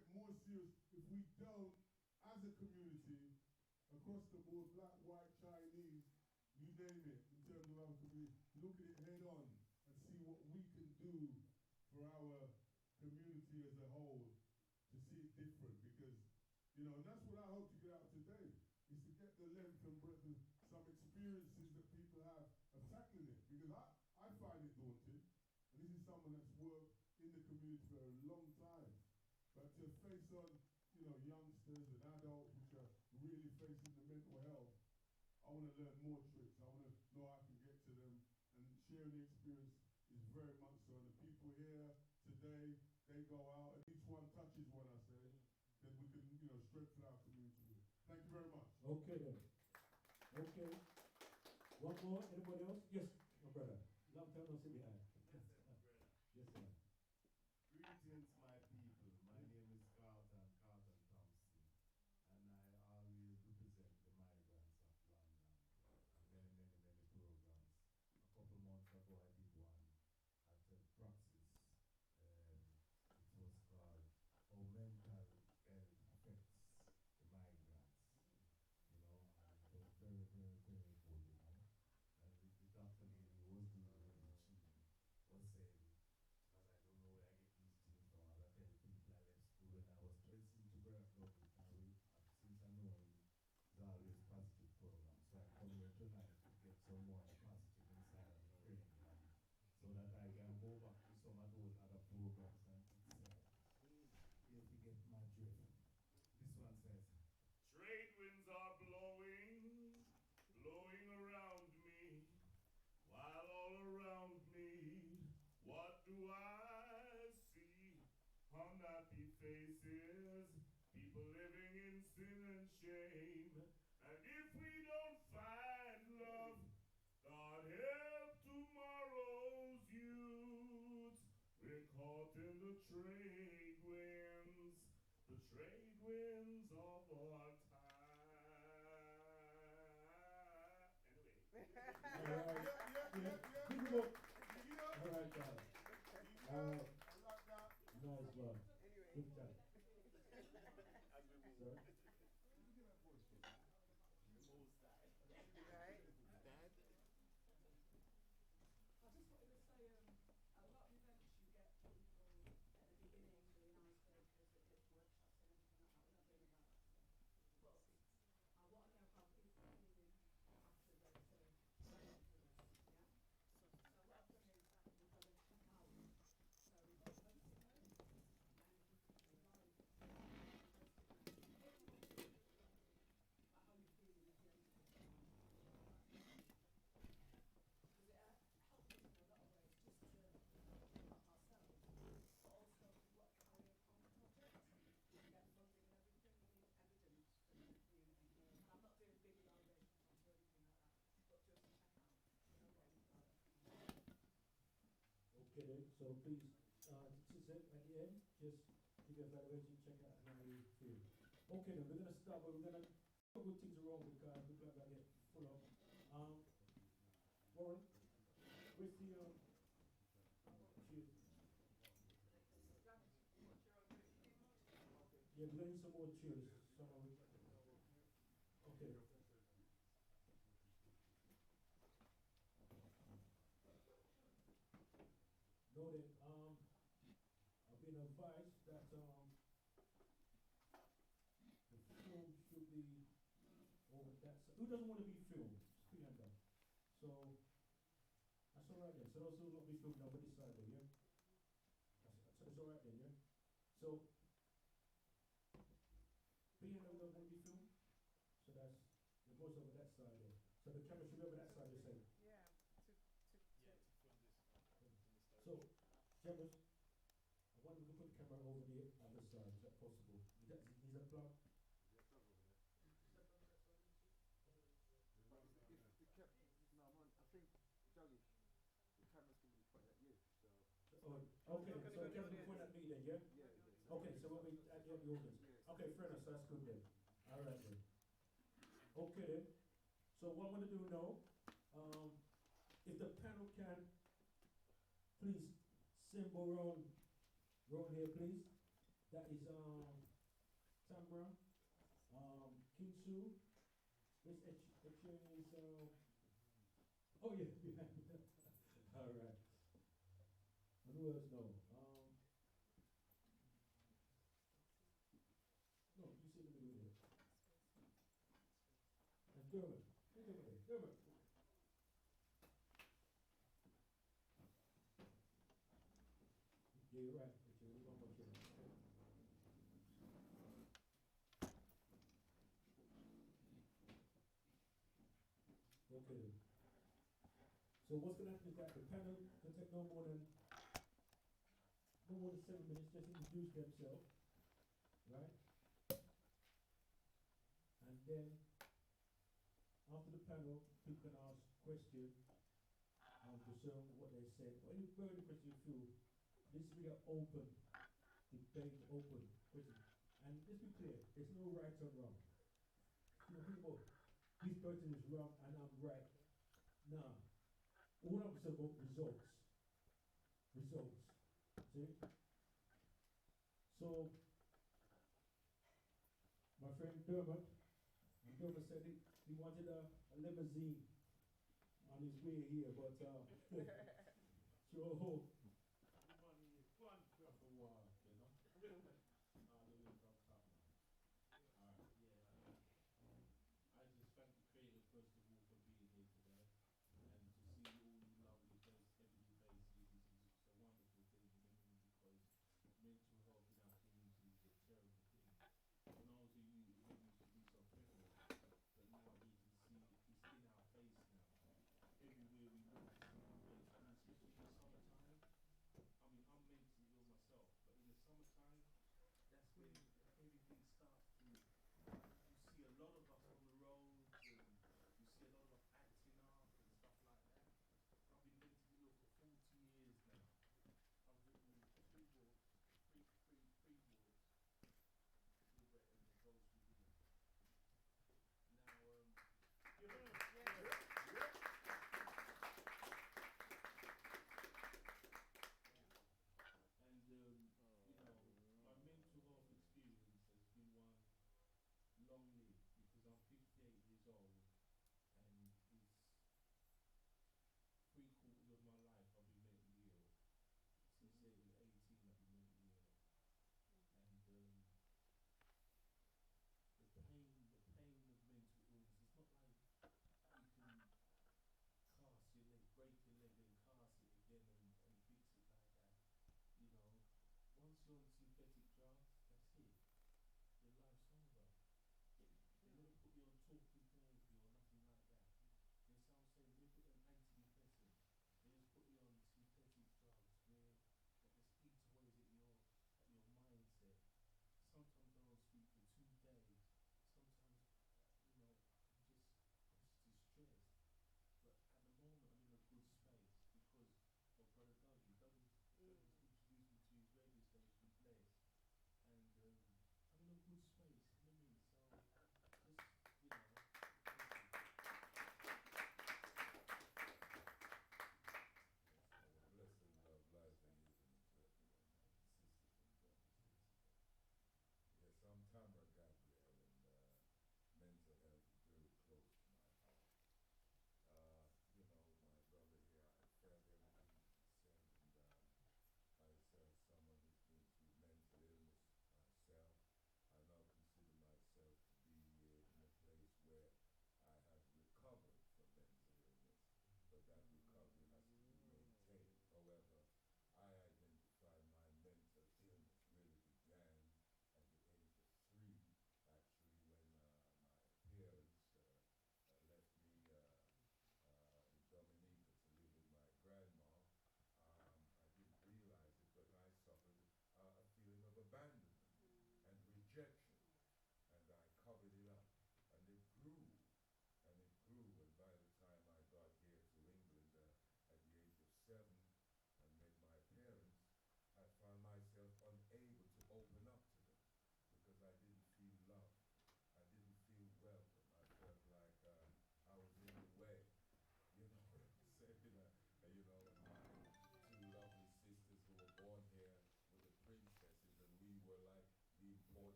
get more serious if we don't, as a community, across the board, black, white, Chinese, you name it, in terms of our community, look at it head on and see what we can do for our community as a whole to see it different. Because, you know, and that's what I hope to get out today, is to get the length and breadth of some experiences that people have of tackling it. Because I find it daunting, and this is someone that's worked in the community for a long time. But to face on, you know, youngsters and adults which are really facing the mental health, I want to learn more tricks. I want to know how I can get to them, and sharing the experience is very much so. And the people here today, they go out and each one touches one, I say, then we can, you know, strengthen our community with it. Thank you very much. Okay then. Okay. One more, anybody else? Yes, my brother. Long time no see behind. Yes, sir, brother. Yes, sir. Greetings, my people. My name is Carlton Thompson, and I always represent the migrants of London and many programs. A couple months ago, I did one at Praxis. It was called How Mental Health Affects the Migrants. You know, and it was very good, you know. And the doctor lady who was doing it, she was saying, because I don't know where I get these things from, as I tell people I left school when I was 13 to Berkeley, since I know him, it's always positive program. So I come here tonight to get some more positive inside of the brain, so that I can go back to some of those other programs and say, if you get my drift. This one says, trade winds are blowing around me, while all around me, what do I see? Unhappy faces, people living in sin and shame. And if we don't find love, God help tomorrow's youth. We're caught in the trade winds of our time. Anyway. All right, guys. Nice one. Good time. Sorry? Right. Dad? I just wanted to say, a lot of events you get people at the beginning doing icebreakers, workshops and everything like that. We're not doing that. But I want to know how people are feeling after the yeah? So what I've done is that we've got to check out. So we've got posting notes and live. How you feeling at the end of it? Because it helps us in a lot of ways just to help ourselves, but also what carry on the project. We get funding and everything, we need evidence for the community. And I'm not doing big evaluations or anything like that, but just check out, what we've got. Okay then, so please, at the end, just give your evaluation, check out how you feel. Okay then, we're going to start, but we're going to put things around because we're going to get full up. Warren, where's the, cheers? Yeah, we're going to need some more cheers. Okay. Noted, I've been advised that, the film should be over that side. Who doesn't want to be filmed? Just put your hand down. So, that's alright then. So those who will not be filmed over this side then, yeah? That's alright then, yeah? So, being that we don't want to be filmed, so that's, it goes over that side there. So the camera should be over that side, you're saying? Yeah. So, cameras, I wonder if we can put the camera over the other side, is that possible? Is that plug? I think, Joey, the camera's going to be pointed at you, so... Oh, okay, so the camera will point at me then, yeah? Yeah. Okay, so we'll be at the audience. Okay, fair enough, so that's good then. Alright then. Okay then. So what I'm going to do now, if the panel can, please symbol round here, please. That is Tambra, Kinsu. This Etienne is oh yeah, yeah. All right. And who else? No. No, you sit in the middle there. And Dermot. Who's over there? Dermot. Yeah, you're right. Etienne, you don't want to. Okay. So what's gonna happen is that the panel can take no more than 7 minutes, just introduce themselves, right? And then after the panel, people can ask questions concerning what they said, or any further question you feel. This is really an open debate, open question. And let's be clear, there's no right or wrong. You know, people, this person is wrong and I'm right. Nah. All I'm saying about results. Results. See? So, my friend Dermot said he wanted a limousine on his way here, but Joe, Money is fun from the wall, you know. All the way from top now. Alright, yeah. I just thank the creator first of all for being here today. And to see all you lovely face, heavily faces is a wonderful thing for me because mental health in our community is a terrible thing. When I was a youth, it used to be so prevalent, but now we can see it's in our face now. Everywhere we look, it's in our face, and especially in the summertime.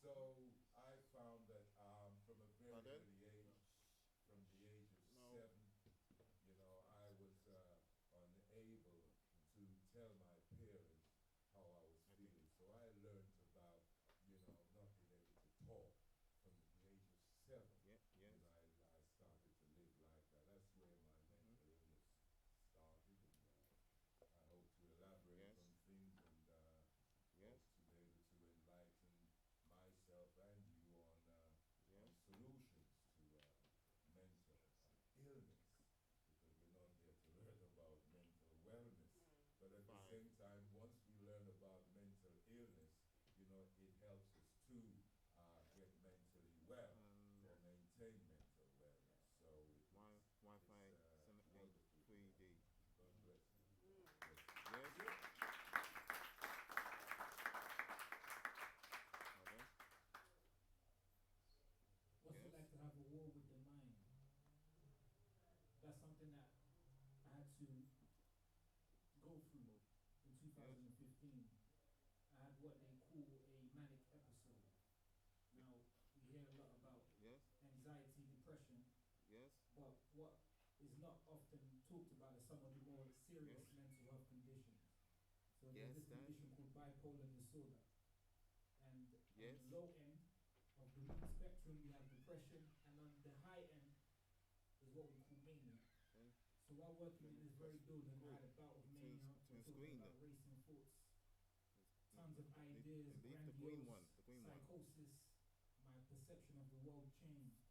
So I found that from a very Pardon? early age, from the age of No. 7, I was unable to tell my parents how I was feeling. So I learned about, not being able to talk from the age of 7. Yeah, yes. I started to live like that. That's where my mental illness started. And I hope to elaborate Yes. on things and Yes. hope to be able to enlighten myself and you on Yes. solutions to mental illness, because we're not here to learn about mental wellness. But at the Fine. same time, once we learn about mental illness, it helps us to get mentally well or maintain mental wellness. So Wi-Fi it's wonderful. 3D. God bless you. Yes. Yes. Pardon? What's Yes. it like to have a war with the mind? That's something that I had to go through in 2015. I had what they call a manic episode. Now, we hear a lot about Yes. anxiety, depression, Yes. but what is not often talked about is some of the more serious Yes. mental health conditions. So Yes, there's this that. condition called bipolar disorder. And Yes. on the low end of the spectrum, we have depression, and on the high end is what we call mania. Okay. So while working in this very building, I had a bout of mania. Twin We're talking screen about then. racing thoughts, tons of ideas, Leave the green grandiose, one. The green one. psychosis. My perception of the world changed.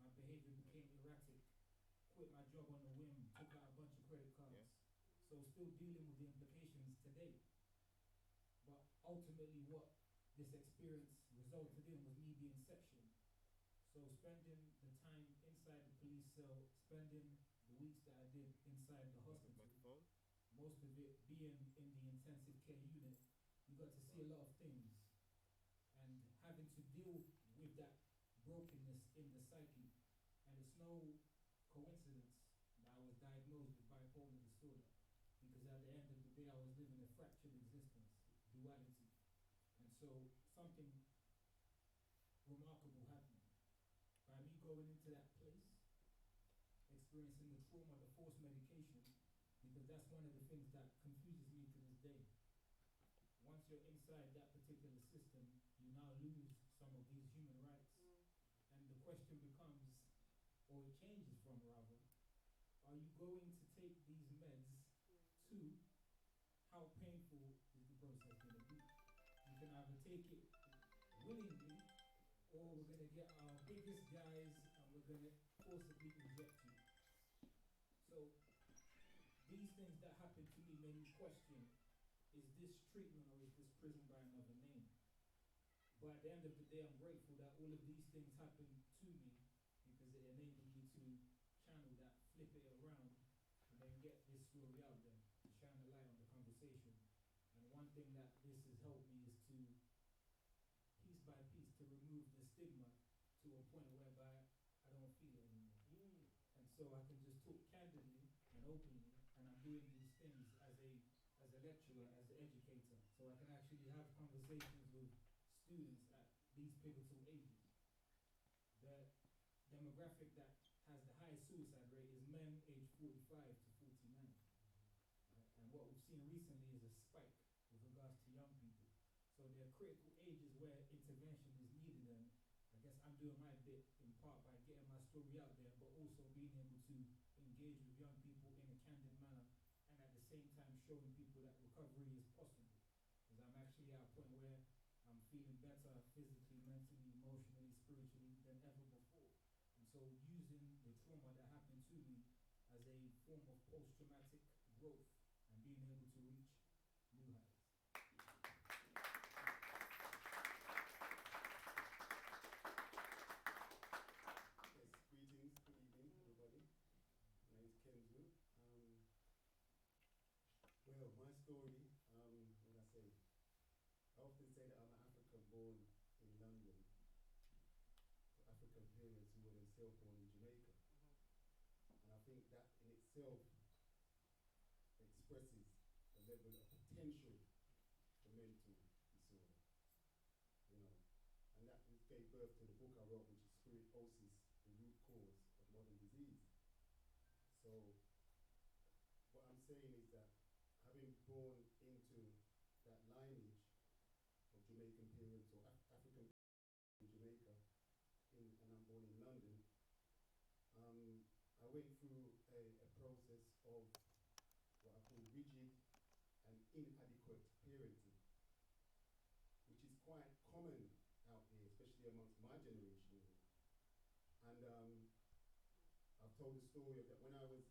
My behavior became erratic. Quit my job on a whim. Took out a bunch of credit cards. Yes. So still dealing with the implications today. But ultimately, what this experience resulted in was me being sectioned. So spending the time inside the police cell, spending the weeks that I did inside the hospital, Microphone. most of it being in the intensive care unit, you got to see a lot of things. And having to deal with that brokenness in the psyche. And it's no coincidence that I was diagnosed with bipolar disorder, because at the end of the day I was living a fractured existence, duality. And so something remarkable happened. By me going into that place, experiencing the trauma, the forced medication, because that's one of the things that confuses me to this day. Once you're inside that particular system, you now lose some of these human rights. And the question becomes, or it changes from rather, are you going to take these meds to how painful is the process going to be? You can either take it willingly, or we're going to get our biggest guys and we're going to forcibly inject you. So these things that happen to me made me question, is this treatment or is this prison by another name? But at the end of the day, I'm grateful that all of these things happened to me, because it enabled me to channel that, flip it around, and then get this story out there, to shine a light on the conversation. And one thing that this has helped me is to, piece by piece, to remove the stigma to a point whereby I don't feel it anymore. And so I can just talk candidly and openly, and I'm doing these things as a lecturer, as an educator, so I can actually have conversations with students at these pivotal ages. The demographic that has the highest suicide rate is men aged 45 to 49. Right? And what we've seen recently is a spike with regards to young people. So there are critical ages where intervention is needed, and I guess I'm doing my bit in part by getting my story out there, but also being able to engage with young people in a candid manner, and at the same time showing people that recovery is possible. Because I'm actually at a point where I'm feeling better physically, mentally, emotionally, spiritually than ever before. And so using the trauma that happened to me as a form of post-traumatic growth and being able to reach new heights. Yes, greetings, good evening, everybody. My name is Kenzu. Well, my story, what I say, I often say that I'm an African born in London, African parents who were themselves born in Jamaica. And I think that in itself expresses the level of potential for mental disorder, and that gave birth to the book I wrote, which is Spirit-osis, the root cause of modern disease. So what I'm saying is that having born into that lineage of Jamaican parents or African in Jamaica, and I'm born in London, I went through a process of what I call rigid and inadequate parenting, which is quite common out there, especially amongst my generation. And I've told the story of that when I was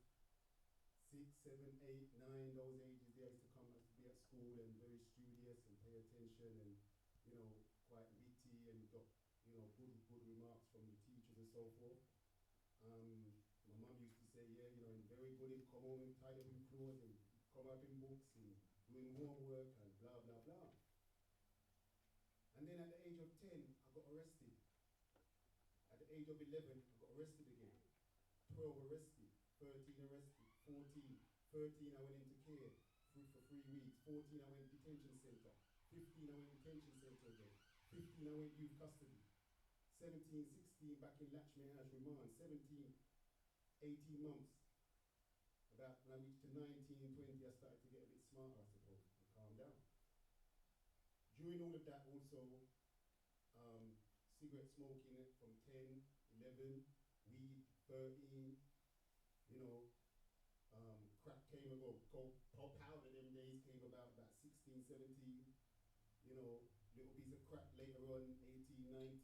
6, 7, 8, 9, those ages there, I used to come, I used to be at school and very studious and pay attention and, quite witty and got, good remarks from the teachers and so forth. My mum used to say, yeah, and very good in come home and tidy up in clothes and come up in books and doing homework and blah, blah, blah. And then at the age of 10, I got arrested. At the age of 11, I got arrested again. 12 arrested, 13 arrested, 14, 13 I went into care for 3 weeks, 14 I went detention center, 15 I went detention center again, 15 I went youth custody, 17, 16 back in Latchmere as remand, 17, 18 months. About when I reached to 19, 20, I started to get a bit smarter, I suppose, and calm down. During all of that also, cigarette smoking from 10, 11, weed, 13, crack came about, powder them days came about 16, 17, little piece of crack later on, 18, 19,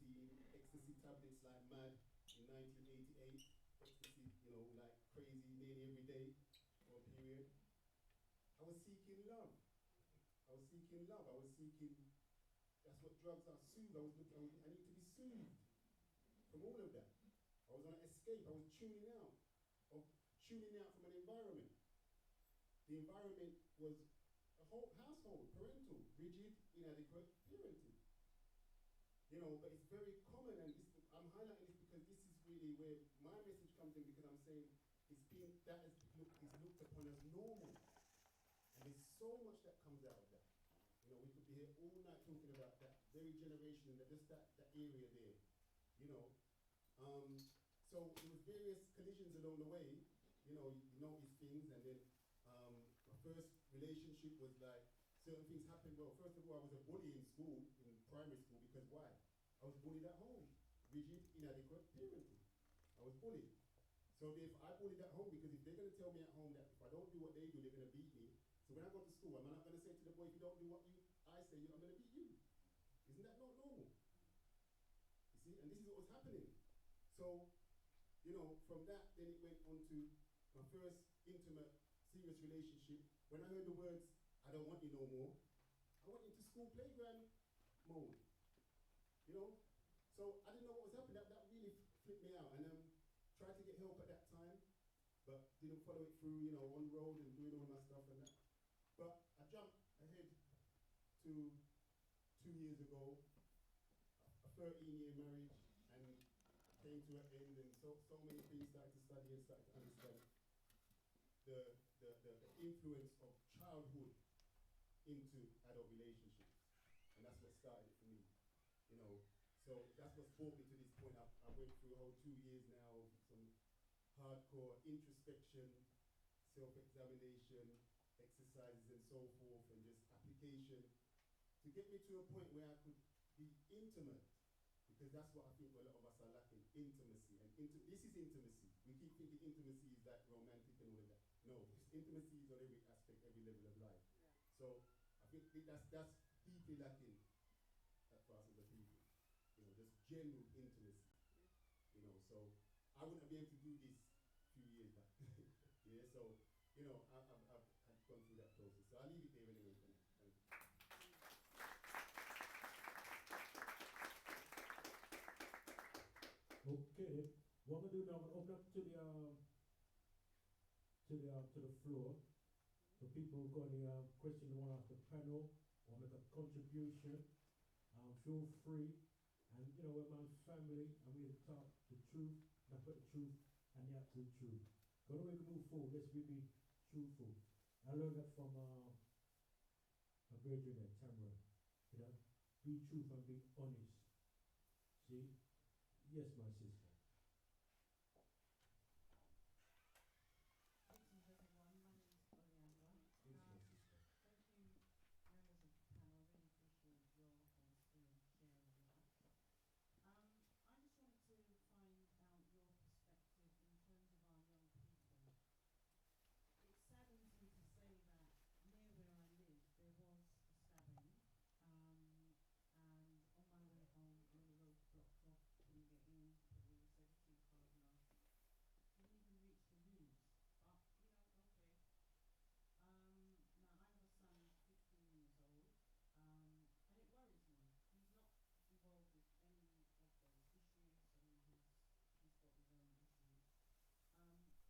ecstasy tablets like mad in 1988, ecstasy, like crazy nearly every day for a period. I was seeking love. I was seeking, that's what drugs are, soothe. I need to be soothed from all of that. I was on an escape, I was tuning out from an environment. The environment was a whole household, parental, rigid, inadequate parenting. But it's very common, and I'm highlighting this because this is really where my message comes in, because I'm saying is looked upon as normal. And there's so much that comes out of that. We could be here all night talking about that very generation, that area there. So there was various collisions along the way. You notice things, and then my first relationship was like, certain things happened. Well, first of all, I was a bully in school, in primary school, because why? I was bullied at home. Rigid, inadequate parenting. I was bullied. So if I bullied at home, because if they're going to tell me at home that if I don't do what they do, they're going to beat me. So when I go to school, am I not going to say to the boy, if you don't do what I say, I'm going to beat you? Isn't that not normal? You see, and this is what was happening. So, from that, then it went on to my first intimate, serious relationship. When I heard the words, I don't want you no more, I went into school playground mode. So I didn't know what was happening. That really flipped me out. And tried to get help at that time, but didn't follow it through, on road and doing all my stuff and that. But I jumped ahead to 2 years ago, a 13-year marriage, and came to an end, and so many things, started to study and started to understand the influence of childhood into adult relationships. And that's what started it for me, So that's what's brought me to this point. I went through a whole 2 years now of some hardcore introspection, self-examination, exercises and so forth, and just application to get me to a point where I could be intimate, because that's what I think a lot of us are lacking, intimacy. And this is intimacy. We keep thinking intimacy is like romantic and all of that. No, intimacy is on every aspect, every level of life. Yeah. So I think that's deeply lacking for us as a people. Just general intimacy. So I wouldn't be able to do this a few years back. Yeah, so I've gone through that process. So I'll leave it there anyway for now. Thank you. Okay, what I'm gonna do now, I'm gonna open up to the floor. So people who've got any question they want to ask the panel or make a contribution, feel free. And we're my family, and we're to talk the truth, nothing but the truth and the absolute truth. The only way we can move forward, let's be truthful. I learned that from a virgin there, Tamara. Be truth and be honest. See? Yes, my sister. Greetings, everyone. My name is Oleander. Yes, my sister. Thank you, members of the panel. Really appreciate your honesty and sharing with us. I just wanted to find out your perspective in terms of our young people. It saddens me to say that near where I live, there was a stabbing. And on my way home, all the roads blocked off, couldn't get in, probably was 17 cars lost. Didn't even reach the news. But, okay. Now I have a son, 15 years old, and it worries me. He's not involved with any of those issues. I mean, he's got his own issues. But it worries me because when he was coming home from school with his friends, one of them asked the policeman, what happened? The policeman said, oh, just another stabbing.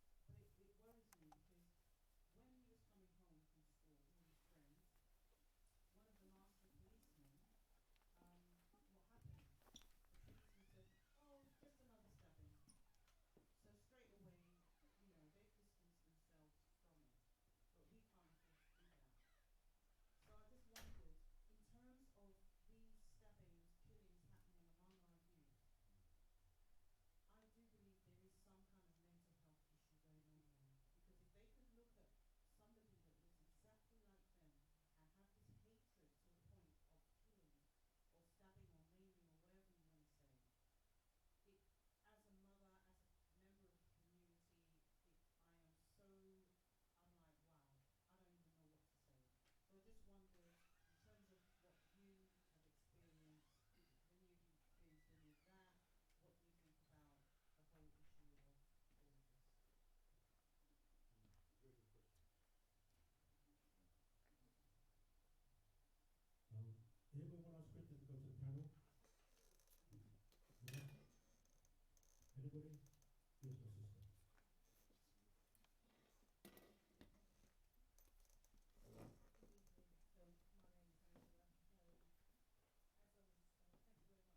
So straight away, they've distanced themselves from it. But we can't afford to do that. So I just wondered, in terms of these stabbings, killings happening among our youth, I do believe there is some kind of mental health issue going on there. Because if they could look at somebody that looks exactly like them and have this hatred to the point of killing or stabbing or maiming or whatever you want to say, it, as a mother, as a member of the community, I'm like, wow, I don't even know what to say. So I just wondered, in terms of what you have experienced, when you've experienced any of that, what do you think about the whole issue of all of this? Very good question. Anybody want to ask questions to go to the panel? Yeah. Anybody? Yes, my sister. Good evening. My name is Angela. As I was, thank you very much for the speakers for letting me speak. I really appreciate that. When I was listening, I just wrote down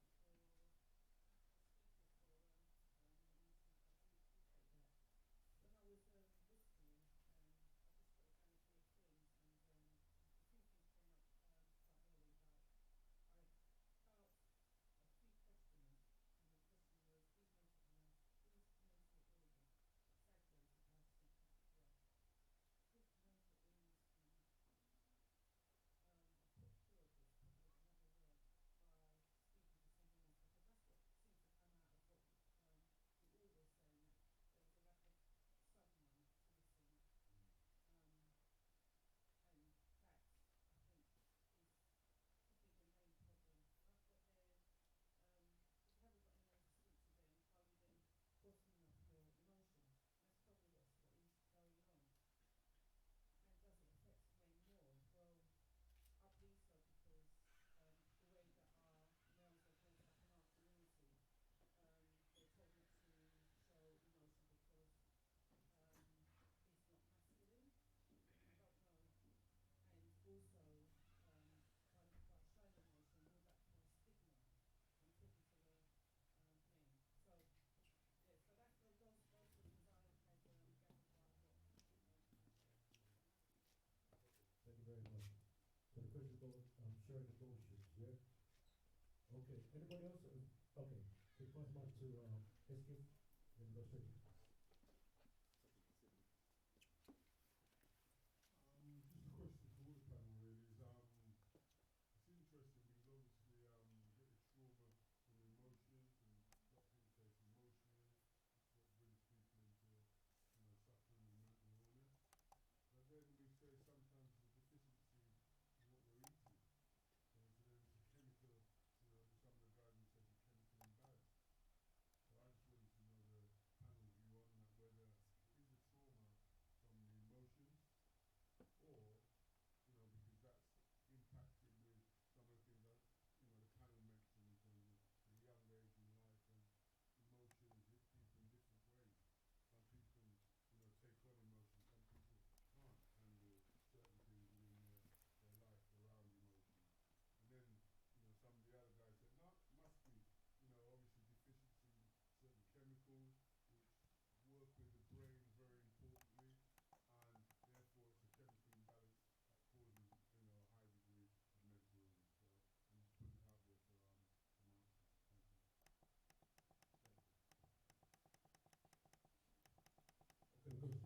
a few things, and a few things came up quite early. Like I asked a few questions, and the question was, is mental illness exaggerated by symptoms of drugs? If mental illness can put cure this, probably another word, by speaking to someone else, because that's what seems to come out of what you all were saying, that there was a lack of someone to listen, um, and that I think is could be the main problem. I've got here, if you haven't got anyone to speak to, then are you then bottling up your emotions? That's probably what is going on. And does it affect men more? Well, I believe so, because the way that our males are brought up in our community, they're told not to show emotion because it's not masculine. I don't know. And also, by showing emotion, will that cause stigma? I'm talking to the men. So, yeah, so those are the things I had gathered by what you said. Thank you very much. So the question goes, sharing emotions, yeah? Okay, anybody else? Okay, can you pass the mic to Eskip? Then we go straight to Just a question for all the panel really is it's interesting because obviously you get the trauma from emotions, and a lot of people say it's emotions, it's what brings people into suffering with mental illness. But then we say sometimes it's a deficiency in what we're eating. So then it's a chemical, some of the guys will say it's a chemical imbalance. So I just wanted to know the panel view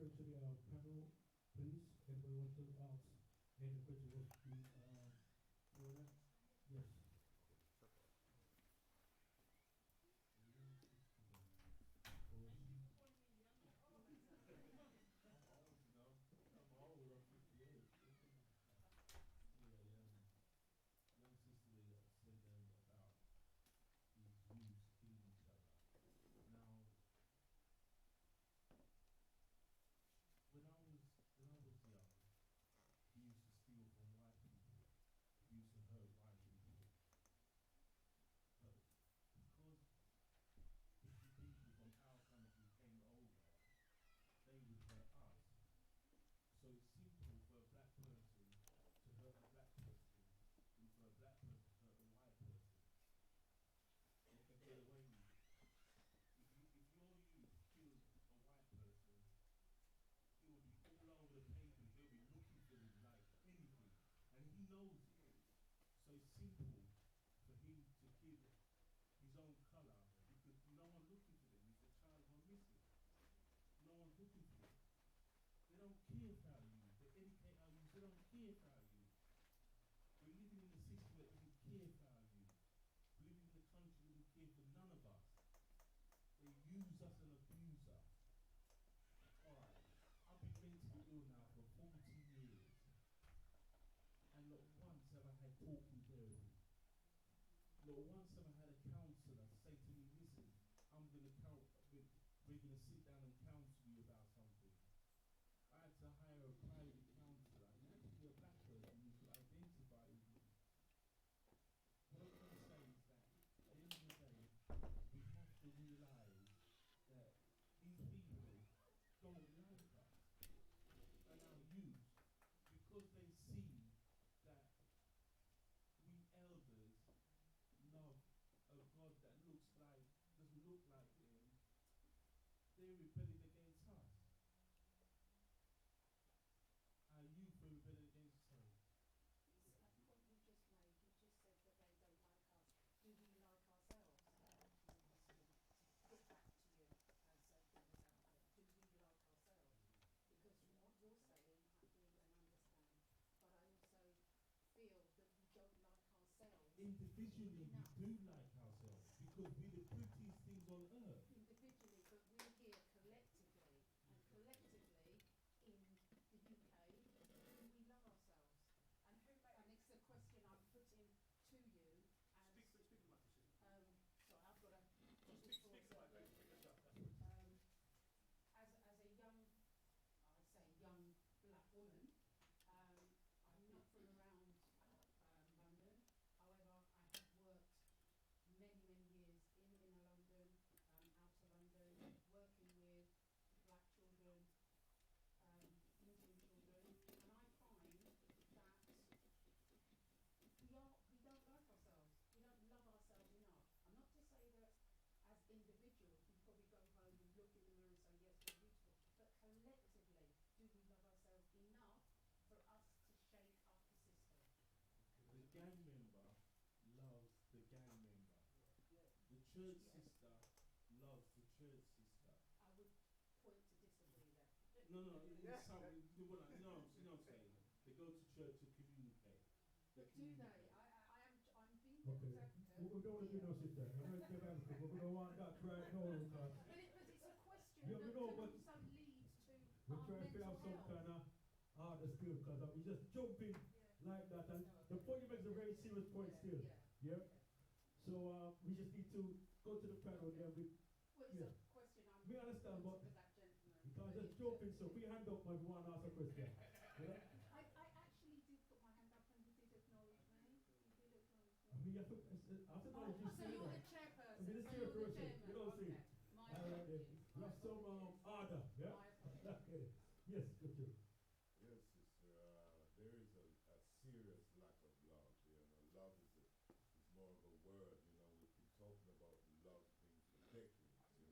open to the panel, please. Anybody want to ask any question? Was the Florida? Yes. I'm old, I'm 58. Yeah, young sister said about these youths killing each other. Now, when I was young, he used to steal from white people. He used to hurt white people. But because if the people from our country came over, they would hurt us. So it's simple for a black person to hurt a black person and for a black person to hurt a white person. They can get away with it. If your youth killed a white person, it will be all over the papers. They'll be looking for him like anything. And he knows it. So it's simple for him to kill his own colour because no one's looking for them. If the child gone missing, no one's looking for them. They don't care for our youth. They educate our youth. They don't care for our youth. We're living in a system that doesn't care for our youth. We're living in a country that doesn't care for none of us. They use us and abuse us. Alright, I've been mentally ill now for 40 years. And not once have I had talking therapy. Not once have I had a counsellor say to me, listen, we're going to sit down and counsel you about something. I had to hire a private counsellor, and actually a black person who could identify with me. What I'm trying to say is that at the end of the day, we have to realise that these people don't like us and our youth because they see that we elders love a God that doesn't look like them. They're rebelling against us. Our youth are rebelling against us. It's a point you just made. You just said that they don't like us. Do we like ourselves? Put back to you as thinkers out there. Do we like ourselves? Because from what you're saying, I hear and understand. But I also feel that we don't like ourselves. Individually, enough. we do like ourselves because we're the prettiest things on earth. Individually, but we're here collectively. And collectively, in the UK, do we love ourselves? And it's the question I'm putting to you as... Speak to my question. Sorry, I've got to... Speak to my question. As a young, I say young black woman, I'm not from around London. However, I have worked many years in London, out of London, working with black children, Indian children, and I find that we don't like ourselves. We don't love ourselves enough. I'm not to say that as individuals we probably go home and look in the mirror and say yes, we're beautiful, but collectively, do we love ourselves enough for us to shake up the system? The gang member loves the gang member. Yeah. The church Yes. sister loves the church sister. I would point to disagree there. No, it's something. You know what I'm saying? They go to church to communicate. But do they? I'm being Okay. devil's advocate. We don't want to do no sit there. I'm going to get advocate, but we don't want that right now because But it's a question Yeah, that we know, can but also lead to we're our trying to mental have some health. kind of harder skill because I mean just jumping like that. And the point you make is a very serious point still. Yeah. So we just need to go to the panel there. Well, it's a question I'm We understand, but putting to that gentleman. we can't just jump in. So we hand up when we want to ask a question. Yeah. I actually did put my hand up and he did acknowledge me. He did acknowledge me. I mean, you have to, after Oh, knowledge, you so say you're that. the chairperson. I mean, the So you're the chairperson, chairman. you know what I'm saying? Okay. My All right, then. apologies. You have some order. Yeah. My apologies. Okay. Yes, good job. Yes, sister. There is a serious lack of love. Love is more of a word. We've been talking about love things for decades. And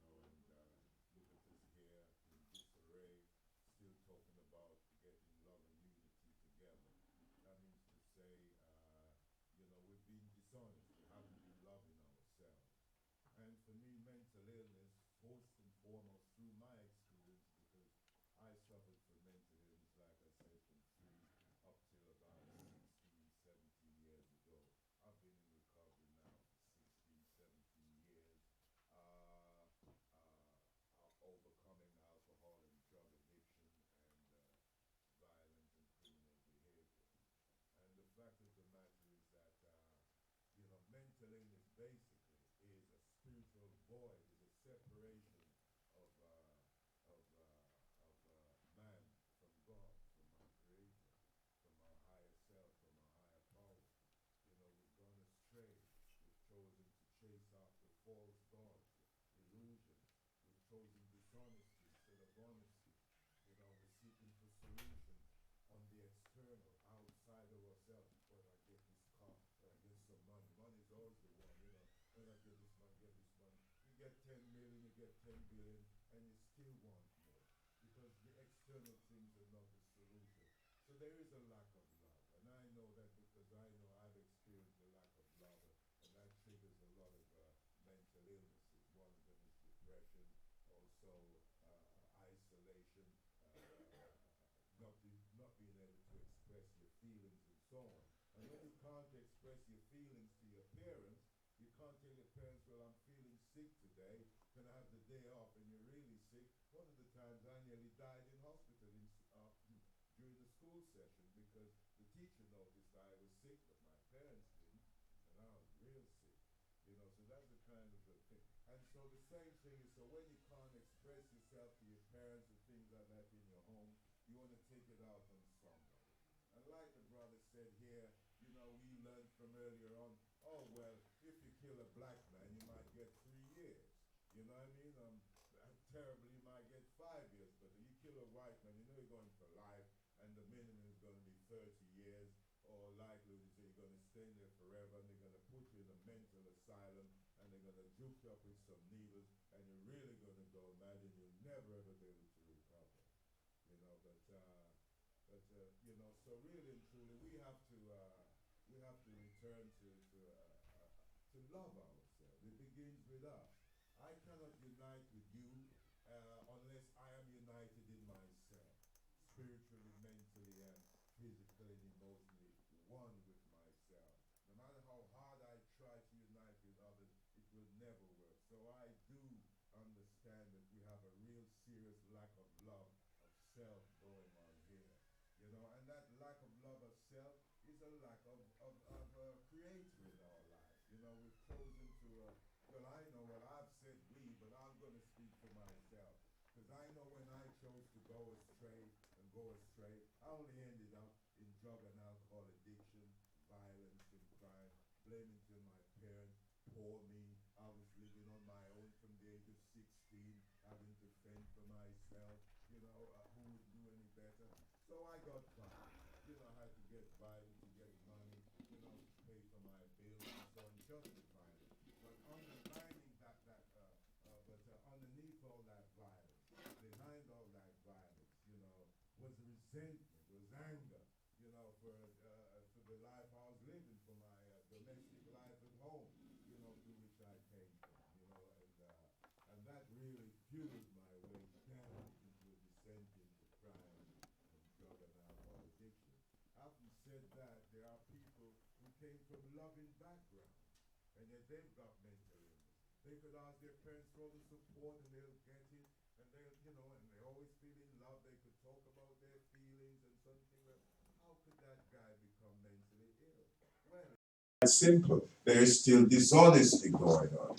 look at us here in disarray, still talking about getting love and unity together. That means to say, we've been dishonest. We haven't been loving ourselves. And for me, mental illness, first and foremost, through my experience, because I suffered from mental illness, like I said, from 3 up till about 16, 17 years ago. I've been in recovery now for 16, 17 years. Overcoming alcohol and drug addiction and violent and criminal behavior. And the fact of the matter is that, mental illness basically is a spiritual void, is a separation of, man from God, from our Creator, from our higher self, from our higher power. We've gone astray. We've chosen to chase after false gods, illusions. We've chosen dishonesty instead of honesty. We're seeking for solutions on the external, outside of ourselves. When I get this car, when I get some money. Money is always the one, When I get this money, You get 10 million, you get 10 billion, and you still want more. Because the external things are not the solution. So there is a lack of love. And I know that because I know I've experienced a lack of love, and that triggers a lot of mental illnesses. One of them is depression, also isolation, not being able to express your feelings and so on. And when you can't express your feelings to your parents, you can't tell your parents, well, I'm feeling sick today, can I have the day off? And you're really sick. One of the times I nearly died in hospital during the school session because the teacher noticed I was sick, but my parents didn't, and I was real sick. So that's the kind of a thing. And so the same thing is, so when you can't express yourself to your parents and things like that in your home, you want to take it out on somebody. And like the brother said here, we learned from earlier on, oh, well, if you kill a black man, you might get 3 years. You know what I mean? Terribly, you might get 5 years. But if you kill a white man, you're going for life, and the minimum is going to be 30 years, or likely is you're going to stay there forever, and they're going to put you in a mental asylum, and they're going to juke you up with some needles, and you're really going to go mad, and you'll never ever be able to recover. So really and truly, we have to return to love ourselves. It begins with us. I cannot unite with you unless I am united in myself, spiritually, mentally, and physically and emotionally, one with myself. No matter how hard I try to unite with others, it will never work. So I do understand that we have a real serious lack of love of self going on here. And that lack of love of self is a lack of creator in our lives. We've chosen to, well, I know what I've said but I'm going to speak for myself. Because I know when I chose to go astray, I only ended up in drug and alcohol addiction, violence and crime, blaming to my parents, poor me. I was living on my own from the age of 16, having to fend for myself. Who would do any better? So I got violent. I had to get violent to get money, to pay for my bills and so on, justifying it. But underneath all that violence, behind all that violence, was resentment, was anger, for the life I was living, for my domestic life at home, through which I came from, and that really fueled my way down into a descent into crime and drug and alcohol addiction. I often said that there are people who came from loving backgrounds, and yet they've got mental illness. They could ask their parents for the support, and they'll get it, and and they always feel in love. They could talk about their feelings and something like, how could that guy become mentally ill? Well, it's simple. There is still dishonesty going on.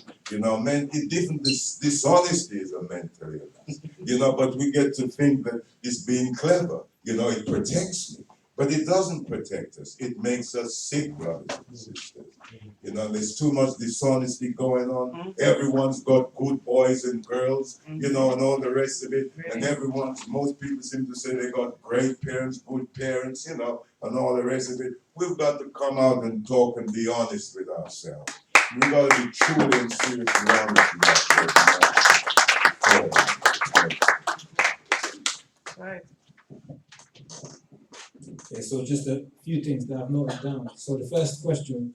Dishonesty is a mental illness. But we get to think that it's being clever. It protects me. But it doesn't protect us. It makes us sick, brothers and sisters. There's too much dishonesty going on. Everyone's got good boys and girls, and all the rest of it. And most people seem to say they got great parents, good parents, and all the rest of it. We've got to come out and talk and be honest with ourselves. We've got to be truly and seriously honest with ourselves. Right. Okay, so just a few things that I've noted down. So the first question,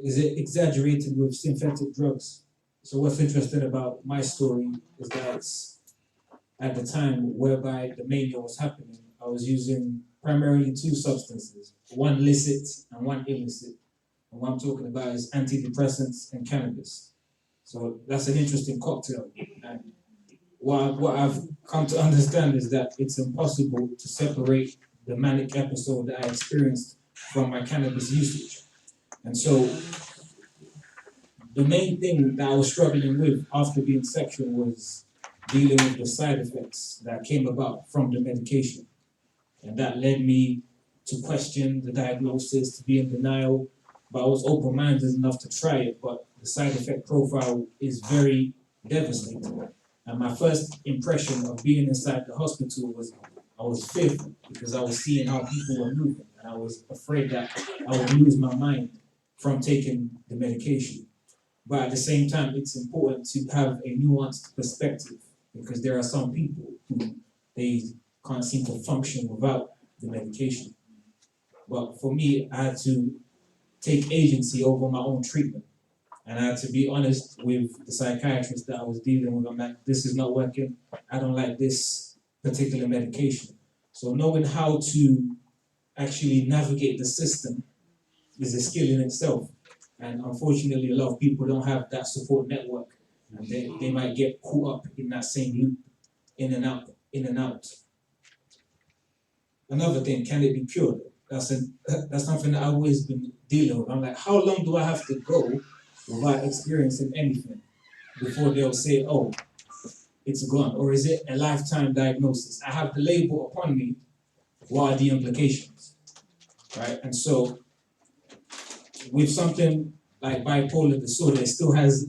is it exaggerated with synthetic drugs? So what's interesting about my story is that at the time whereby the mania was happening, I was using primarily two substances, one licit and one illicit. And what I'm talking about is antidepressants and cannabis. So that's an interesting cocktail. And what I've come to understand is that it's impossible to separate the manic episode that I experienced from my cannabis usage. And so the main thing that I was struggling with after being sexual was dealing with the side effects that came about from the medication. And that led me to question the diagnosis, to be in denial, but I was open-minded enough to try it, but the side effect profile is very devastating. And my first impression of being inside the hospital was I was fearful because I was seeing how people were moving, and I was afraid that I would lose my mind from taking the medication. But at the same time, it's important to have a nuanced perspective because there are some people who they can't seem to function without the medication. But for me, I had to take agency over my own treatment. And I had to be honest with the psychiatrist that I was dealing with. I'm like, this is not working. I don't like this particular medication. So knowing how to actually navigate the system is a skill in itself. And unfortunately, a lot of people don't have that support network. And they might get caught up in that same loop, in and out, in and out. Another thing, can it be cured? That's something that I've always been dealing with. I'm like, how long do I have to go without experiencing anything before they'll say, oh, it's gone? Or is it a lifetime diagnosis? I have the label upon me. What are the implications? Right? And so with something like bipolar disorder, it still has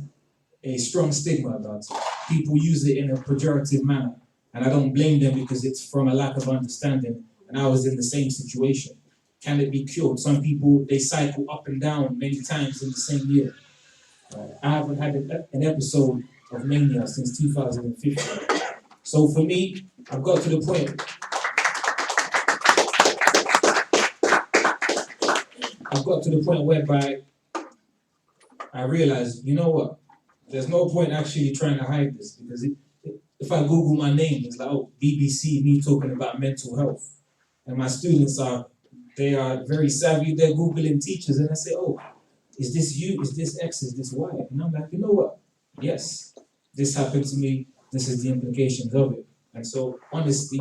a strong stigma about it. People use it in a pejorative manner. And I don't blame them because it's from a lack of understanding. And I was in the same situation. Can it be cured? Some people, they cycle up and down many times in the same year. I haven't had an episode of mania since 2015. So for me, I've got to the point whereby I realized, you know what? There's no point actually trying to hide this because if I Google my name, it's like, oh, BBC, me talking about mental health. And my students they are very savvy, they're Googling teachers, and I say, oh, is this you? Is this X? Is this Y? And I'm like, you know what? Yes, this happened to me. This is the implications of it. And so honesty,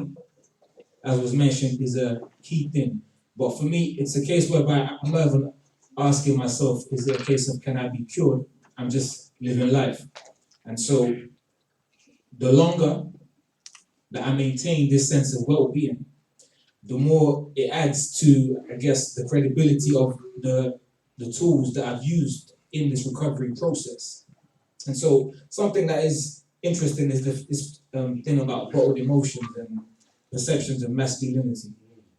as was mentioned, is a key thing. But for me, it's a case whereby I'm not even asking myself, is it a case of can I be cured? I'm just living life. And so the longer that I maintain this sense of well-being, the more it adds to, I guess, the credibility of the tools that I've used in this recovery process. And so something that is interesting is this thing about bottled emotions and perceptions of masculinity.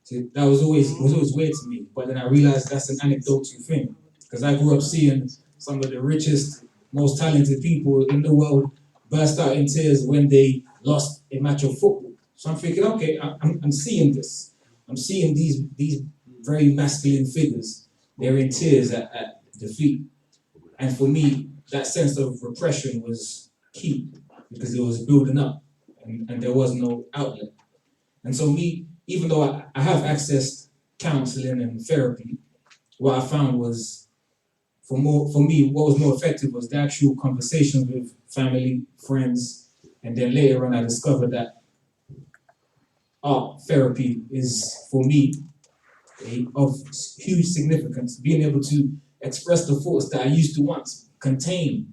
So that was always weird to me, but then I realized that's an anecdotal thing because I grew up seeing some of the richest, most talented people in the world burst out in tears when they lost a match of football. So I'm thinking, okay, I'm seeing this. I'm seeing these very masculine figures. They're in tears at defeat. And for me, that sense of repression was key because it was building up and there was no outlet. And so me, even though I have accessed counseling and therapy, what I found was, for me, what was more effective was the actual conversations with family, friends, and then later on I discovered that art therapy is, for me, of huge significance. Being able to express the thoughts that I used to once contain,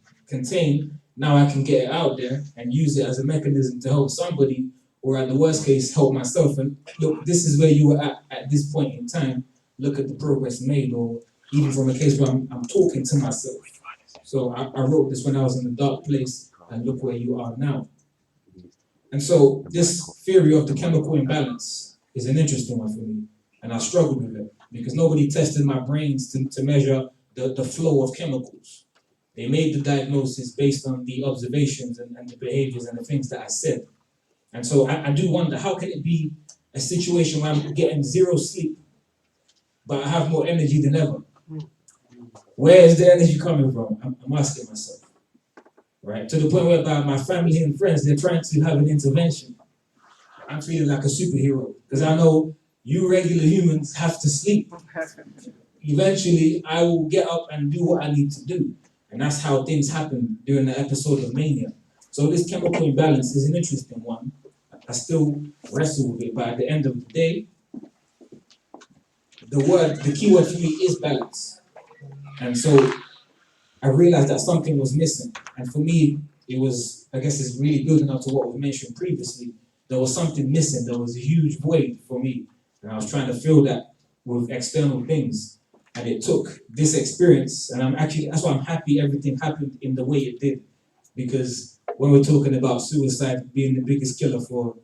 now I can get it out there and use it as a mechanism to help somebody, or at the worst case, help myself. And look, this is where you were at this point in time. Look at the progress made, or even from a case where I'm talking to myself. So I wrote this when I was in a dark place, and look where you are now. And so this theory of the chemical imbalance is an interesting one for me. And I struggled with it because nobody tested my brains to measure the flow of chemicals. They made the diagnosis based on the observations and the behaviors and the things that I said. And so I do wonder, how can it be a situation where I'm getting zero sleep, but I have more energy than ever? Where is the energy coming from? I'm asking myself, right? To the point whereby my family and friends, they're trying to have an intervention I'm feeling like a superhero because I know you regular humans have to sleep. Eventually, I will get up and do what I need to do. And that's how things happen during the episode of Mania. So this chemical imbalance is an interesting one. I still wrestle with it, but at the end of the day, the key word for me is balance. And so I realized that something was missing. And for me, it was, I guess it's really building up to what was mentioned previously. There was something missing. There was a huge void for me. And I was trying to fill that with external things. And it took this experience, and that's why I'm happy everything happened in the way it did. Because when we're talking about suicide being the biggest killer for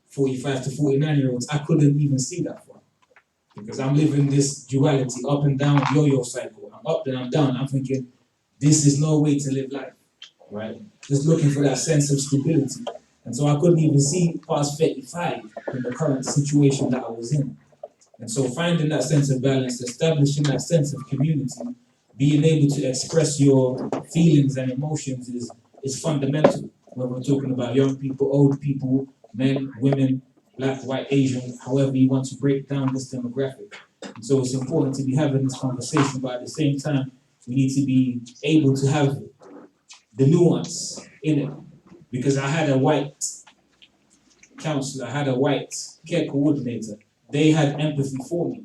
45 to 49-year-olds, I couldn't even see that far. Because I'm living this duality, up and down, yo-yo cycle. I'm up, then I'm down. I'm thinking, this is no way to live life, right? Just looking for that sense of stability. And so I couldn't even see past 35 in the current situation that I was in. And so finding that sense of balance, establishing that sense of community, being able to express your feelings and emotions is fundamental when we're talking about young people, old people, men, women, black, white, Asian, however you want to break down this demographic. And so it's important to be having this conversation, but at the same time, we need to be able to have the nuance in it. Because I had a white counselor, I had a white care coordinator. They had empathy for me.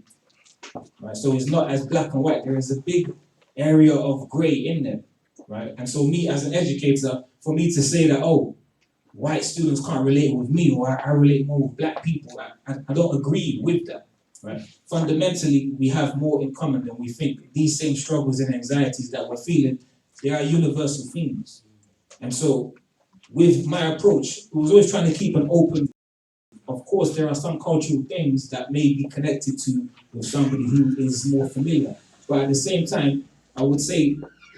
Right? So it's not as black and white. There is a big area of grey in there. Right? And so me as an educator, for me to say that, oh, white students can't relate with me, or I relate more with black people, I don't agree with that. Right? Fundamentally, we have more in common than we think. These same struggles and anxieties that we're feeling, they are universal themes. And so with my approach, it was always trying to keep an open. Of course, there are some cultural things that may be connected to with somebody who is more familiar. But at the same time, I would say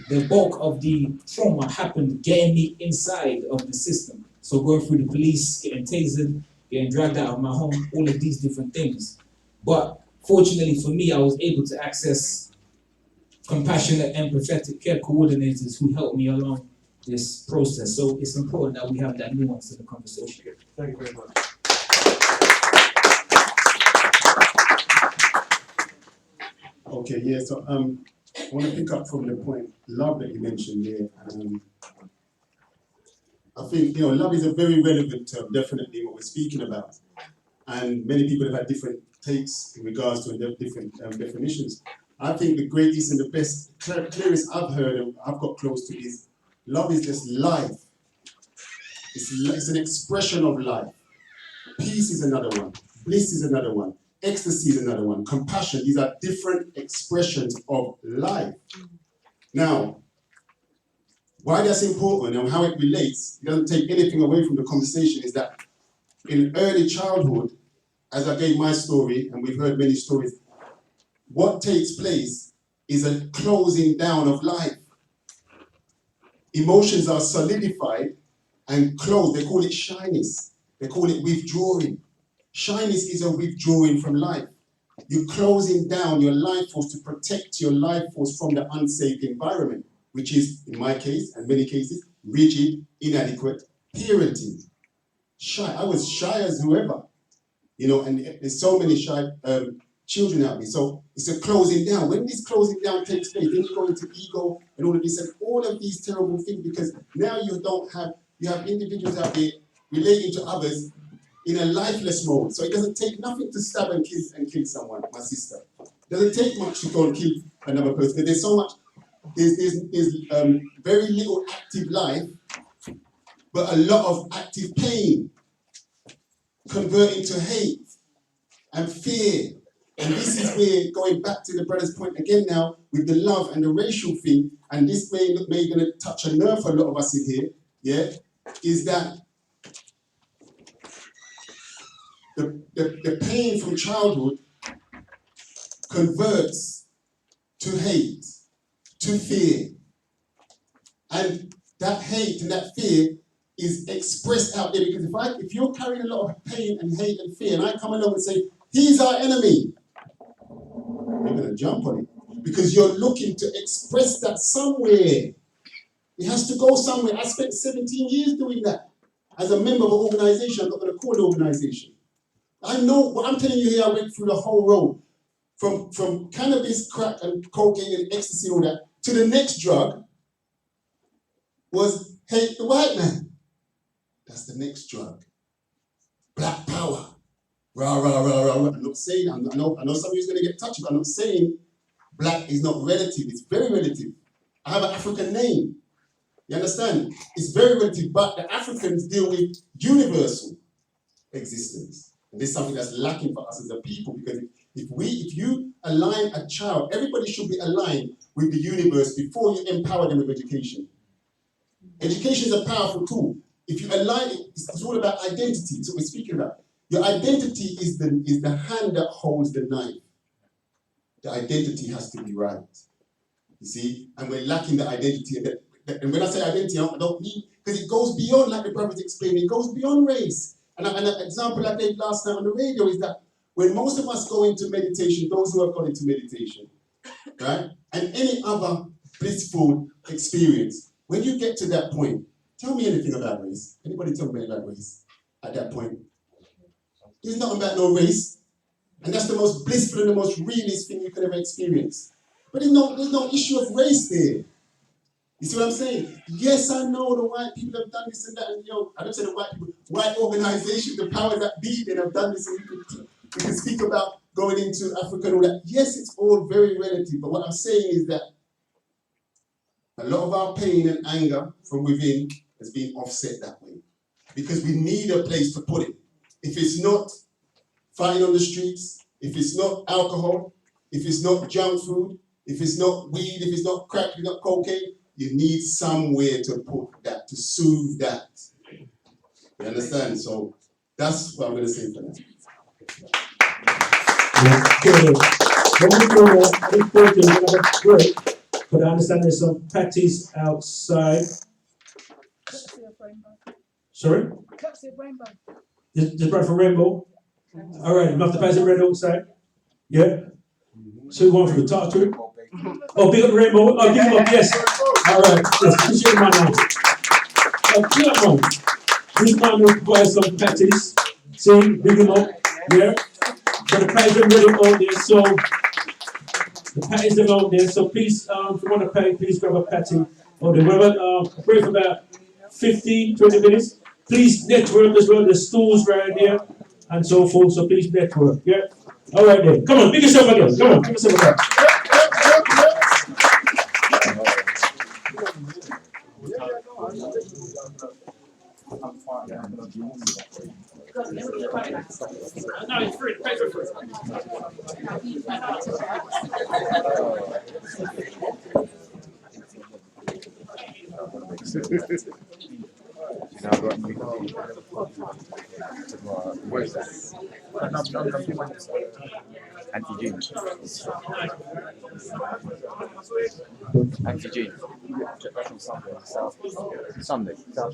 the bulk of the trauma happened getting me inside of the system. So going through the police, getting tasered, getting dragged out of my home, all of these different things. But fortunately for me, I was able to access compassionate, empathetic care coordinators who helped me along this process. So it's important that we have that nuance in the conversation. Thank you very much. Okay, yeah, so I want to pick up from the point, love, that you mentioned there. I think, love is a very relevant term, definitely what we're speaking about. And many people have had different takes in regards to different definitions. I think the greatest and the best, clearest I've heard and I've got close to is, love is just life. It's an expression of life. Peace is another one. Bliss is another one. Ecstasy is another one. Compassion, these are different expressions of life. Now, why that's important and how it relates, it doesn't take anything away from the conversation, is that in early childhood, as I gave my story, and we've heard many stories, what takes place is a closing down of life. Emotions are solidified and closed. They call it shyness. They call it withdrawing. Shyness is a withdrawing from life. You're closing down your life force to protect your life force from the unsafe environment, which is, in my case, and many cases, rigid, inadequate parenting. Shy. I was shy as whoever, and there's so many shy children out there. So it's a closing down. When this closing down takes place, then you go into ego and all of this and all of these terrible things, because now you have individuals out there relating to others in a lifeless mode. So it doesn't take nothing to stab and kill someone, my sister. It doesn't take much to go and kill another person, because there's so much, there's very little active life, but a lot of active pain converting to hate and fear. And this is where, going back to the brother's point again now, with the love and the racial thing, and this may gonna touch a nerve for a lot of us in here, yeah, is that the pain from childhood converts to hate, to fear. And that hate and that fear is expressed out there, because if you're carrying a lot of pain and hate and fear, and I come along and say, he's our enemy, you're gonna jump on it, because you're looking to express that somewhere. It has to go somewhere. I spent 17 years doing that. As a member of an organization, I'm not gonna call the organization. I know what I'm telling you here. I went through the whole road from cannabis, crack, and cocaine and ecstasy, all that, to the next drug was hate the white man. That's the next drug. Black power. Rah, rah, rah, rah, rah. I'm not saying, I know somebody's going to get touchy, but I'm not saying black is not relative. It's very relative. I have an African name. You understand? It's very relative, but the Africans deal with universal existence. And this is something that's lacking for us as a people, because if you align a child, everybody should be aligned with the universe before you empower them with education. Education is a powerful tool. If you align it, it's all about identity. That's what we're speaking about. Your identity is the hand that holds the knife. The identity has to be right. You see? And we're lacking the identity. And when I say identity, I don't mean, because it goes beyond, like the brothers explained, it goes beyond race. And an example I gave last time on the radio is that when most of us go into meditation, those who have gone into meditation, right, and any other blissful experience, when you get to that point, tell me anything about race. Anybody tell me about race at that point? It's not about no race. And that's the most blissful and the most realist thing you could ever experience. But there's no issue of race there. You see what I'm saying? Yes, I know the white people have done this and that, and I don't say the white people, white organizations, the powers that be, that have done this, and we can speak about going into Africa and all that. Yes, it's all very relative, but what I'm saying is that a lot of our pain and anger from within has been offset that way. Because we need a place to put it. If it's not fighting on the streets, if it's not alcohol, if it's not junk food, if it's not weed, if it's not crack, if it's not cocaine, you need somewhere to put that, to soothe that. You understand? So that's what I'm going to say for now. But I understand there's some patties outside. Sorry? Rainbow. Just right for Rainbow? All right, enough to pass it red outside? Yeah? So you want from the top to it? Oh, big up the Rainbow. Oh, big up, yes. All right, yes, appreciate my man. Big up, man. This man will provide some patties. See, big him up. Yeah? So the patties are ready out there, so the patties are out there. So please, if you want a patty, please grab a patty. Oh, they will pray for about 15, 20 minutes. Please network as well. There's stools right there and so forth. So please network. Yeah? All right then. Come on, big yourself again. Come on, give yourself a clap. No, it's free. Pay for free. Where's that? Anti-gene. Anti-gene. Sunday. How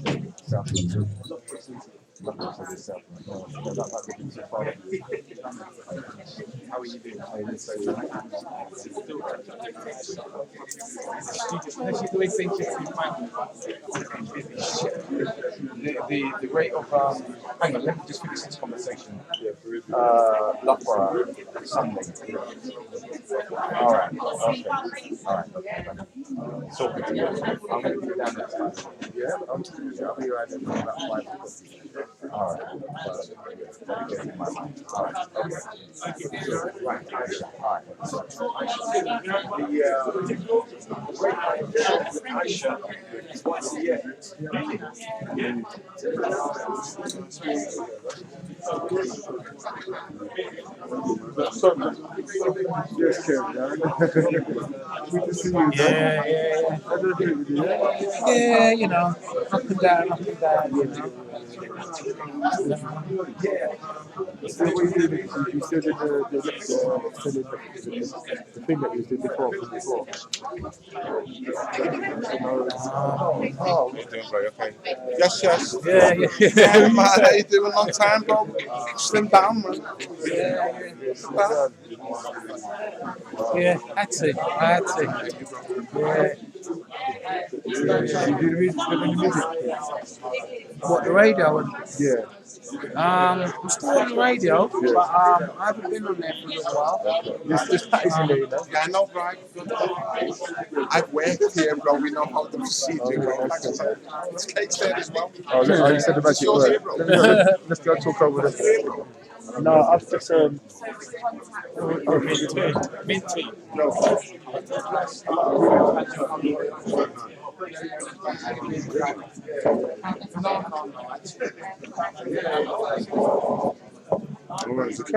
are you doing? The rate of hang on, let me just finish this conversation. Loughborough, Sunday. Alright, okay. Alright, okay. It's all good to go. I'm going to be down next time. Yeah, I'll be right there for about 5 minutes. Alright. Alright, okay. Right, alright. Yes, Kevin. Good to see you. Yeah. Yeah, you know, up and down, you know. So what you did, you still did the thing that you did before. Oh, You're doing very okay. Yes. yeah. Man, how you doing? Long time, bro. Slim down, man. Yeah, I had to. Yeah. You do the music. What, the radio? And, Yeah. I'm still on the radio, but I haven't been on there for a little while. There's Patty's in there, you know. Yeah, I know, right? I've worked here, bro. We know how the procedure goes. It's Kate's there as well. Oh, you said the magic word. Let's go talk over this. No, I've just Minty.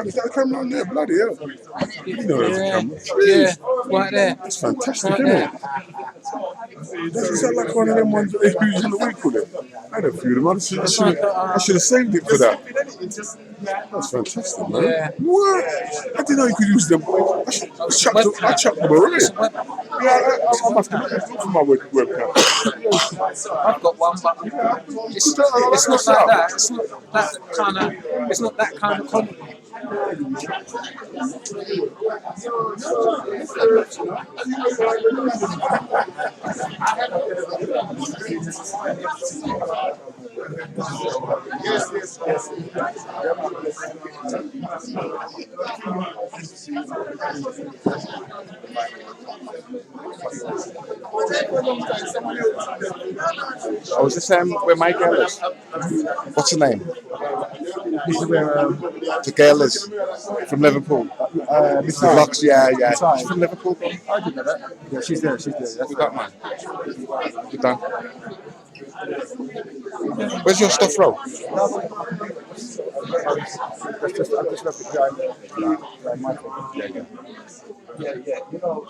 Is that a camera on there? Bloody hell. You know there's a camera. Yeah, right there. That's fantastic, isn't it? Doesn't sound like one of them ones that they use in the week, would it? I had a few of them. I should have saved it for that. That's fantastic, man. Yeah. What? I didn't know you could use them. I chucked them away. Yeah, I must have looked for my webcam. I've got one, but it's not like that. It's not that kind of comedy. I was just saying where my girl is. What's her name? This is where The girl is from Liverpool. Miss The Locks, yeah. She's from Liverpool. I didn't know that. Yeah, she's there. That's Good done, man. Good done. Where's your stuff, Ro? I just left it behind my phone. Yeah. You know,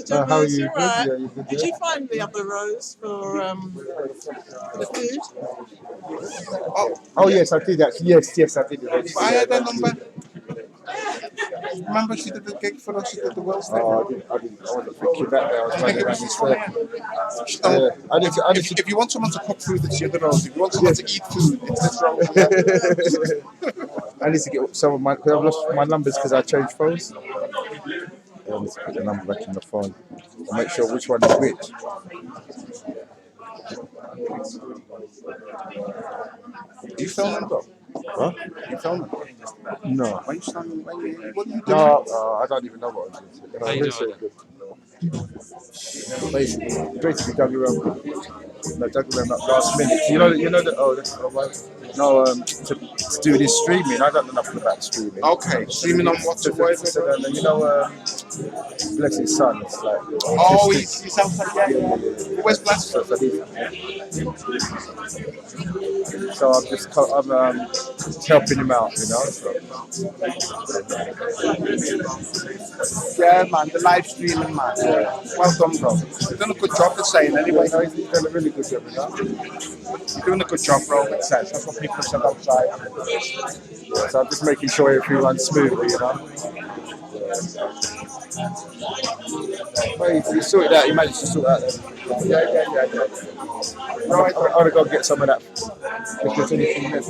Hello, how are you? you right? Good? Yeah, you good, Did yeah? you find the other rows for the food? Oh yes, I did actually. Yes, I did. But I had that number. Remember she did the gig for us, she did the World Stage? Oh, I wasn't thinking that day. I was I think trying it to was just funny. Yeah, If you want someone to cook food, it's the other road. If you want someone to eat food, it's this road. I need to get some of my, because I've lost my numbers because I changed phones. Yeah, I need to put the number back in the phone and make sure which one is which. You film them, though? Huh? You film them? No. When you stand, what are you doing? No, I don't even know what I'm doing. Basically, juggling them up last minute. You know that. Oh, that's no. To do this streaming, I don't know nothing about streaming. Okay, streaming on what? You know, Bless his son. It's like. Oh, he sounds like Where's Bless? So I'm helping him out, you know. So. Yeah, man, the live streaming, man. Yeah. Well done, bro. You've done a good job of saying anyway. No, he's done a really good job, you know. You're doing a good job, bro. It says. That's what people said outside. Yeah, so I'm just making sure everything runs smoothly, you know. Well, you sorted out, you managed to sort out then. Yeah. No, I want to go get some of that. If there's anything left.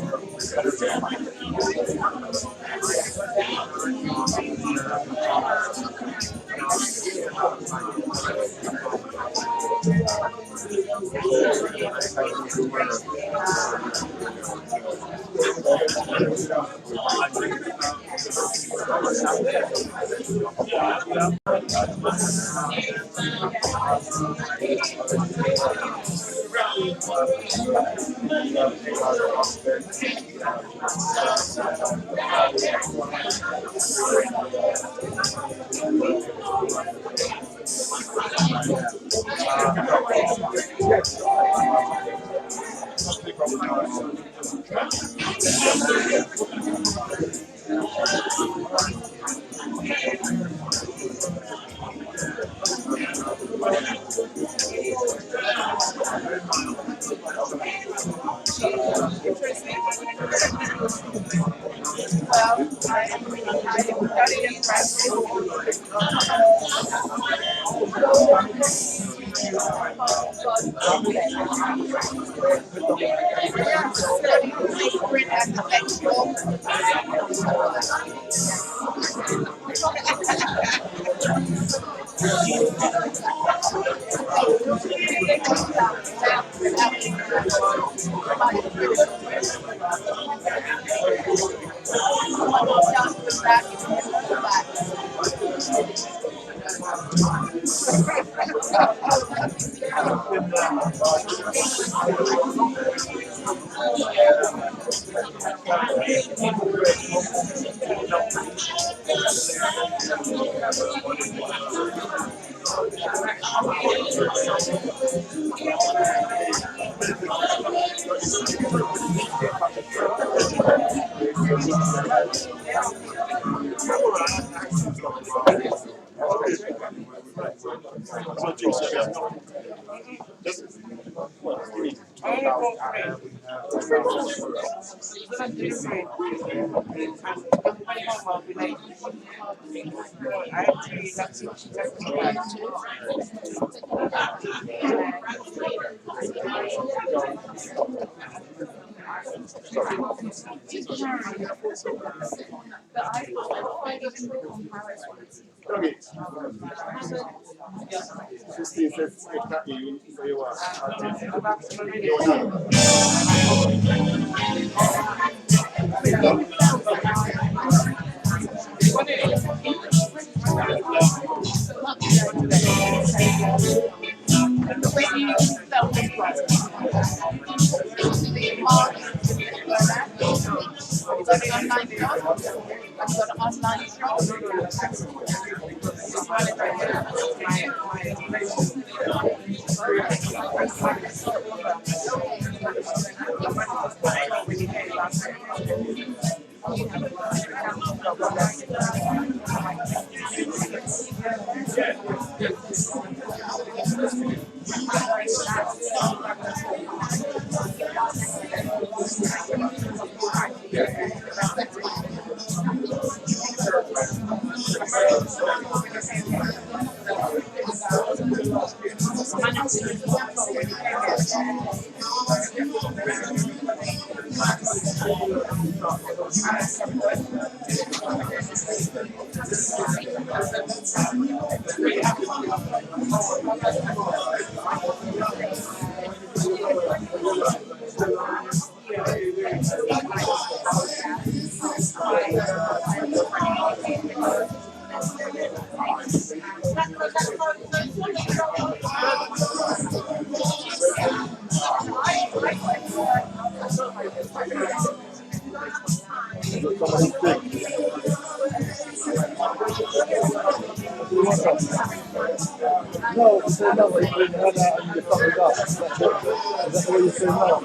No, you say no, but you bring her out and you fuck it up. Is that the way you say no?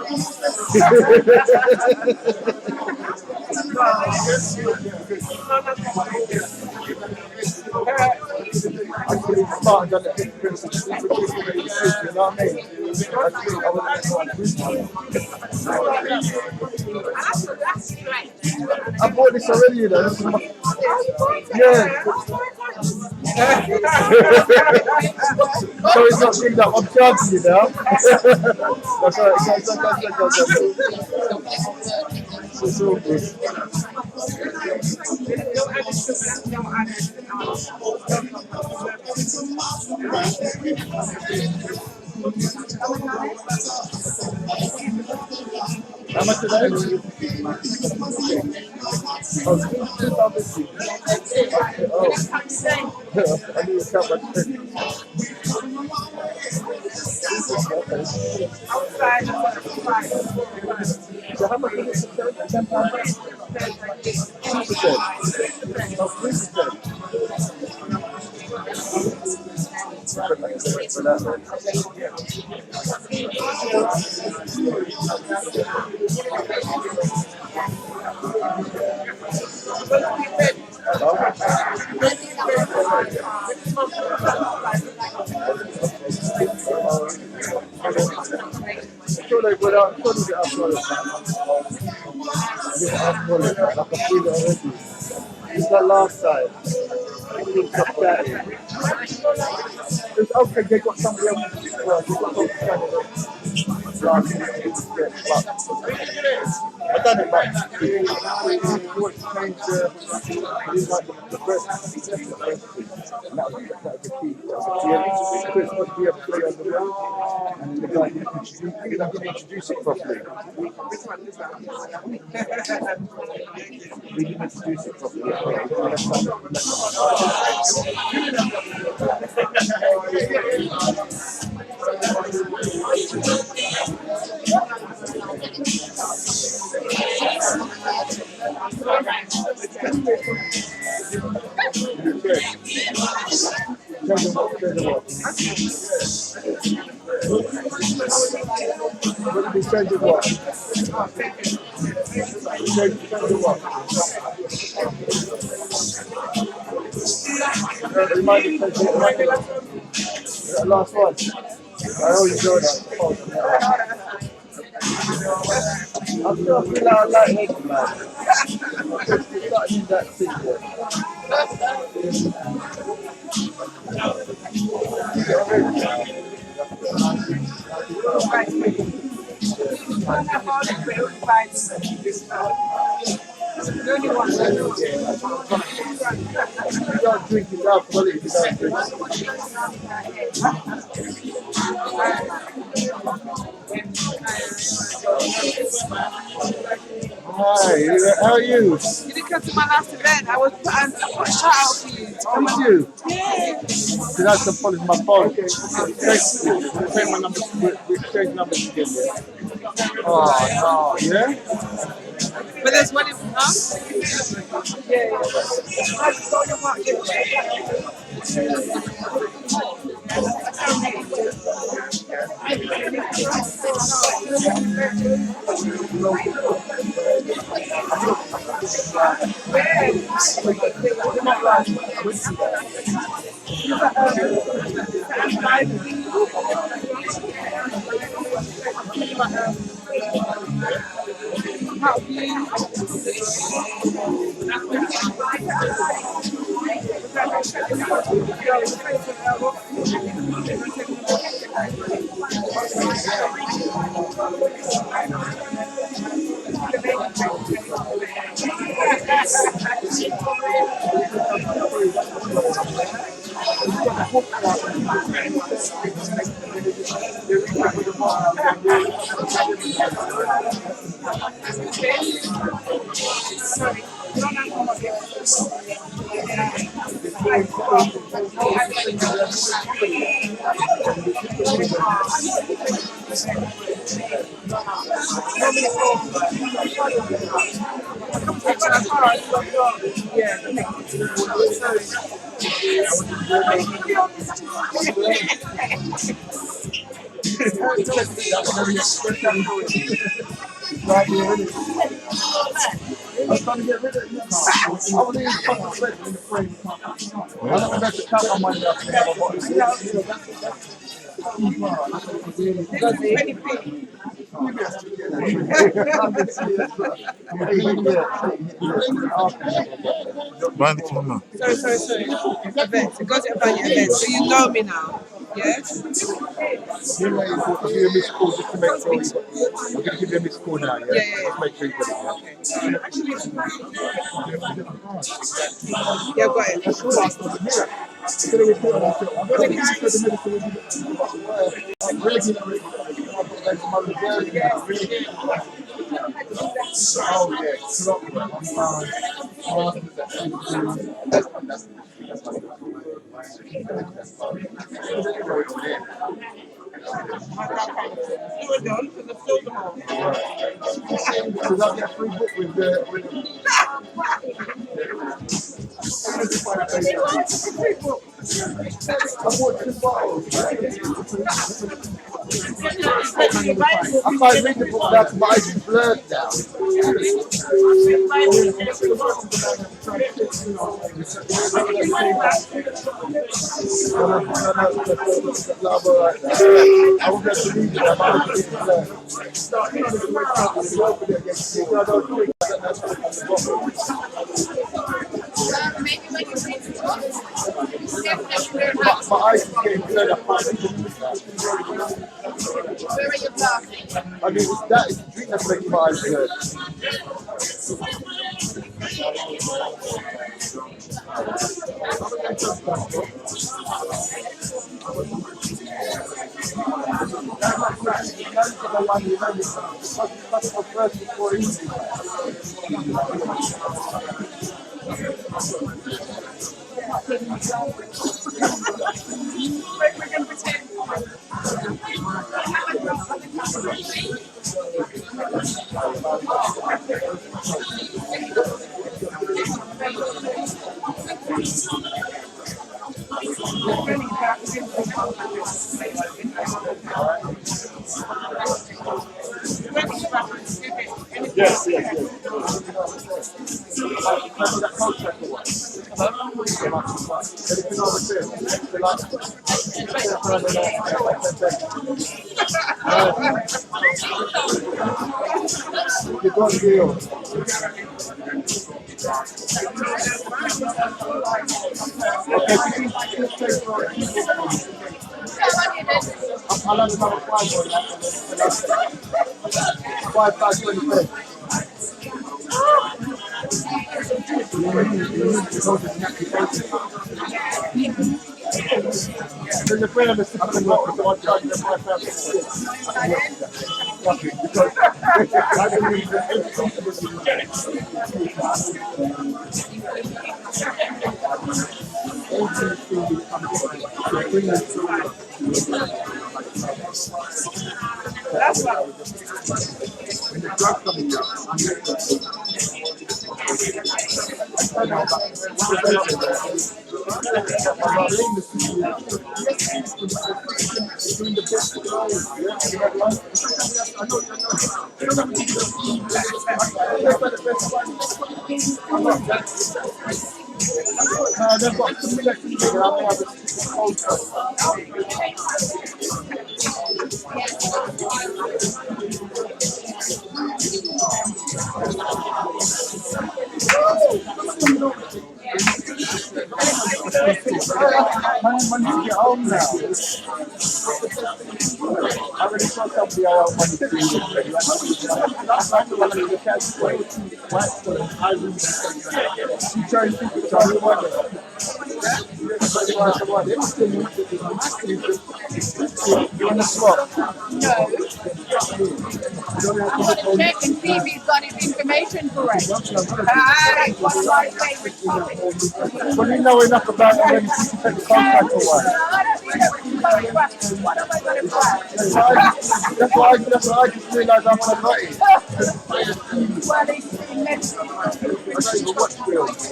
Actually, smart done the difference between the two, you know what I mean? I bought this already, you know. This is my, yeah. So it's not big up. I'm charging you now. That's all right. It's all good. How much is that? Oh, 2,050. Oh, I need to count my thing. So how much is it? £10? 2%. Oh, 3%. For that. Sure they put out, sure they get up for it. I didn't ask for it, like I feel it already. It's that last time. It's okay, they got somebody else to do it well. They've got to understand it. Last minute, but I've done it, but you want to change the first, and that was the key. Chris was to be able to play on the road, and the guy didn't introduce it properly. We didn't introduce it properly. Last one. I always do that. I feel like I like it, man. It's not in that thing yet. You don't drink it out, well, if you don't drink Hi, how are you? You didn't come to my last event. I put a shout out for you. How are you? Yeah. Because that's the phone, my phone. Okay. Take my number, we exchange numbers again, yeah? Oh, no, yeah? But there's one in, huh? Yeah. I'm trying to get rid of it. I was even concentrating in the frame. I don't know to count on my left. Mind the camera. Sorry. Events. It goes about your events. So you know me now. Yes? Give me a missed call just to make sure. I'm going to give you a missed call now, yeah? Yeah. Just make sure you get it, Yeah, got it. You were done because I filled them all. Because I get free book with the I bought 2 bottles. I can't read the book without my eyes blurred now. I won't have to read it, my eyes blurred. I don't drink, I don't know. maybe when you read the book, you definitely learn how to. My eyes is getting blurred up. Where are your glasses? I mean, that is the drink that's making my eyes blurred. We can pretend. Yes, yes, yes. Anything over there? You're going to deal. Okay, I'll have another 5 on that. 5, 5, 25. There's a friend of mine who works so I charge them 5,000. Because I believe that that's what when the drug coming out, they've got some military there. I have when you get home now, I already saw somebody I want money to you. That's like the one of the cats where I really she trying to think it's all money. You want to swap? No. Check and see if he's got his information correct. That's one of my favorite topics. But you know enough about it when you take the contract for one. I don't think that's what am I going to buy? That's why I just realised I'm on a nutty. Well, it's immense. I don't even watch films.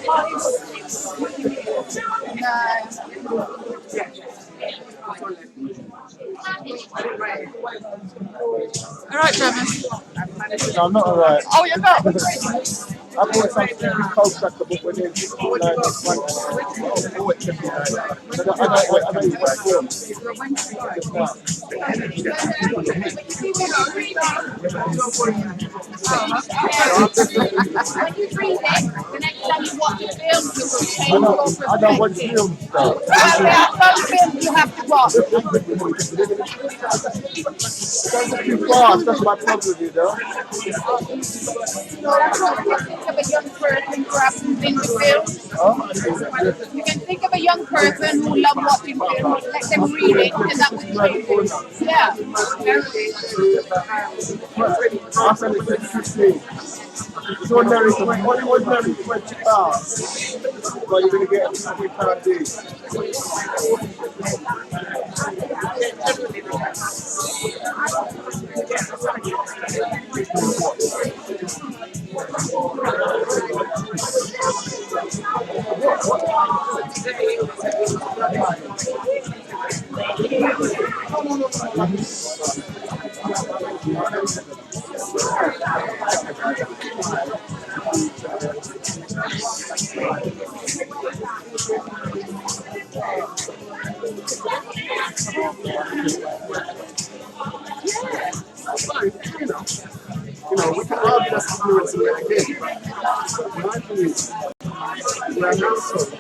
Alright, Trevor. No, I'm not alright. Oh, you're not? I bought something in contract but when it's I know you watch films. Just now. When you read it, the next time you watch a film, you will change your perspective. I don't watch films though. Well, there are some films you have to watch. Don't too fast, that's my problem with you though. So that's what you think of a young person perhaps who's into films. You can think of a young person who loves watching films, let them read it, and that will change it. Yeah. I said it's 15. It's ordinary, ordinary 20 pounds. But you're going to get a 50 pound deal. You know, we can argue that's influencing it again. My thing is, around the household.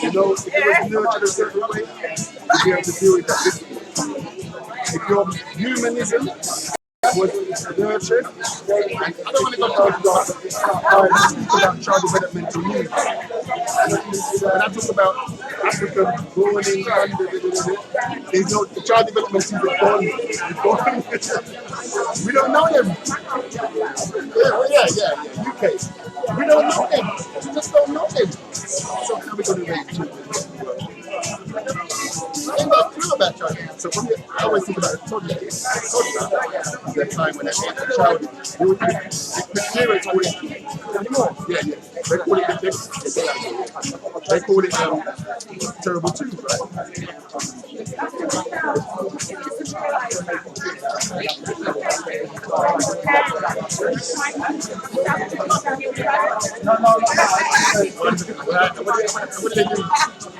You know, if it was nurtured a certain way, you'd be able to deal with that differently. If your humanism was nurtured, and I don't want to go speak about child developmental needs. When I talk about Africa growing in London, there's no the child development needs are gone. We don't know them. Yeah, UK. We don't know them. We just don't know them. So how are we going to raise children? I ain't got a clue about child. So I always think about a toddler. The time when they get a child, the parents call it anymore. Yeah. They call it terrible twos, What do they do?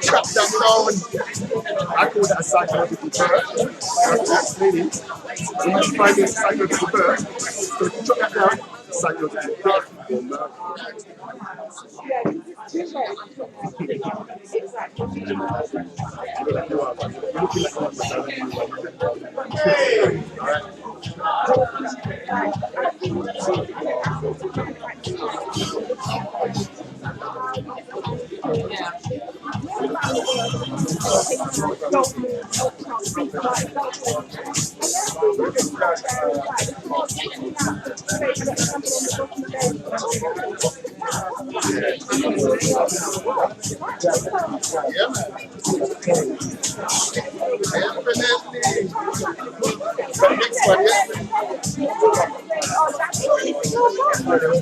Trap that down. I call that a psychological birth. That's meaning when you find a psychological birth, so if you drop that down, psychological birth.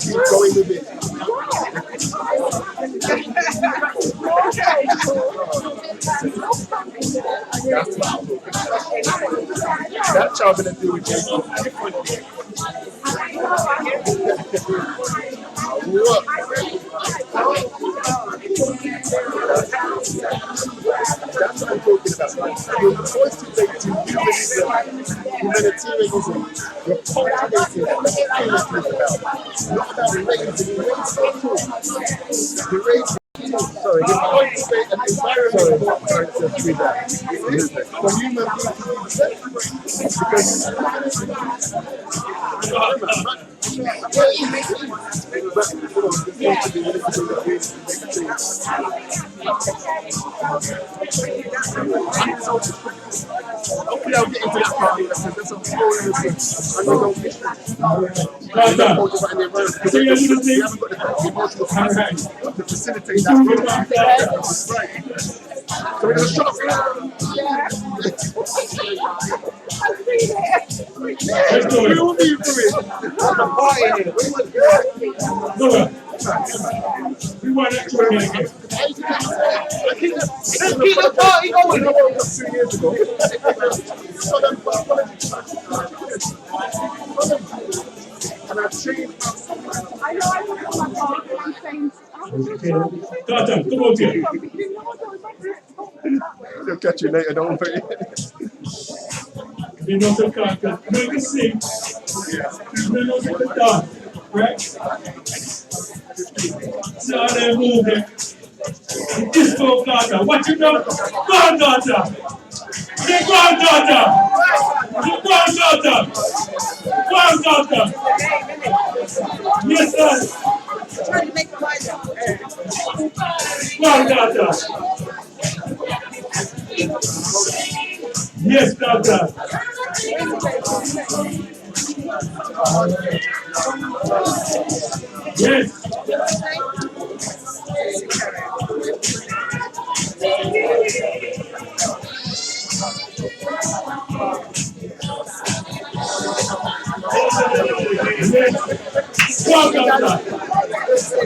Keep going with it. That child gonna do it differently. That's what I'm talking about. You're cultivating humanitarianism. You're cultivating not about raising. You're raising. Sorry, you cultivate an environment for human beings to be safe. Hopefully I'll get into that part of it. There's some story in this. I don't know. We haven't got the emotional capacity to facilitate that. Right. So we're going to shut up. We will be for it. We want actually get it. Keep the party going. I woke up 2 years ago. And I've changed. I know I look at my partner and changed. Come on, dear. They'll catch you later, don't worry. You know the content. You can sing. You know the dance. Right? So they're moving. Disco Gata. What you know? Granddaughter. The granddaughter. The granddaughter. Granddaughter. Yes, sir. Trying to make a mind up. Granddaughter. Yes, daughter. Yes. Yes. Daughter.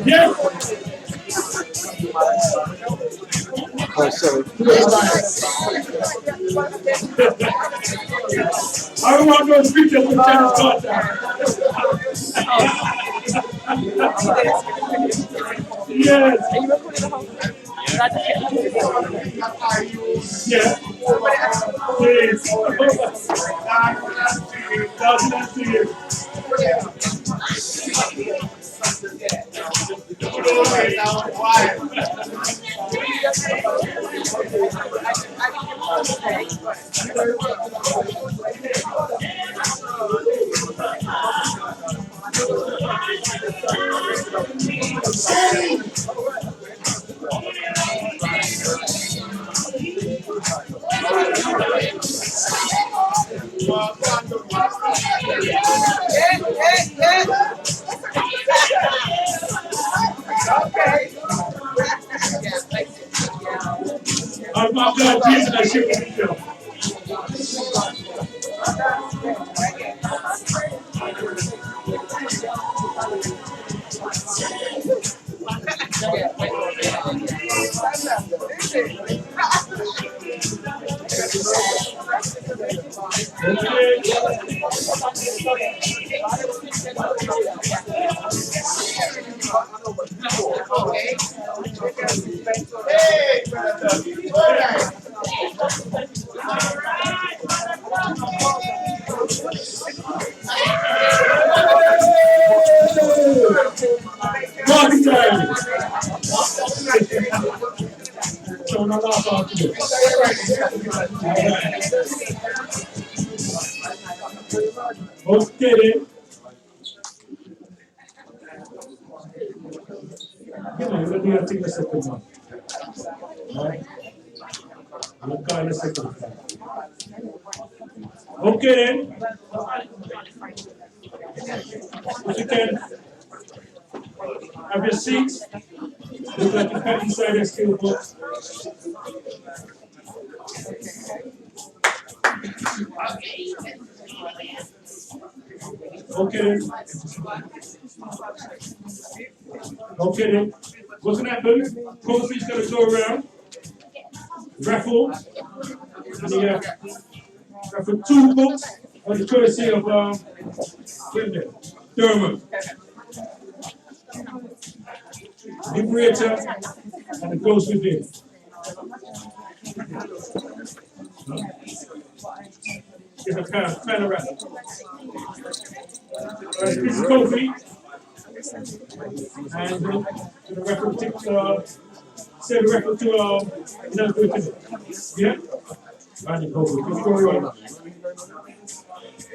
Yes. Oh, sorry. I don't want no speeches with China's daughter. Yes. Are you recording the whole thing? Yeah. Please. God bless you. I'm glad Jesus I share with you. Party time! So not laugh after this. Okay then. You know, we're going to take a second one. Right? We'll call a second one. Okay then. If you can have your seats. Look like you can't inside the skill box. Okay then. Okay then. What's gonna happen? Coffee's gonna go around. Raffle. And you have raffle 2 books on the courtesy of Dermot. Liberator and the Ghost Within. It's a kind of raffle. This is Kofi. And the reference to say the reference to not good to yeah? And the Kofi. What's going on?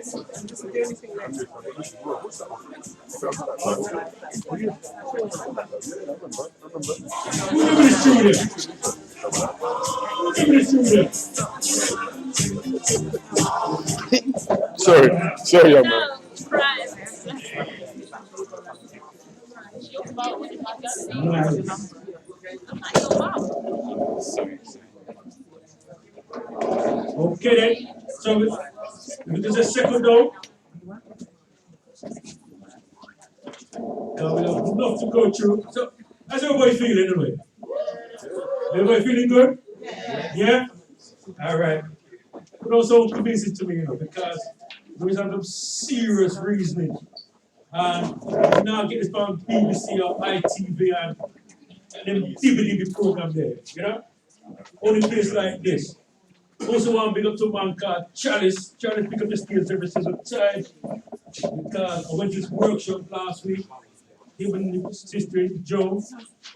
Give me the shooter. Give me the shooter. Sorry, young man. Nice. Okay then. So it is a second though. We would love to go through. So how's everybody feeling anyway? Everybody feeling good? Yeah? Alright. But also convincing to me, you know, because there is some serious reasoning. And you now get this from BBC or ITV and them DVD program there, you know? Only place like this. Also want to big up to a man called Chalice. Chalice pick up the stage every single time. Because I went to this workshop last week. Him and his sister Joe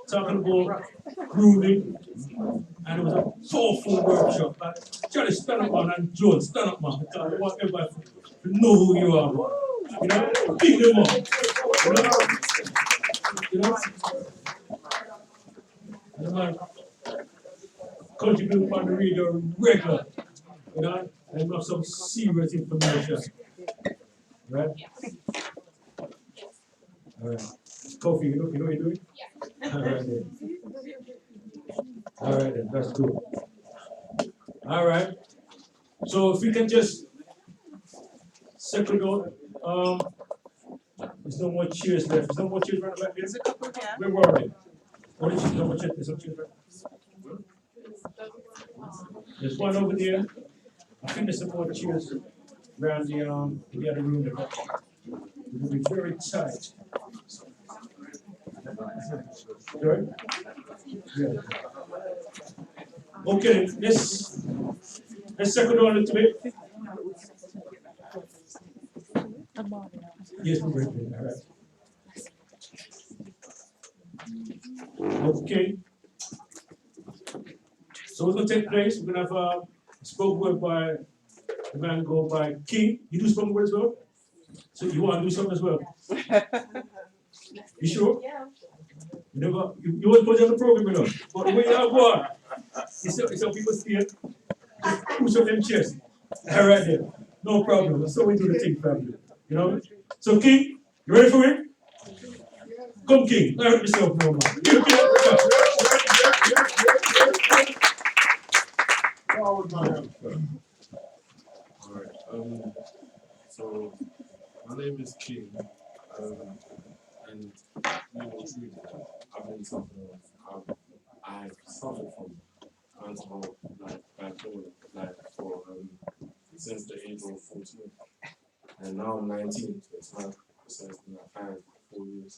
talking about grooving. And it was a powerful workshop. Like, Chalice, stand up man, and Joe, stand up man. Because I want everybody to know who you are, man. You know? Pick them up. You know? And the man contribute on the radio regular. You know? And you have some serious information. Right? Alright. Kofi, you know what you're doing? Yeah. Alright then. Alright then, that's cool. Alright. So if we can just settle down. There's no more cheers left. There's no more cheers right back there. Where were they? What did you know? There's some cheers right. There's one over there. I think there's some more cheers around the other room. It will be very tight. Good? Yeah. Okay, let's settle down a little bit. Yes, we're breaking. All right. Okay. So what's gonna take place? We're gonna have a spoken word by the man go by King. You do spoken word as well? So you wanna do something as well? You sure? Yeah. You never you was put on the program, you know. But the way you have one, it's how people see it. Just push up them chest. Right there. No problem. That's how we do the thing, family. You know? So King, you ready for it? Come King, I hurt myself no more. Alright, so my name is King, and truly, I've been suffering, I've suffered from mental health, like bipolar, for since the age of 14, and now I'm 19, so it's not precisely like 4 years,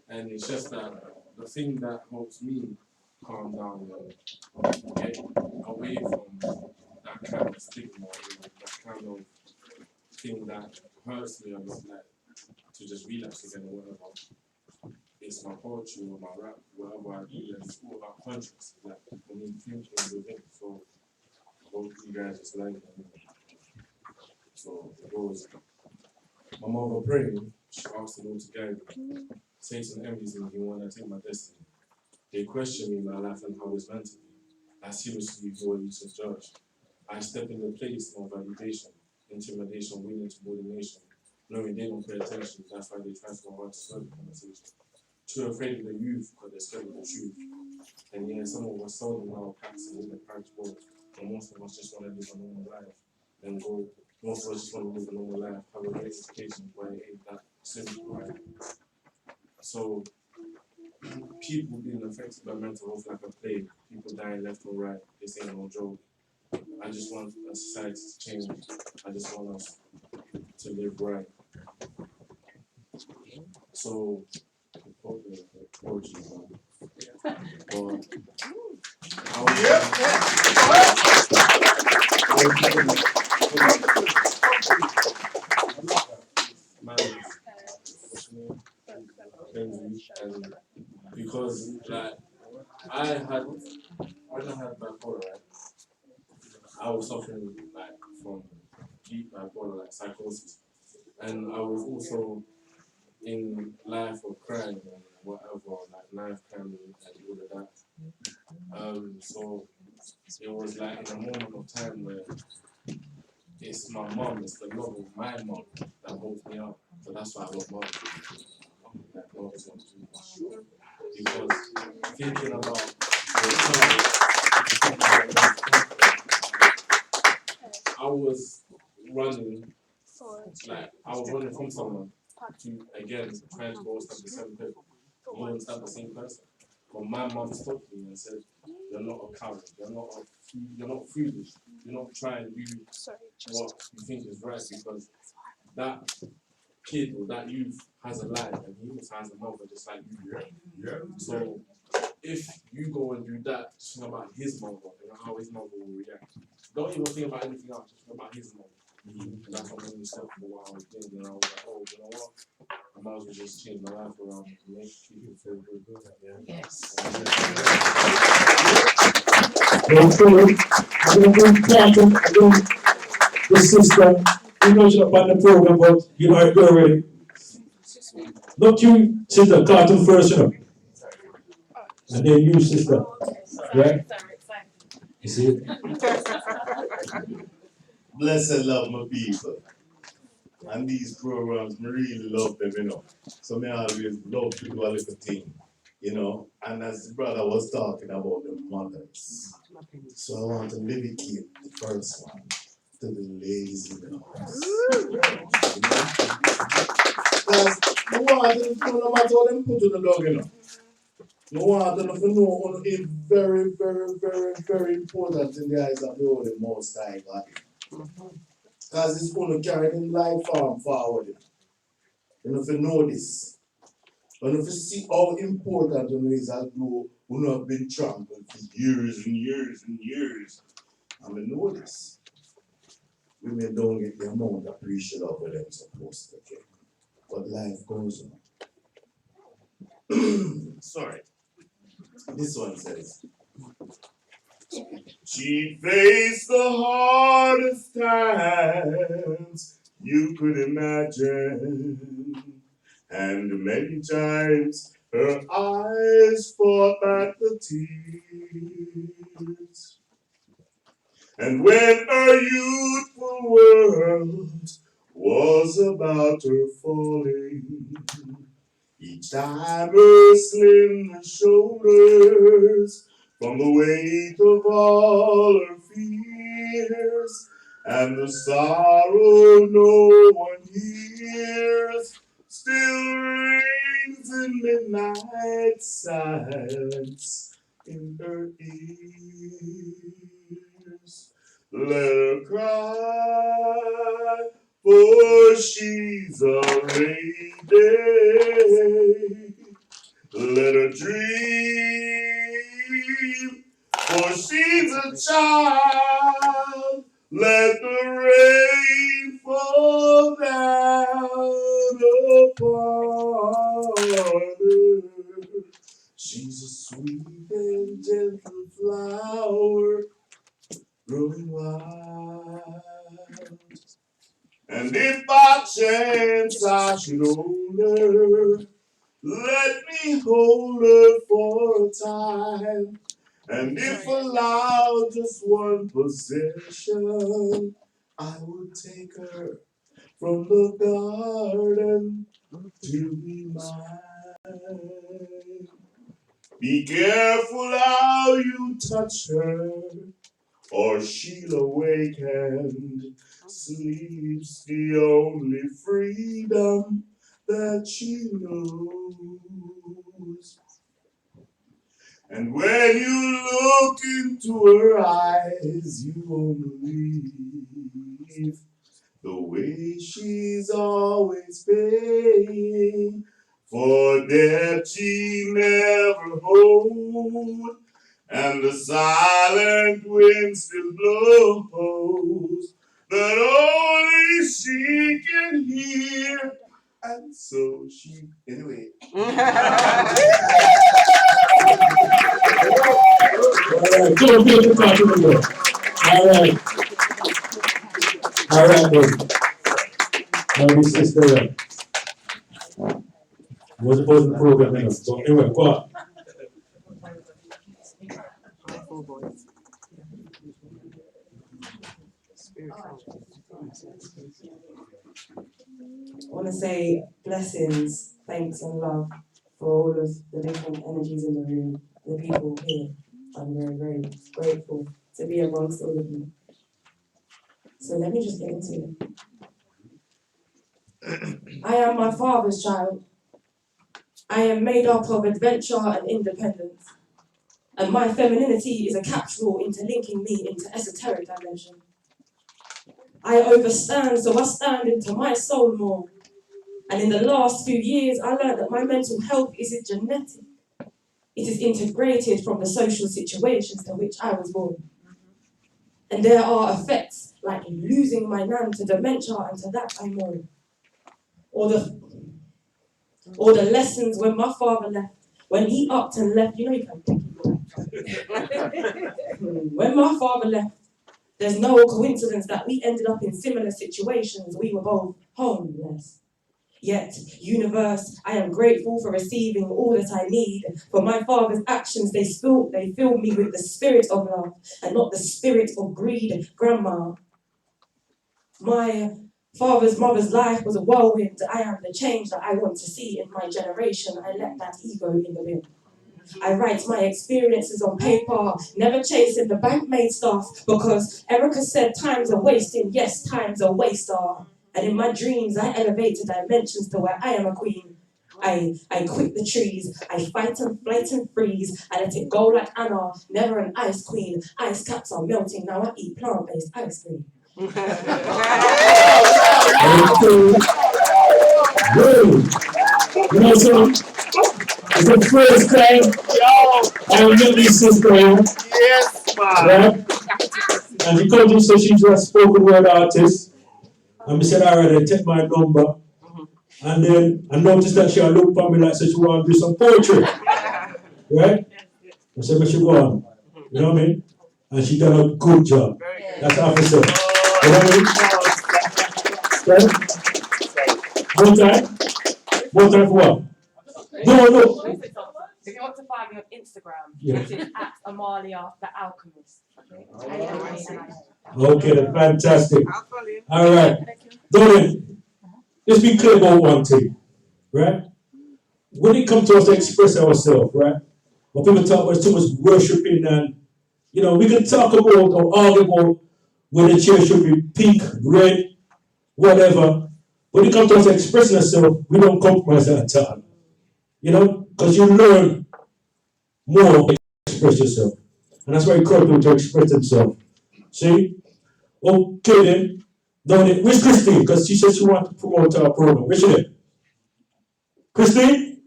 and it's just that the thing that helps me calm down and get away from that kind of stigma, that kind of thing that hurts me a lot, like to just relapse again or whatever. It's my poetry or my rap, whatever I do, and it's all about conscience, like for me thinking within. So I hope you guys just like it. So it goes. My mother praying, she asked the Lord to guide me. Satan envies me, he wanna take my destiny. They question me, my life and how it's meant to be. I seriously who are you to judge? I step in the place of validation, intimidation, winning subordination, knowing they don't pay attention, that's why they try so hard to start the conversation. Too afraid of the youth because they're scared of the truth. And yeah, some of us seldom now practicing in the practice world, and most of us just want to live a normal life and go. Most of us just want to live a normal life, have a great education, but it ain't that simple, right? So, people being affected by mental health like a plague, people dying left or right, this ain't no joke. I just want a society to change. I just want us to live right. So, poetry, but and because like I had when I had bipolar, right, I was suffering like from deep bipolar, like psychosis, and I was also in life of crime and whatever, like knife crime and all of that. So it was like in a moment of time where it's my mom, it's the love of my mom that holds me up. So that's why I love mom. Like love is not too much. Because thinking about your child, I was running, like I was running from someone to again trying to go step the same person. You wouldn't step the same person. But my mom stopped me and said, "You're not a coward. You're not foolish. You're not trying to do what you think is right because that kid or that youth has a life and he also has a mother just like you do." Yeah. So if you go and do that, just think about his mother and how his mother will react. Don't even think about anything else, just think about his mother. And that's what made me stop for what I was doing. And I was like, oh, you know what? I might as well just change my life around and make people feel good. Yeah. Yes. This sister, you know she's about the program, but you know her already. Not you, sister, cartoon first, you know. And then you, sister. Right? You see it? Bless and love my people. And these programs, I really love them, you know. So I always love to do a little thing, you know. And as the brother was talking about the mothers, so I want to dedicate the first one to the ladies in the house. You know? Because no one, no matter what them put on the dog, you know. No one to know is very, very, very, very important in the eyes of the Holy Most High God. Because it's going to carry the life forward. You know, if you know this, and if you see how important it is, as though we have been trampled for years and years and years, and we know this, women don't get the amount of appreciation of what they're supposed to get. But life goes on. Sorry. This one says, she faced the hardest times you could imagine, and many times her eyes fought back the tears. And when her youthful world was about her falling, each time her slim shoulders from the weight of all her fears, and the sorrow no one hears, still reigns in midnight silence in her ears. Let her cry, for she's a lady. Let her dream, for she's a child. Let the rain fall down upon her. She's a sweet and gentle flower growing wild. And if by chance I should hold her, let me hold her for a time. And if allowed just one possession, I would take her from the garden to be mine. Be careful how you touch her, or she'll awake and sleep's the only freedom that she knows. And when you look into her eyes, you won't believe the way she's always paying for debt she never hold. And the silent wind still blows that only she can hear. And so she, anyway. All right, baby. Now this sister, wasn't the program anyway. So anyway, go on. I want to say blessings, thanks, and love for all of the different energies in the room, the people here. I'm very, very grateful to be amongst all of you. So let me just get into it. I am my father's child. I am made up of adventure and independence. And my femininity is a capsule interlinking me into esoteric dimension. I overstand, so I stand into my soul more. And in the last few years, I learned that my mental health isn't genetic. It is integrated from the social situations to which I was born. And there are effects like losing my nan to dementia, and to that I mourn. Or the lessons when my father left. When he upped and left, you know you can pick it. When my father left, there's no coincidence that we ended up in similar situations. We were both homeless. Yet, universe, I am grateful for receiving all that I need. For my father's actions, they filled me with the spirit of love and not the spirit of greed. Grandma, my father's mother's life was a whirlwind. I am the change that I want to see in my generation. I let that ego in the bin. I write my experiences on paper, never chasing the bank-made stuff, because Erica said time's a wasting. Yes, time's a waster. And in my dreams, I elevate to dimensions to where I am a queen. I quit the trees, I fight and flight and freeze. I let it go like Anna, never an ice queen. Ice caps are melting, now I eat plant-based ice cream. You know, so it's the first time I met this sister. Yes, man. Right? And because you said she's a spoken word artist, and we said, all right, I take my number. And then I noticed that she looked at me like said she wanted to do some poetry. Right? I said, she go on. You know what I mean? And she done a good job. That's how I said. You know what I mean? One time? One time for what? No. If you want to find me on Instagram, Yeah. it is at Amalia the Alchemist. Okay, that's fantastic. All right. Dorian, let's be clear about one thing, right? When it comes to us to express ourselves, right? When people talk about too much worshiping and, you know, we can talk about or argue about whether the chair should be pink, red, whatever. When it comes to us expressing ourselves, we don't compromise at the time. You know, because you learn more to express yourself. And that's why you encourage people to express themselves. See? Okay then. Now then, where's Christine? Because she said she wanted to promote our program. Where's she there? Christine?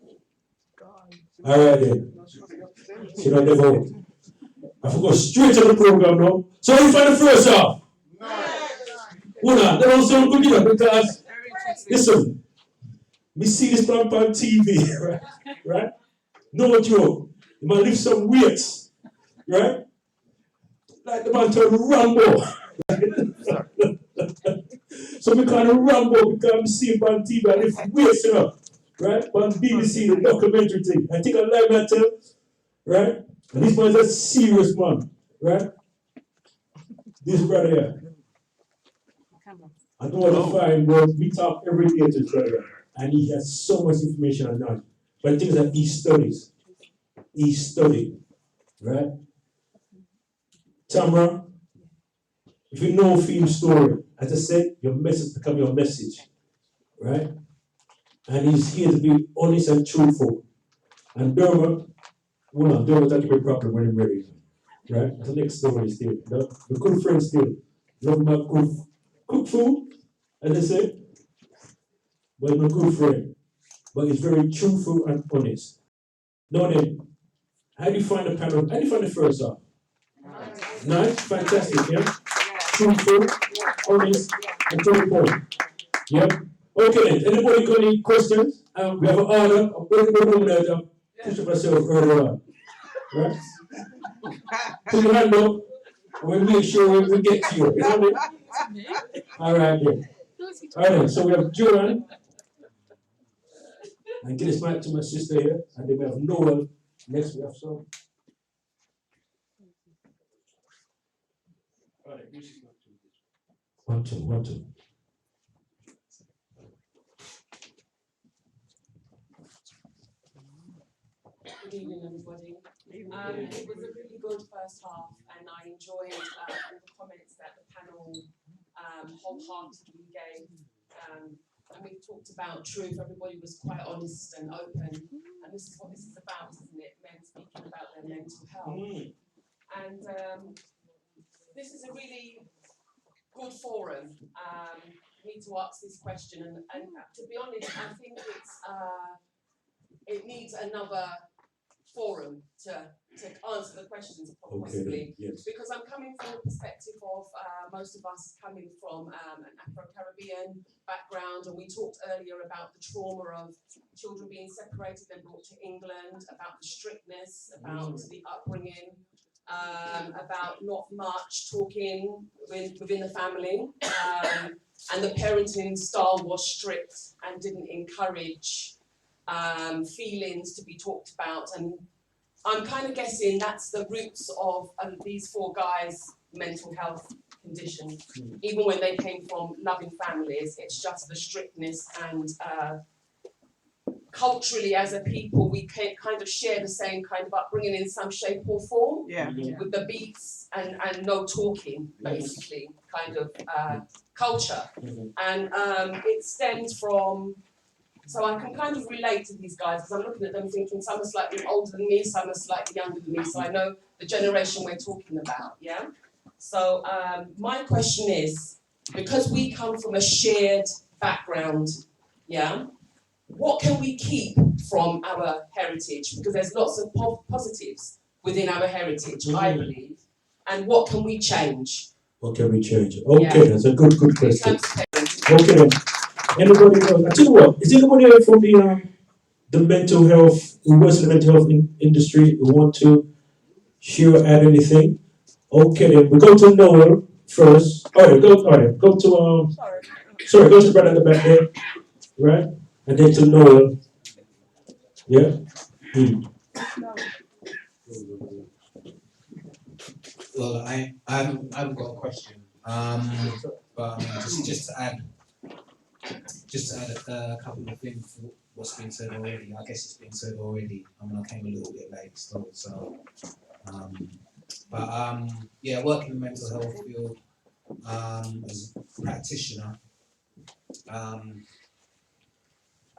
Alright then. She don't never vote. I forgot straight to the program now. So you find the first half? Hold on, that don't sound good enough because listen, we see this on TV, right? No joke. You might lift some weights, right? Like the man turned Rambo. So we call it Rambo because we see him on TV and lift weights, you know, right? On BBC, the documentary thing. I think I like that too, right? And this man's a serious man, right? This brother here. I don't want to find words. We talk every day to each other, and he has so much information on knowledge. But the thing is that he studies. He studied, right? Tamara, if you know Fiend's story, as I said, your message becomes your message, right? And he's here to be honest and truthful. And Dermot, well, no, Dermot has to be proper when he's ready, right? That's the next story still. You know? We're good friends still. Love about cook food, as I said, but I'm a good friend. But he's very truthful and honest. Now then, how do you find the panel? How do you find the first song? Nice, fantastic, yeah? Truthful, honest, and to the point. Yeah? Okay then, anybody got any questions? We have an order. I'm going to go home now. Push up myself earlier on. Right? Put your hand up, and we'll make sure we get to you. You know what I mean? All right then. All right then, so we have Joanne. And get this mic to my sister here. And then we have Noel. Next we have some. All right, this is not too good. 1, 2. Good evening, everybody. It was a really good first half, and I enjoyed all the comments that the panel wholeheartedly gave. And we talked about truth. Everybody was quite honest and open, and this is what this is about, isn't it? Men speaking about their mental health. And this is a really good forum. We need to ask this question, and to be honest, I think it needs another forum to answer the questions possibly. Yes. Because I'm coming from a perspective of most of us coming from an Afro-Caribbean background, and we talked earlier about the trauma of children being separated and brought to England, about the strictness, about the upbringing, about not much talking within the family, and the parenting style was strict and didn't encourage feelings to be talked about. And I'm kind of guessing that's the roots of these 4 guys' mental health conditions. Even when they came from loving families, it's just the strictness, and culturally as a people we can kind of share the same kind of upbringing in some shape or form, with the beats and no talking, basically, kind of culture. And it stems from, so I can kind of relate to these guys, because I'm looking at them thinking some are slightly older than me, some are slightly younger than me, so I know the generation we're talking about, yeah? So my question is, because we come from a shared background, yeah, what can we keep from our heritage? Because there's lots of positives within our heritage, I believe. And what can we change? What can we change? Okay, that's a good question. Okay then. Anybody else? I tell you what, is anybody else from the mental health, who works in the mental health industry, who want to share or add anything? Okay, then we go to Noel first. Alright, go to sorry, go to the brother at the back there, right? And then to Noel. Yeah? Well, I haven't got a question. But just to add a couple of things to what's been said already. I guess it's been said already. I mean, I came a little bit late still, so. Yeah, I work in the mental health field as a practitioner.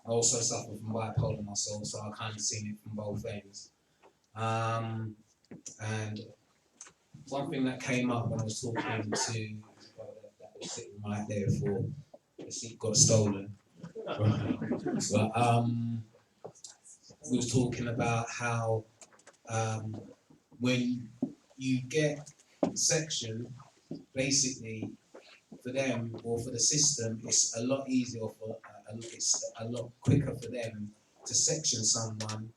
I also suffer from bipolar myself, so I kind of seen it from both ends. And one thing that came up when I was talking to the brother that was sitting right there before the seat got stolen. But we was talking about how when you get section, basically for them or for the system, it's a lot easier it's a lot quicker for them to section someone,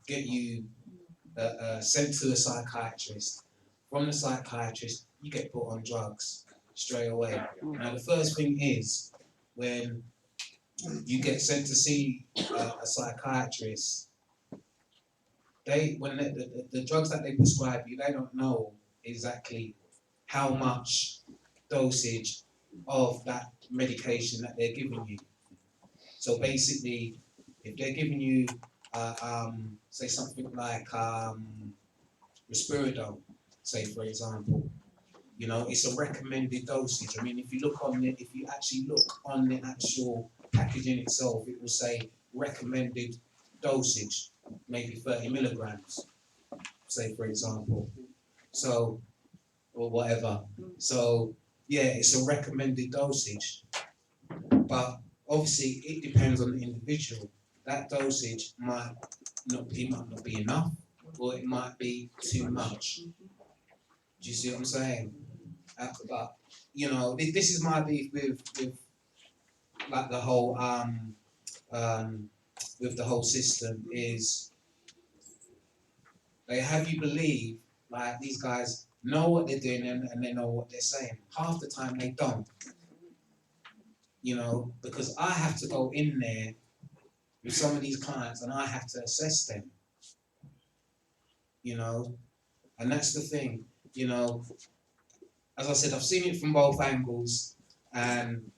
get you sent to a psychiatrist. From the psychiatrist, you get put on drugs straight away. Now the first thing is when you get sent to see a psychiatrist, when the drugs that they prescribe you, they don't know exactly how much dosage of that medication that they're giving you. So basically, if they're giving you, say something like risperidone, say for example, you know, it's a recommended dosage. I mean, if you actually look on the actual packaging itself, it will say recommended dosage, maybe 30 milligrams, say for example. So, or whatever. So, yeah, it's a recommended dosage. But obviously, it depends on the individual. That dosage might not be enough, or it might be too much. Do you see what I'm saying? But you know, this is my beef with like the whole with the whole system is they have you believe like these guys know what they're doing and they know what they're saying. Half the time they don't. You know, because I have to go in there with some of these clients and I have to assess them. You know, and that's the thing. You know, as I said, I've seen it from both angles, and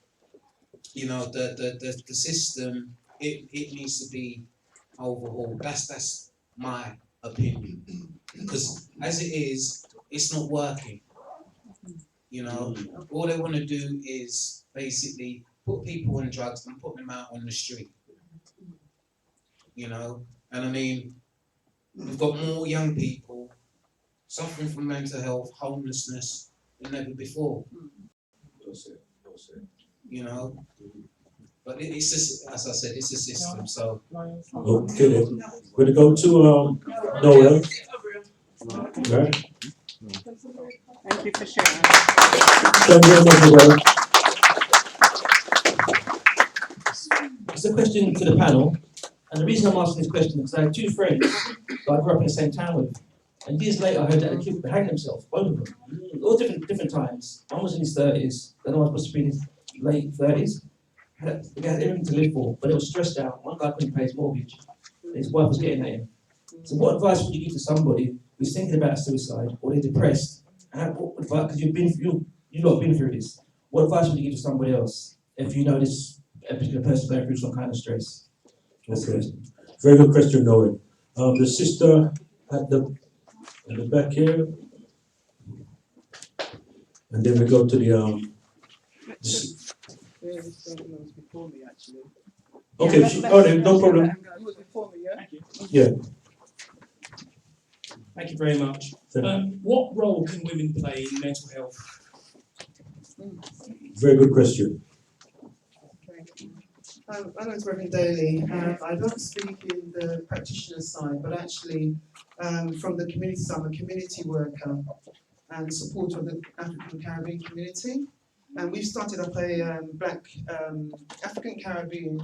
you know, the system it needs to be overhauled. That's my opinion, because as it is, it's not working. You know, all they want to do is basically put people on drugs and put them out on the street. You know, and I mean, we've got more young people suffering from mental health, homelessness than ever before. That's it. You know, but it's just, as I said, it's a system. So okay, then we're gonna go to Noel. Right. Thank you for sharing. It's a question to the panel, and the reason I'm asking this question is because I had two friends that I grew up in the same town with, and years later I heard that the kid would hang themselves, both of them, all different times. One was in his 30s, the other one was supposed to be in his late 30s. They had everything to live for, but they were stressed out. One guy couldn't pay his mortgage, and his wife was getting at him. So what advice would you give to somebody who's thinking about suicide or they're depressed? What advice, because you've not been through this, what advice would you give to somebody else if you know this particular person going through some kind of stress? Okay, very good question, Noel. The sister at the back here, and then we go to the before me, actually. okay, no problem. It was before me, yeah? Yeah. Thank you very much. What role can women play in mental health? Very good question. My name is Reverend Daly. I don't speak in the practitioner side, but actually from the community side, I'm a community worker and supporter of the African Caribbean community. and we've started up a Black African Caribbean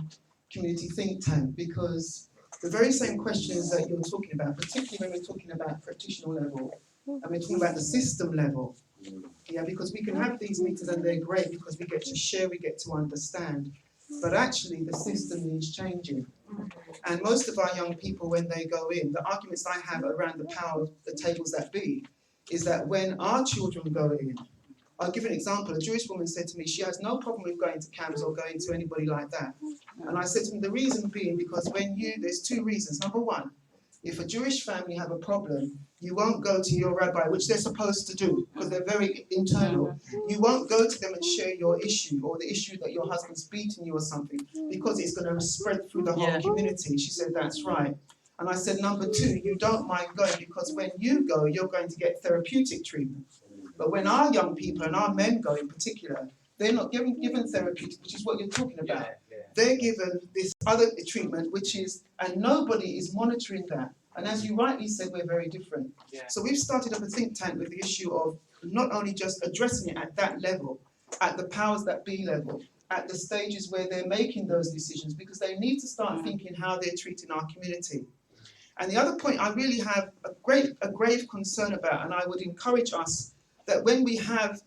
community think tank, because the very same questions that you're talking about, particularly when we're talking about practitioner level, and we're talking about the system level, yeah, because we can have these meetings and they're great because we get to share, we get to understand, but actually the system needs changing. And most of our young people, when they go in, the arguments I have around the power of the tables that be, is that when our children go in, I'll give an example. A Jewish woman said to me, she has no problem with going to camps or going to anybody like that. And I said to them, the reason being, because there's two reasons. Number one, if a Jewish family have a problem, you won't go to your rabbi, which they're supposed to do, because they're very internal. You won't go to them and share your issue, or the issue that your husband's beating you or something, because it's going to spread through the whole community. She said, that's right. And I said, number two, you don't mind going, because when you go, you're going to get therapeutic treatment. But when our young people, and our men go in particular, they're not given therapeutic, which is what you're talking about. They're given this other treatment, which is, and nobody is monitoring that. And as you rightly said, we're very different. So we've started up a think tank with the issue of not only just addressing it at that level, at the powers that be level, at the stages where they're making those decisions, because they need to start thinking how they're treating our community. And the other point I really have a grave concern about, and I would encourage us, that when we have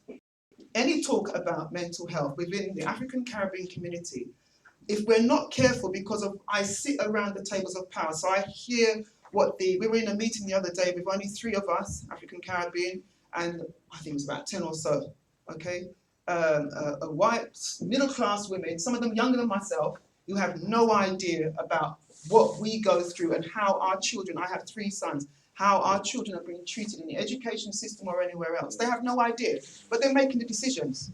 any talk about mental health within the African Caribbean community, if we're not careful, because of I sit around the tables of power, so I hear we were in a meeting the other day with only 3 of us, African Caribbean, and I think it was about 10 or so, okay? White, middle-class women, some of them younger than myself, who have no idea about what we go through and how our children, I have 3 sons, how our children are being treated in the education system or anywhere else. They have no idea, but they're making the decisions.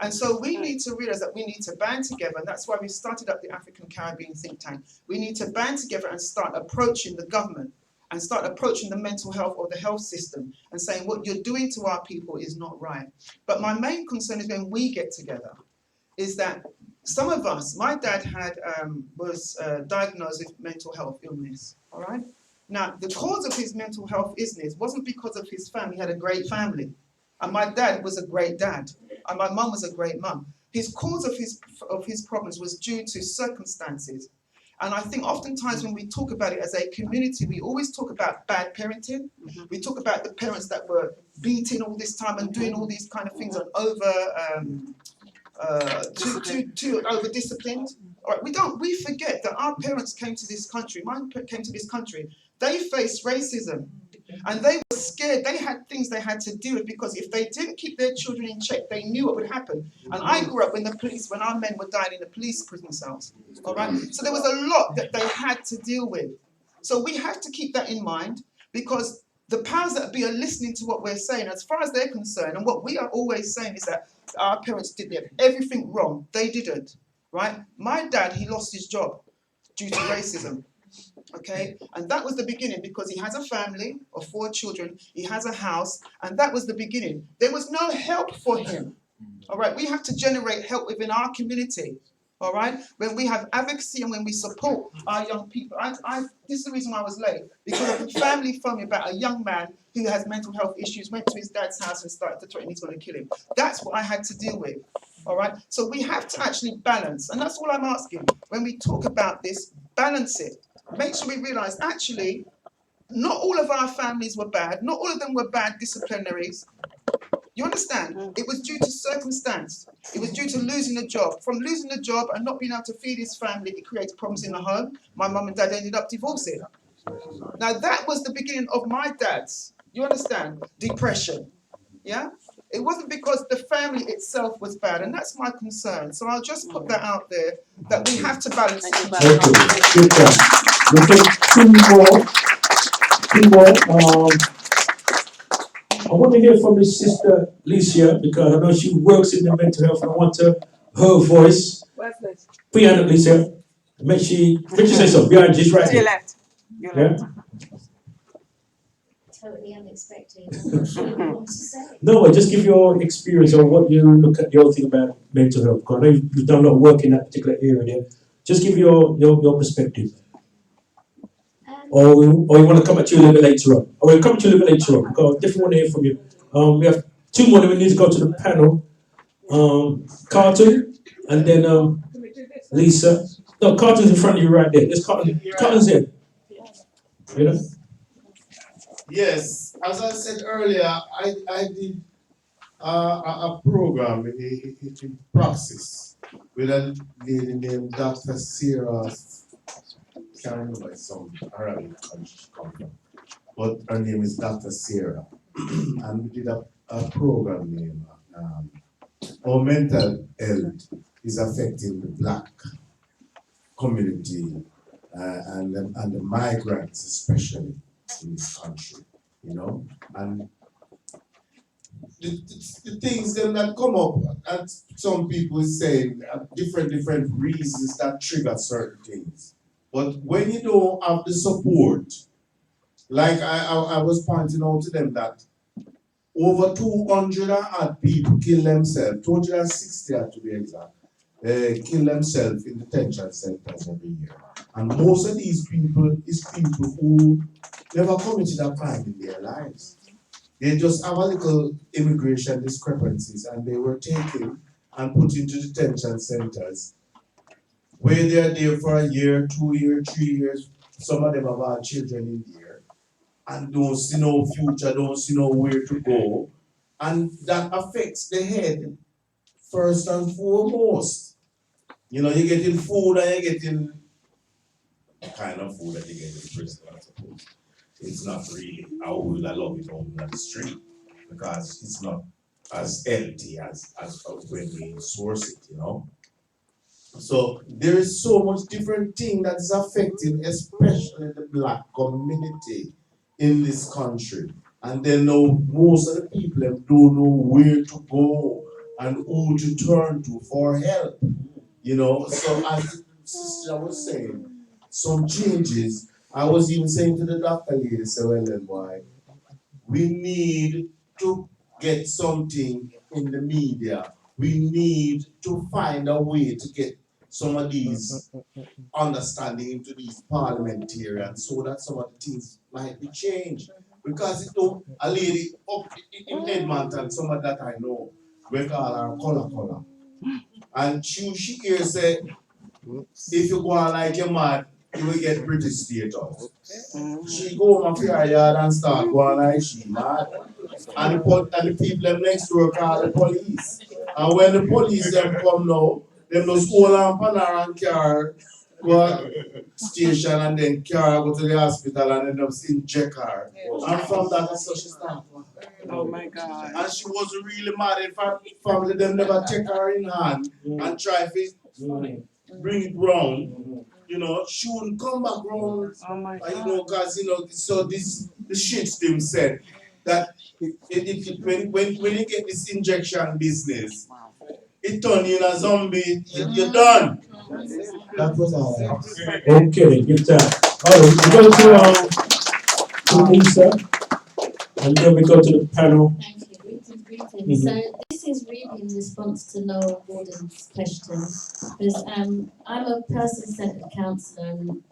And so we need to realize that we need to band together, and that's why we started up the African Caribbean think tank. We need to band together and start approaching the government and start approaching the mental health or the health system and saying what you're doing to our people is not right. But my main concern is when we get together, is that some of us, my dad was diagnosed with mental health illness, all right? Now, the cause of his mental health illness wasn't because of his family. He had a great family. And my dad was a great dad. And my mum was a great mum. His cause of his problems was due to circumstances. And I think oftentimes when we talk about it as a community, we always talk about bad parenting. We talk about the parents that were beating all this time and doing all these kind of things and too over disciplined. All right, we forget that our parents came to this country, mine came to this country, they faced racism. And they were scared. They had things they had to deal with, because if they didn't keep their children in check, they knew what would happen. And I grew up when our men were dying in the police prison cells. All right. So there was a lot that they had to deal with. So we have to keep that in mind, because the powers that be are listening to what we're saying as far as they're concerned. And what we are always saying is that our parents did everything wrong. They didn't. Right. My dad, he lost his job due to racism. Okay, and that was the beginning, because he has a family of 4 children, he has a house, and that was the beginning. There was no help for him. All right, we have to generate help within our community. All right, when we have advocacy and when we support our young people. This is the reason why I was late, because a family phoned me about a young man who has mental health issues, went to his dad's house and started to threaten he's going to kill him. That's what I had to deal with. All right, so we have to actually balance, and that's all I'm asking. When we talk about this, balance it. Make sure we realise, actually, not all of our families were bad. Not all of them were bad disciplinaries. You understand? It was due to circumstance. It was due to losing a job. From losing a job and not being able to feed his family, it created problems in the home. My mum and dad ended up divorcing. Now, that was the beginning of my dad's, you understand, depression. Yeah? It wasn't because the family itself was bad, and that's my concern. So I'll just put that out there, that we have to balance it. We'll take 2 more. I want to hear from Miss Sister Licia, because I know she works in the mental health, and I want her voice. Where's this? Behind Licia. Make she say so. Behind, just right Your here. left. Your left. Totally unexpected. I'm not sure what you want to say. No, just give your experience or what you look at, your thing about mental health. Because I know you've done a lot of work in that particular area there. Just give your perspective. Or you want to come at you a little bit later on. Or we'll come to you a little bit later on, because I definitely want to hear from you. We have 2 more that we need to go to the panel. Carlton, and then Lisa. No, Carlton's in front of you right there. There's Carlton. Carlton's here. You know? Yes, as I said earlier, I did a program in Praxis with a lady named Dr. Sarah, can't remember some Arabic country she come from, but her name is Dr. Sarah. And we did a program named How Mental Health is Affecting the Black Community and the migrants especially in this country, you know, and the things them that come up, and some people say different reasons that trigger certain things. But when you don't have the support, like I was pointing out to them that over 200 odd people kill themselves, 260 to be exact, kill themselves in detention centers every year. And most of these people is people who never committed a crime in their lives. They just have a little immigration discrepancies and they were taken and put into detention centers where they are there for a year, 2 years, 3 years. Some of them have had children in there and don't see no future, don't see nowhere to go. And that affects the head first and foremost. You know, you're getting food and you're getting the kind of food that you get in prison, I suppose. It's not really how we love it on the street because it's not as healthy as when we source it, you know. So there is so much different thing that is affecting especially the black community in this country. And then now most of the people don't know where to go and who to turn to for help. You know, so as the sister was saying, some changes. I was even saying to the doctor lady, so well then boy, we need to get something in the media. We need to find a way to get some of these understanding into these parliamentarians so that some of the things might be changed. Because it don't, a lady up in Edmonton, some of that I know, we call her color. And she here say, if you go on like your man, you will get British status. She go home for her yard and start going like she mad. And the people them next door call the police. And when the police them come now, them just hold on pan her and car go station and then car go to the hospital and end up seeing check her. And from that that's how she start. Oh my God. And she was really mad if her family them never take her in hand and try to bring it round. You know, she wouldn't come back round. Oh my God. You know, cause you know, so this the shits them said that when you get this injection business, it turn you in a zombie, you're done. That was all I have. Okay, good job. Alright, we go to Lisa, and then we go to the panel. Thank you. Greetings. So this is really in response to Noel Gordon's question, because I'm a person-centered counsellor, and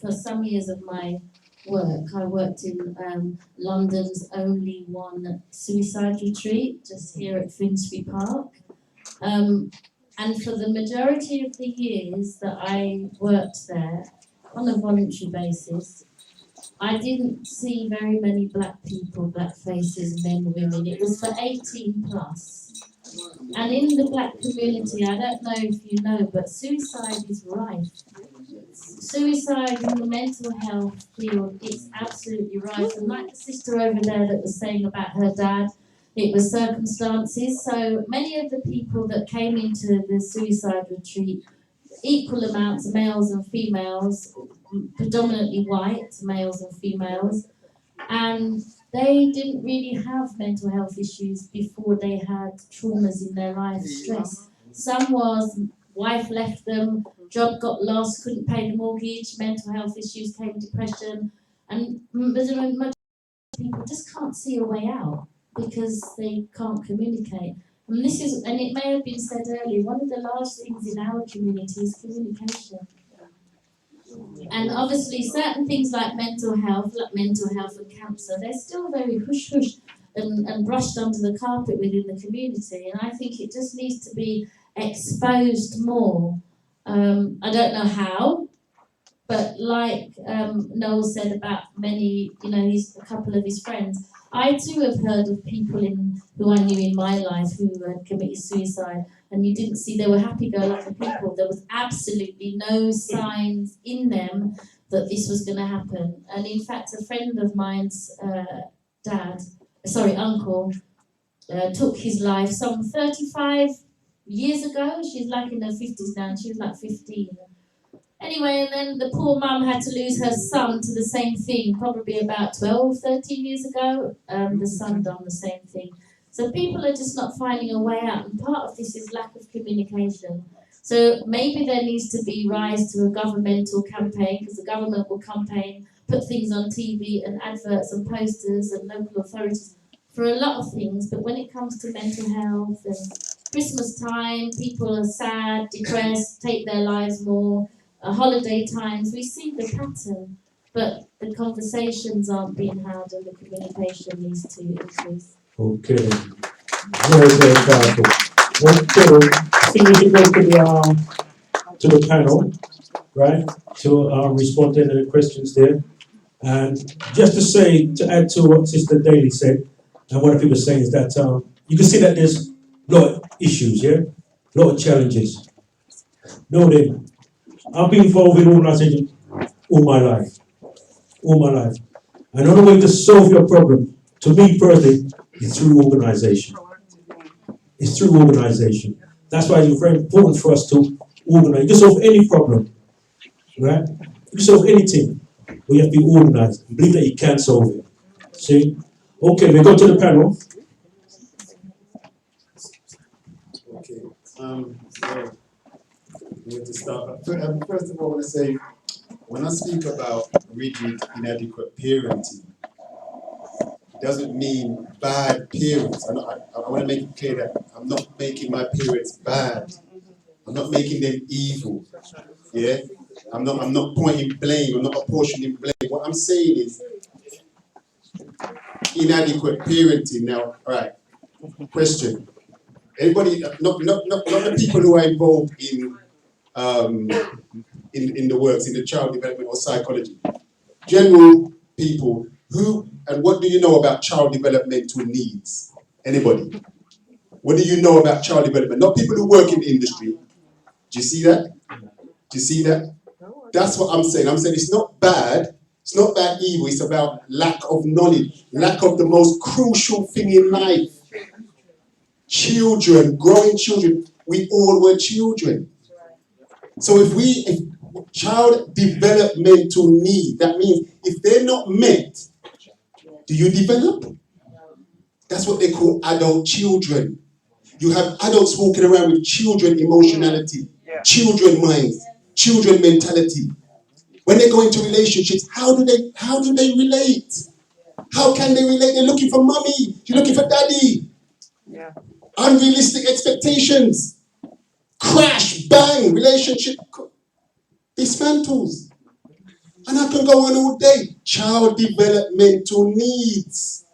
for some years of my work, I worked in London's only one suicide retreat, just here at Finsbury Park. And for the majority of the years that I worked there, on a voluntary basis, I didn't see very many black people, black faces, men, women. It was for 18 plus. And in the black community, I don't know if you know, but suicide is rife. Suicide in the mental health field, it's absolutely rife. And like the sister over there that was saying about her dad, it was circumstances. So many of the people that came into the suicide retreat, equal amounts, males and females, predominantly white, males and females, and they didn't really have mental health issues before they had traumas in their life, stress. Some was wife left them, job got lost, couldn't pay the mortgage, mental health issues came, depression, and most people just can't see a way out because they can't communicate. And this is, and it may have been said earlier, one of the large things in our community is communication. And obviously certain things like mental health and cancer, they're still very hush-hush. and brushed under the carpet within the community. And I think it just needs to be exposed more. I don't know how, but like Noel said about many, a couple of his friends, I too have heard of people who I knew in my life who had committed suicide, and you didn't see they were happy-go-lucky people. There was absolutely no signs in them that this was going to happen. And in fact, a friend of mine's uncle, took his life some 35 years ago. She's like in her 50s now, and she was like 15. Anyway, and then the poor mum had to lose her son to the same thing, probably about 12, 13 years ago. The son done the same thing. So people are just not finding a way out, and part of this is lack of communication. So maybe there needs to be rise to a governmental campaign, because the government will campaign, put things on TV and adverts and posters and local authorities for a lot of things. But when it comes to mental health and Christmas time, people are sad, depressed, take their lives more. Holiday times, we see the pattern, but the conversations aren't being had and the communication needs to increase. Okay. Very, very powerful. Okay. I think we should go to the panel, right, to respond to the questions there. And just to say, to add to what Sister Daly said, and what people are saying is that you can see that there's a lot of issues, yeah? A lot of challenges. No, then, I've been involved in organisations all my life. And the only way to solve your problem, to me personally, is through organisation. It's through organisation. That's why it's very important for us to organise. You can solve any problem, right? You can solve anything, but you have to be organised and believe that you can solve it. See? Okay, we go to the panel. Okay. So where to start? First of all, I want to say, when I speak about rigid, inadequate parenting, it doesn't mean bad parents. I want to make it clear that I'm not making my parents bad. I'm not making them evil. Yeah? I'm not pointing blame. I'm not apportioning blame. What I'm saying is inadequate parenting. Now, all right. Question. Everybody, not the people who are involved in the works, in the child development or psychology. General people, who and what do you know about child developmental needs? Anybody? What do you know about child development? Not people who work in the industry. Do you see that? Do you see that? That's what I'm saying. I'm saying it's not bad. It's not bad evil. It's about lack of knowledge, lack of the most crucial thing in life. Children, growing children. We all were children. So if child developmental need, that means if they're not met, do you develop? That's what they call adult children. You have adults walking around with children emotionality, children minds, children mentality. When they go into relationships, how do they relate? How can they relate? They're looking for mommy, you're looking for daddy. Yeah. Unrealistic expectations. Crash, bang, relationship dismantles. And I can go on all day. Child developmental needs.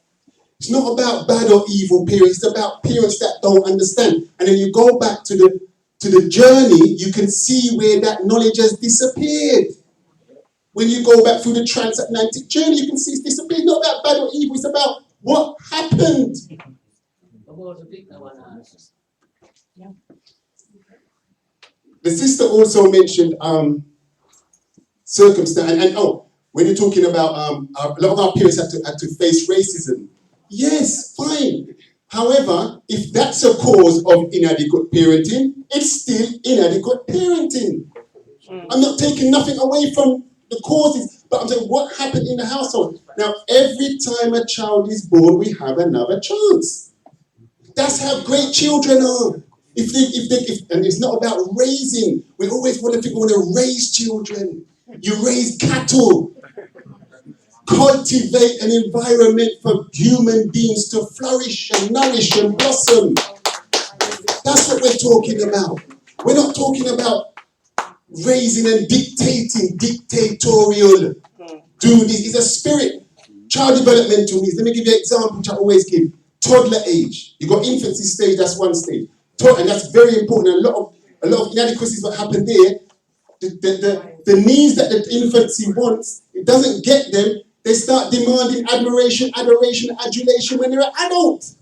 It's not about bad or evil parents. It's about parents that don't understand. And then you go back to the journey, you can see where that knowledge has disappeared. When you go back through the transatlantic journey, you can see it's disappeared. It's not about bad or evil. It's about what happened. The sister also mentioned circumstance, and when you're talking about a lot of our parents had to face racism. Yes, fine. However, if that's a cause of inadequate parenting, it's still inadequate parenting. I'm not taking nothing away from the causes, but I'm saying what happened in the household. Now, every time a child is born, we have another chance. That's how great children are. And it's not about raising. We always want to raise children. You raise cattle. Cultivate an environment for human beings to flourish and nourish and blossom. That's what we're talking about. We're not talking about raising and dictating, dictatorial. Do this. It's a spirit. Child developmental needs. Let me give you an example which I always give. Toddler age. You got infancy stage, that's one stage. And that's very important. A lot of inadequacies that happen there. The needs that the infancy wants, it doesn't get them. They start demanding admiration, adoration, adulation when they're an adult.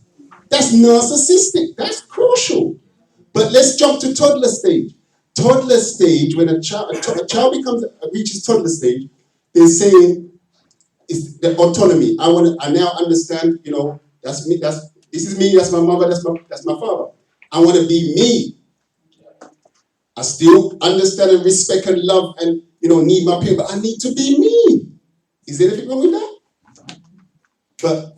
That's narcissistic. That's crucial. But let's jump to toddler stage. Toddler stage, when a child reaches toddler stage, they're saying it's the autonomy. I now understand. That's me. This is me. That's my mother. That's my father. I want to be me. I still understand and respect and love and need my peer, but I need to be me. Is there anything wrong with that? But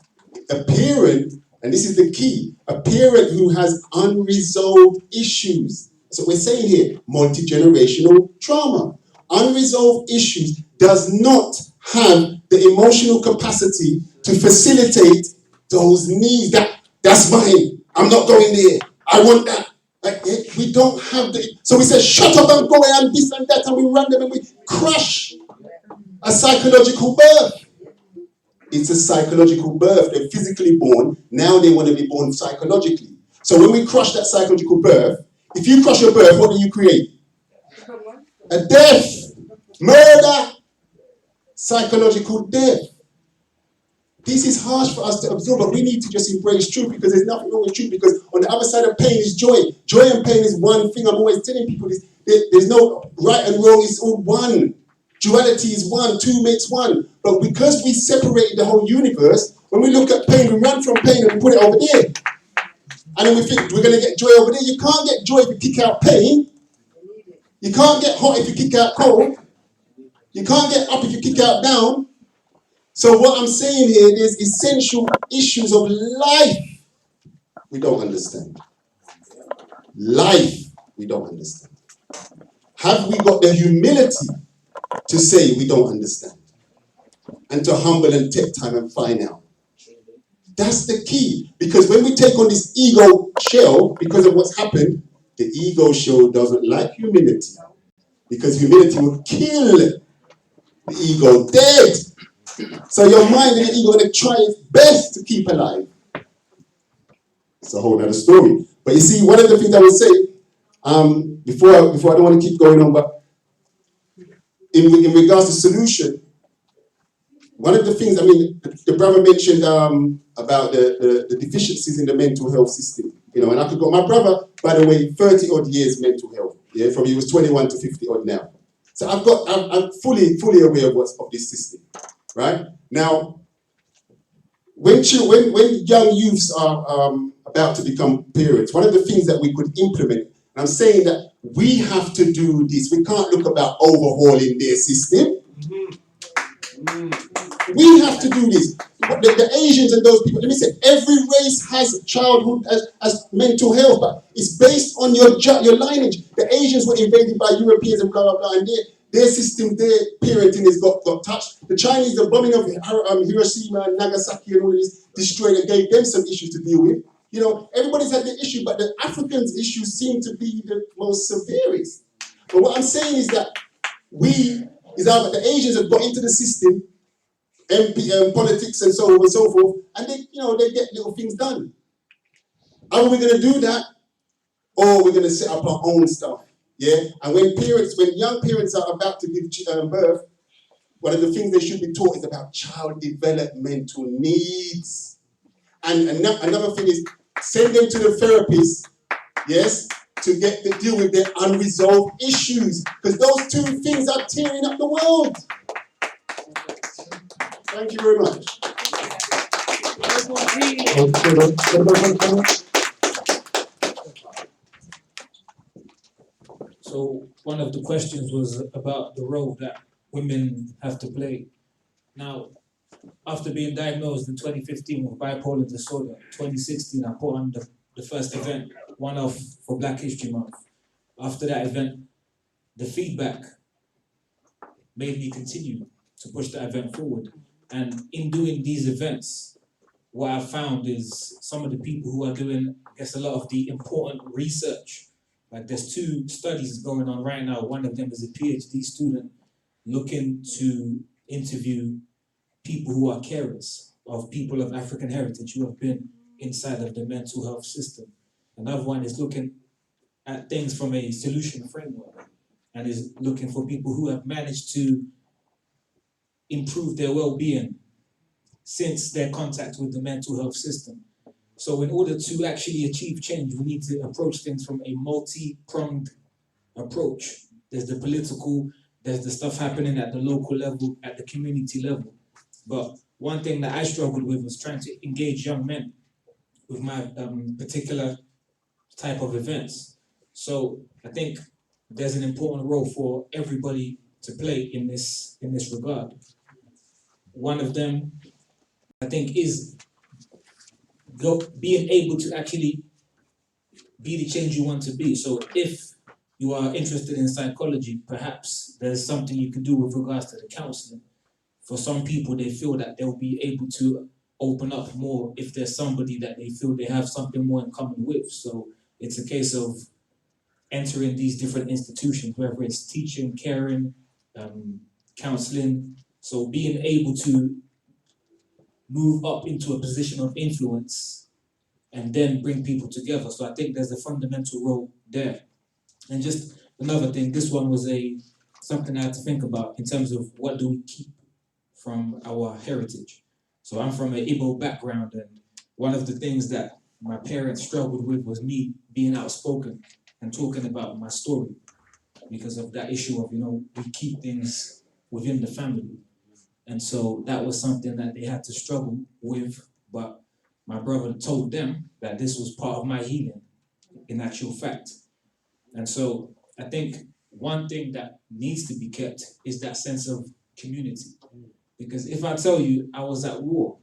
a parent, and this is the key, a parent who has unresolved issues. So we're saying here, multi-generational trauma. Unresolved issues does not have the emotional capacity to facilitate those needs. That's mine. I'm not going there. I want that. We don't have so we say shut up and go and this and that, and we run them and we crush a psychological birth. It's a psychological birth. They're physically born. Now they want to be born psychologically. So when we crush that psychological birth, if you crush your birth, what do you create? A death, murder, psychological death. This is harsh for us to absorb, but we need to just embrace truth, because there's nothing wrong with truth, because on the other side of pain is joy. Joy and pain is one thing. I'm always telling people this. There's no right and wrong. It's all one. Duality is one. Two makes one. But because we separated the whole universe, when we look at pain, we run from pain and we put it over there. And then we think we're going to get joy over there. You can't get joy if you kick out pain. You can't get hot if you kick out cold. You can't get up if you kick out down. So what I'm saying here, there's essential issues of life we don't understand. Life we don't understand. Have we got the humility to say we don't understand? And to humble and take time and find out. That's the key. Because when we take on this ego shell, because of what's happened, the ego shell doesn't like humility. Because humility will kill the ego dead. So your mind and the ego are going to try its best to keep alive. It's a whole other story. But you see, one of the things I would say, before I don't want to keep going on, but in regards to solution, one of the things, the brother mentioned about the deficiencies in the mental health system. And I could go, my brother, by the way, 30 odd years mental health. Yeah, from he was 21 to 50 odd now. So I'm fully aware of this system. Right? Now, when young youths are about to become parents, one of the things that we could implement, and I'm saying that we have to do this. We can't look about overhauling their system. We have to do this. The Asians and those people, let me say, every race has childhood, as mental health, but it's based on your lineage. The Asians were invaded by Europeans and blah, blah, blah, and their system, their parenting has got touched. The Chinese, the bombing of Hiroshima and Nagasaki and all this destroyed and gave them some issues to deal with. Everybody's had the issue, but the Africans' issues seem to be the most severest. But what I'm saying is that the Asians have got into the system, politics and so on and so forth, and they get little things done. Are we going to do that, or we're going to set up our own stuff? Yeah, and when young parents are about to give birth, one of the things they should be taught is about child developmental needs. And another thing is send them to the therapist, yes, to deal with their unresolved issues, because those two things are tearing up the world. Thank you very much. So one of the questions was about the role that women have to play. Now, after being diagnosed in 2015 with bipolar disorder, 2016 I put on the first event, one-off for Black History Month. After that event, the feedback made me continue to push the event forward. And in doing these events, what I found is some of the people who are doing, I guess, a lot of the important research. Like there's 2 studies going on right now. One of them is a PhD student looking to interview people who are carers of people of African heritage who have been inside of the mental health system. Another one is looking at things from a solution framework and is looking for people who have managed to improve their well-being since their contact with the mental health system. So in order to actually achieve change, we need to approach things from a multi-pronged approach. There's the political, there's the stuff happening at the local level, at the community level. But one thing that I struggled with was trying to engage young men with my particular type of events. So I think there's an important role for everybody to play in this regard. One of them, I think, is being able to actually be the change you want to be. So if you are interested in psychology, perhaps there's something you can do with regards to the counseling. For some people, they feel that they'll be able to open up more if there's somebody that they feel they have something more in common with. So it's a case of entering these different institutions, whether it's teaching, caring, counseling. So being able to move up into a position of influence and then bring people together. So I think there's a fundamental role there. And just another thing, this one was something I had to think about in terms of what do we keep from our heritage. So I'm from an Igbo background, and one of the things that my parents struggled with was me being outspoken and talking about my story because of that issue of, we keep things within the family. And so that was something that they had to struggle with, but my brother told them that this was part of my healing, in actual fact. And so I think one thing that needs to be kept is that sense of community. Because if I tell you I was at war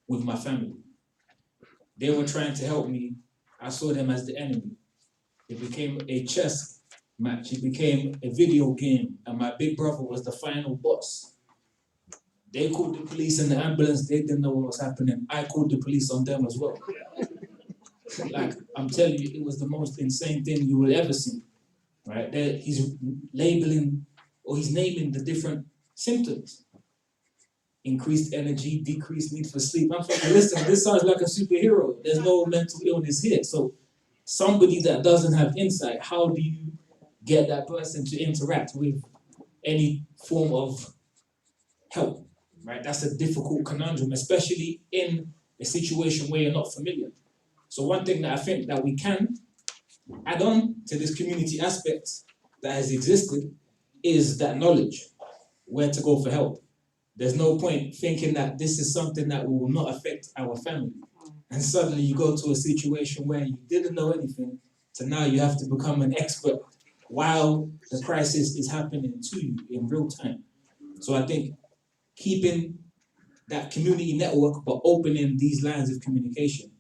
with my family, they were trying to help me, I saw them as the enemy. It became a chess match, it became a video game, and my big brother was the final boss. They called the police and the ambulance, they didn't know what was happening. I called the police on them as well. Like, I'm telling you, it was the most insane thing you will ever see, right? He's naming the different symptoms. Increased energy, decreased need for sleep. I'm thinking, listen, this sounds like a superhero. There's no mental illness here. So somebody that doesn't have insight, how do you get that person to interact with any form of help, right? That's a difficult conundrum, especially in a situation where you're not familiar. So one thing that I think that we can add on to this community aspect that has existed is that knowledge, where to go for help. There's no point thinking that this is something that will not affect our family. And suddenly you go to a situation where you didn't know anything, so now you have to become an expert while the crisis is happening to you in real time. So I think keeping that community network, but opening these lines of communication.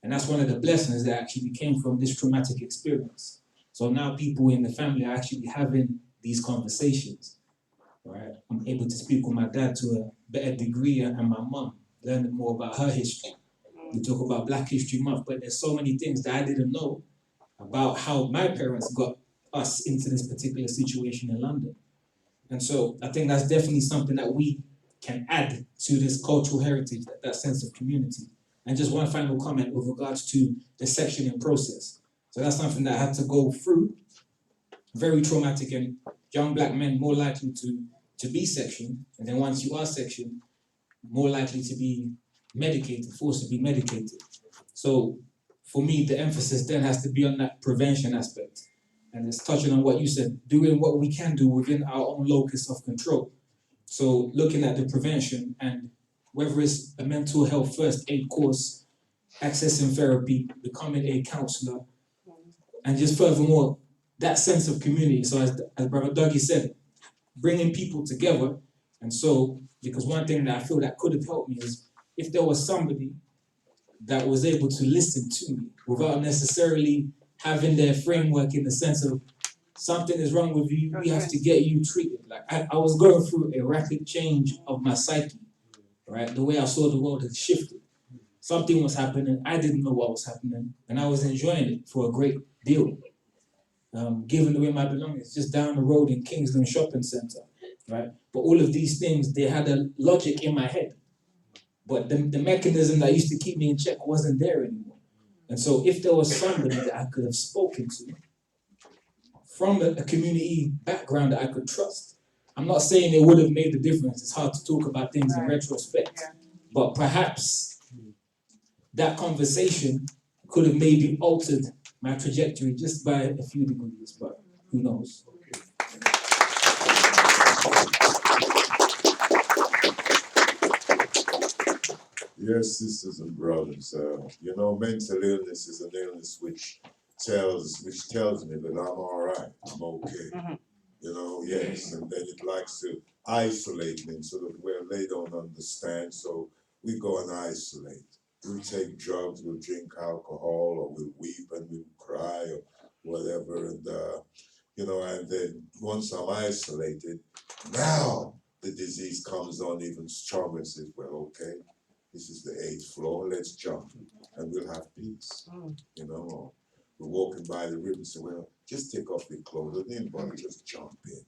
And that's one of the blessings that actually came from this traumatic experience. So now people in the family are actually having these conversations, right? I'm able to speak with my dad to a better degree, and my mom, learning more about her history. We talk about Black History Month, but there's so many things that I didn't know about how my parents got us into this particular situation in London. And so I think that's definitely something that we can add to this cultural heritage, that sense of community. And just one final comment with regards to the sectioning process. So that's something that I had to go through, very traumatic, and young Black men more likely to be sectioned. And then once you are sectioned, more likely to be medicated, forced to be medicated. So for me, the emphasis then has to be on that prevention aspect. And it's touching on what you said, doing what we can do within our own locus of control. So looking at the prevention, and whether it's a mental health first aid course, accessing therapy, becoming a counselor, and just furthermore, that sense of community. So as Brother Dougie said, bringing people together. And so, because one thing that I feel that could have helped me is if there was somebody that was able to listen to me without necessarily having their framework in the sense of something is wrong with you, we have to get you treated. Like I was going through a rapid change of my psyche, right? The way I saw the world had shifted. Something was happening, I didn't know what was happening, and I was enjoying it for a great deal. Giving away my belongings just down the road in Kingsland Shopping Centre. right? But all of these things, they had a logic in my head. But the mechanism that used to keep me in check wasn't there anymore. And so if there was somebody that I could have spoken to from a community background that I could trust, I'm not saying it would have made the difference. It's hard to talk about things in retrospect. But perhaps that conversation could have maybe altered my trajectory just by a few degrees, but who knows? Yes, sisters and brothers, you know, mental illness is an illness which tells me that I'm all right, I'm okay. You know, yes, and then it likes to isolate me so that where they don't understand, so we go and isolate. We'll take drugs, we'll drink alcohol, or we'll weep and we'll cry or whatever, and you know, and then once I'm isolated, now the disease comes on even stronger and says, well, okay, this is the 8th floor, let's jump and we'll have peace. You know, we're walking by the river and say, well, just take off your clothes, and anybody just jump in,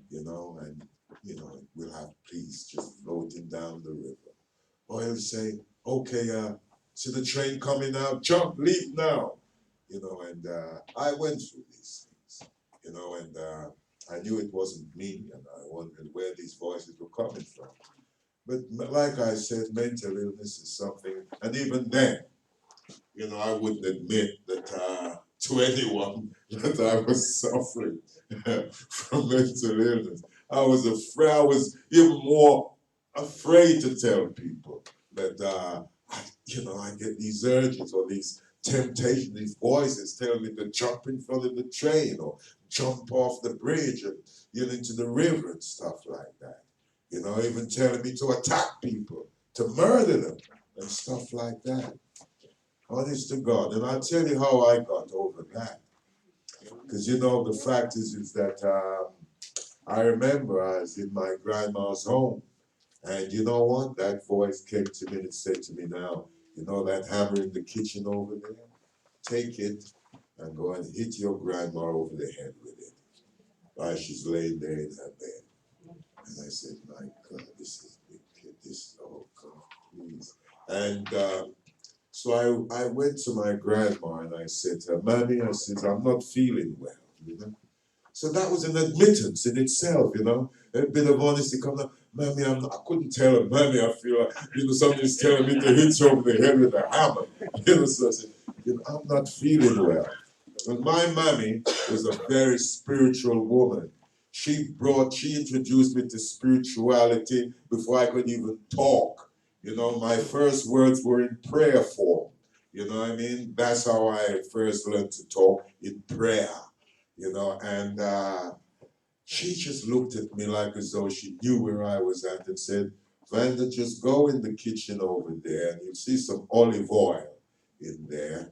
you know, and, you know, we'll have peace just floating down the river. Or he'll say, okay, see the train coming now, jump, leave now. You know, and I went through these things, you know, and I knew it wasn't me, and I wondered where these voices were coming from. But like I said, mental illness is something, and even then, you know, I wouldn't admit that to anyone that I was suffering from mental illness. I was afraid, I was even more afraid to tell people that, you know, I get these urges or these temptations, these voices telling me to jump in front of the train or jump off the bridge and get into the river and stuff like that. You know, even telling me to attack people, to murder them and stuff like that. Honest to God. And I'll tell you how I got over that. Because, you know, the fact is that I remember I was in my grandma's home. And you know what? That voice came to me and said to me now, you know that hammer in the kitchen over there? Take it and go and hit your grandma over the head with it while she's laying there in her bed. And I said, my God, this is wicked. This, oh God, please. And so I went to my grandma and I said to her, Mammy, I said, I'm not feeling well, you know. So that was an admittance in itself, you know. A bit of honesty coming up. Mammy, I couldn't tell her, Mammy, I feel like, you know, somebody's telling me to hit you over the head with a hammer. You know, so I said, you know, I'm not feeling well. And my mammy was a very spiritual woman. She introduced me to spirituality before I could even talk. You know, my first words were in prayer form. You know what I mean? That's how I first learned to talk, in prayer. You know, and she just looked at me like as though she knew where I was at and said, Vanda, just go in the kitchen over there and you'll see some olive oil in there.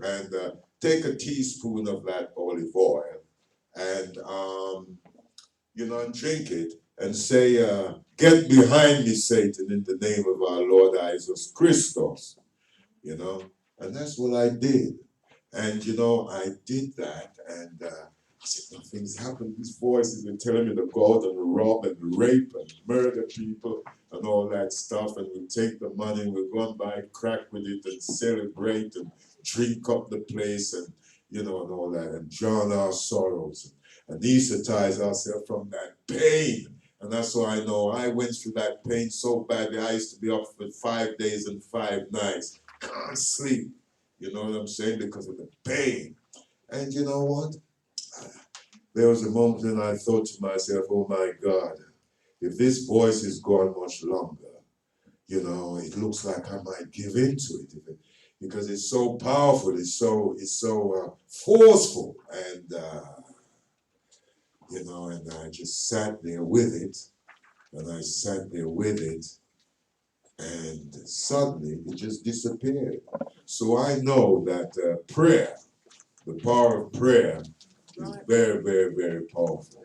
And take a teaspoon of that olive oil and, you know, and drink it and say, get behind me, Satan, in the name of our Lord Jesus Christos. You know, and that's what I did. And, you know, I did that, and I said, nothing's happened. These voices are telling me to go out and rob and rape and murder people and all that stuff, and we take the money and we go and buy crack with it and celebrate and drink up the place and, you know, and all that, and drown our sorrows and anesthetize ourselves from that pain. And that's why I know I went through that pain so badly. I used to be up for 5 days and 5 nights. Can't sleep. You know what I'm saying? Because of the pain. And you know what? There was a moment when I thought to myself, oh my God, if this voice is gone much longer, you know, it looks like I might give in to it. Because it's so powerful, it's so forceful. And, you know, and I just sat there with it. And I sat there with it. And suddenly it just disappeared. So I know that prayer, the power of prayer, is very, very, very powerful.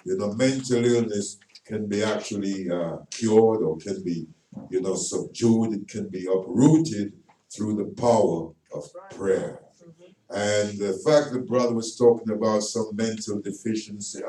You know, mental illness can be actually cured or can be, you know, subdued. It can be uprooted through the power of prayer. And the fact that brother was talking about some mental deficiency,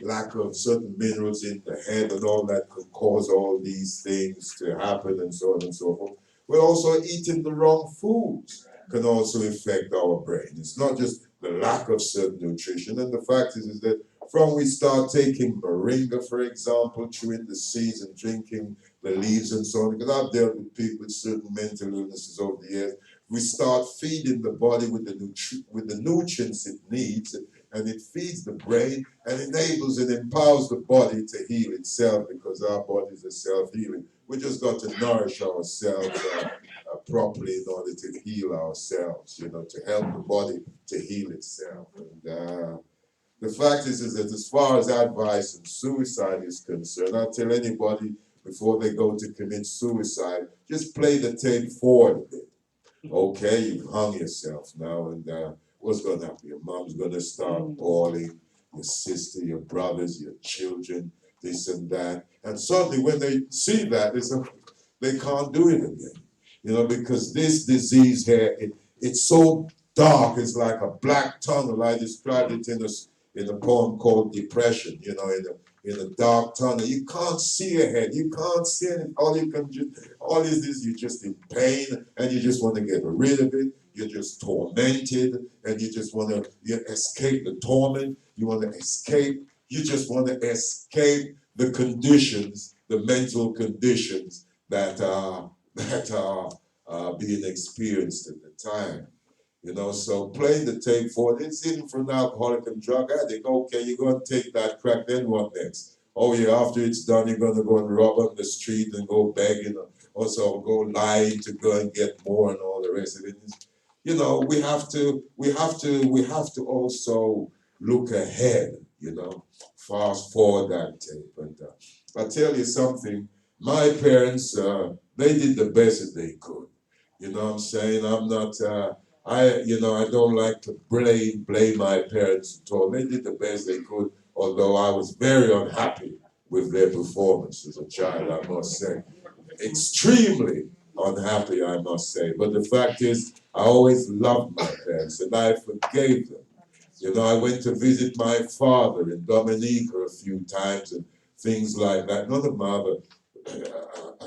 lack of certain minerals in the head and all that could cause all these things to happen and so on and so forth. But also eating the wrong foods can also affect our brain. It's not just the lack of certain nutrition. And the fact is that from we start taking moringa, for example, chewing the seeds and drinking the leaves and so on, because I've dealt with people with certain mental illnesses over the years, we start feeding the body with the nutrients it needs, and it feeds the brain and enables and empowers the body to heal itself, because our bodies are self-healing. We just got to nourish ourselves properly in order to heal ourselves, you know, to help the body to heal itself. And the fact is that as far as advice and suicide is concerned, I'll tell anybody before they go to commit suicide, just play the tape forward a bit. Okay, you've hung yourself now, and what's going to happen? Your mom's going to start bawling, your sister, your brothers, your children, this and that. And suddenly when they see that, they can't do it again. You know, because this disease here, it's so dark, it's like a black tunnel. I described it in a poem called Depression, you know, in a dark tunnel. You can't see ahead. You can't see anything. All you're just in pain, and you just want to get rid of it. You're just tormented, and you just want to escape the torment. You want to escape. You just want to escape the conditions, the mental conditions that are being experienced at the time. You know, so playing the tape forward, it's even for an alcoholic and drug addict. Okay, you're going to take that crack, then what next? Oh yeah, after it's done, you're going to go and rob on the street and go begging, also go lying to go and get more and all the rest of it. You know, we have to also look ahead, you know, fast forward that tape. And I tell you something, my parents, they did the best that they could. You know what I'm saying? I'm not, I don't like to blame my parents at all. They did the best they could, although I was very unhappy with their performance as a child, I must say. Extremely unhappy, I must say. But the fact is, I always loved my parents and I forgave them. You know, I went to visit my father in Dominica a few times and things like that. None of my other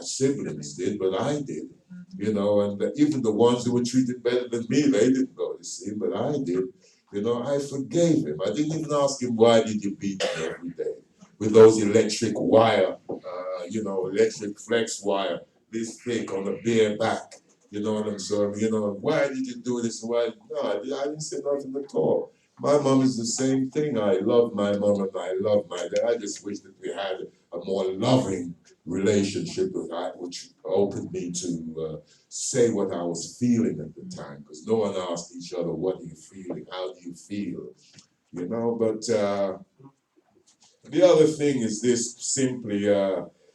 siblings did, but I did. You know, and even the ones who were treated better than me, they didn't go to see him, but I did. You know, I forgave him. I didn't even ask him, why did you beat me every day? With those electric wire, electric flex wire, this thick on the bare back. You know what I'm saying? You know, why did you do this? Why? No, I didn't say nothing at all. My mom is the same thing. I love my mom and I love my dad. I just wish that we had a more loving relationship with that, which opened me to say what I was feeling at the time, because no one asked each other, what are you feeling? How do you feel? You know, but the other thing is this simply,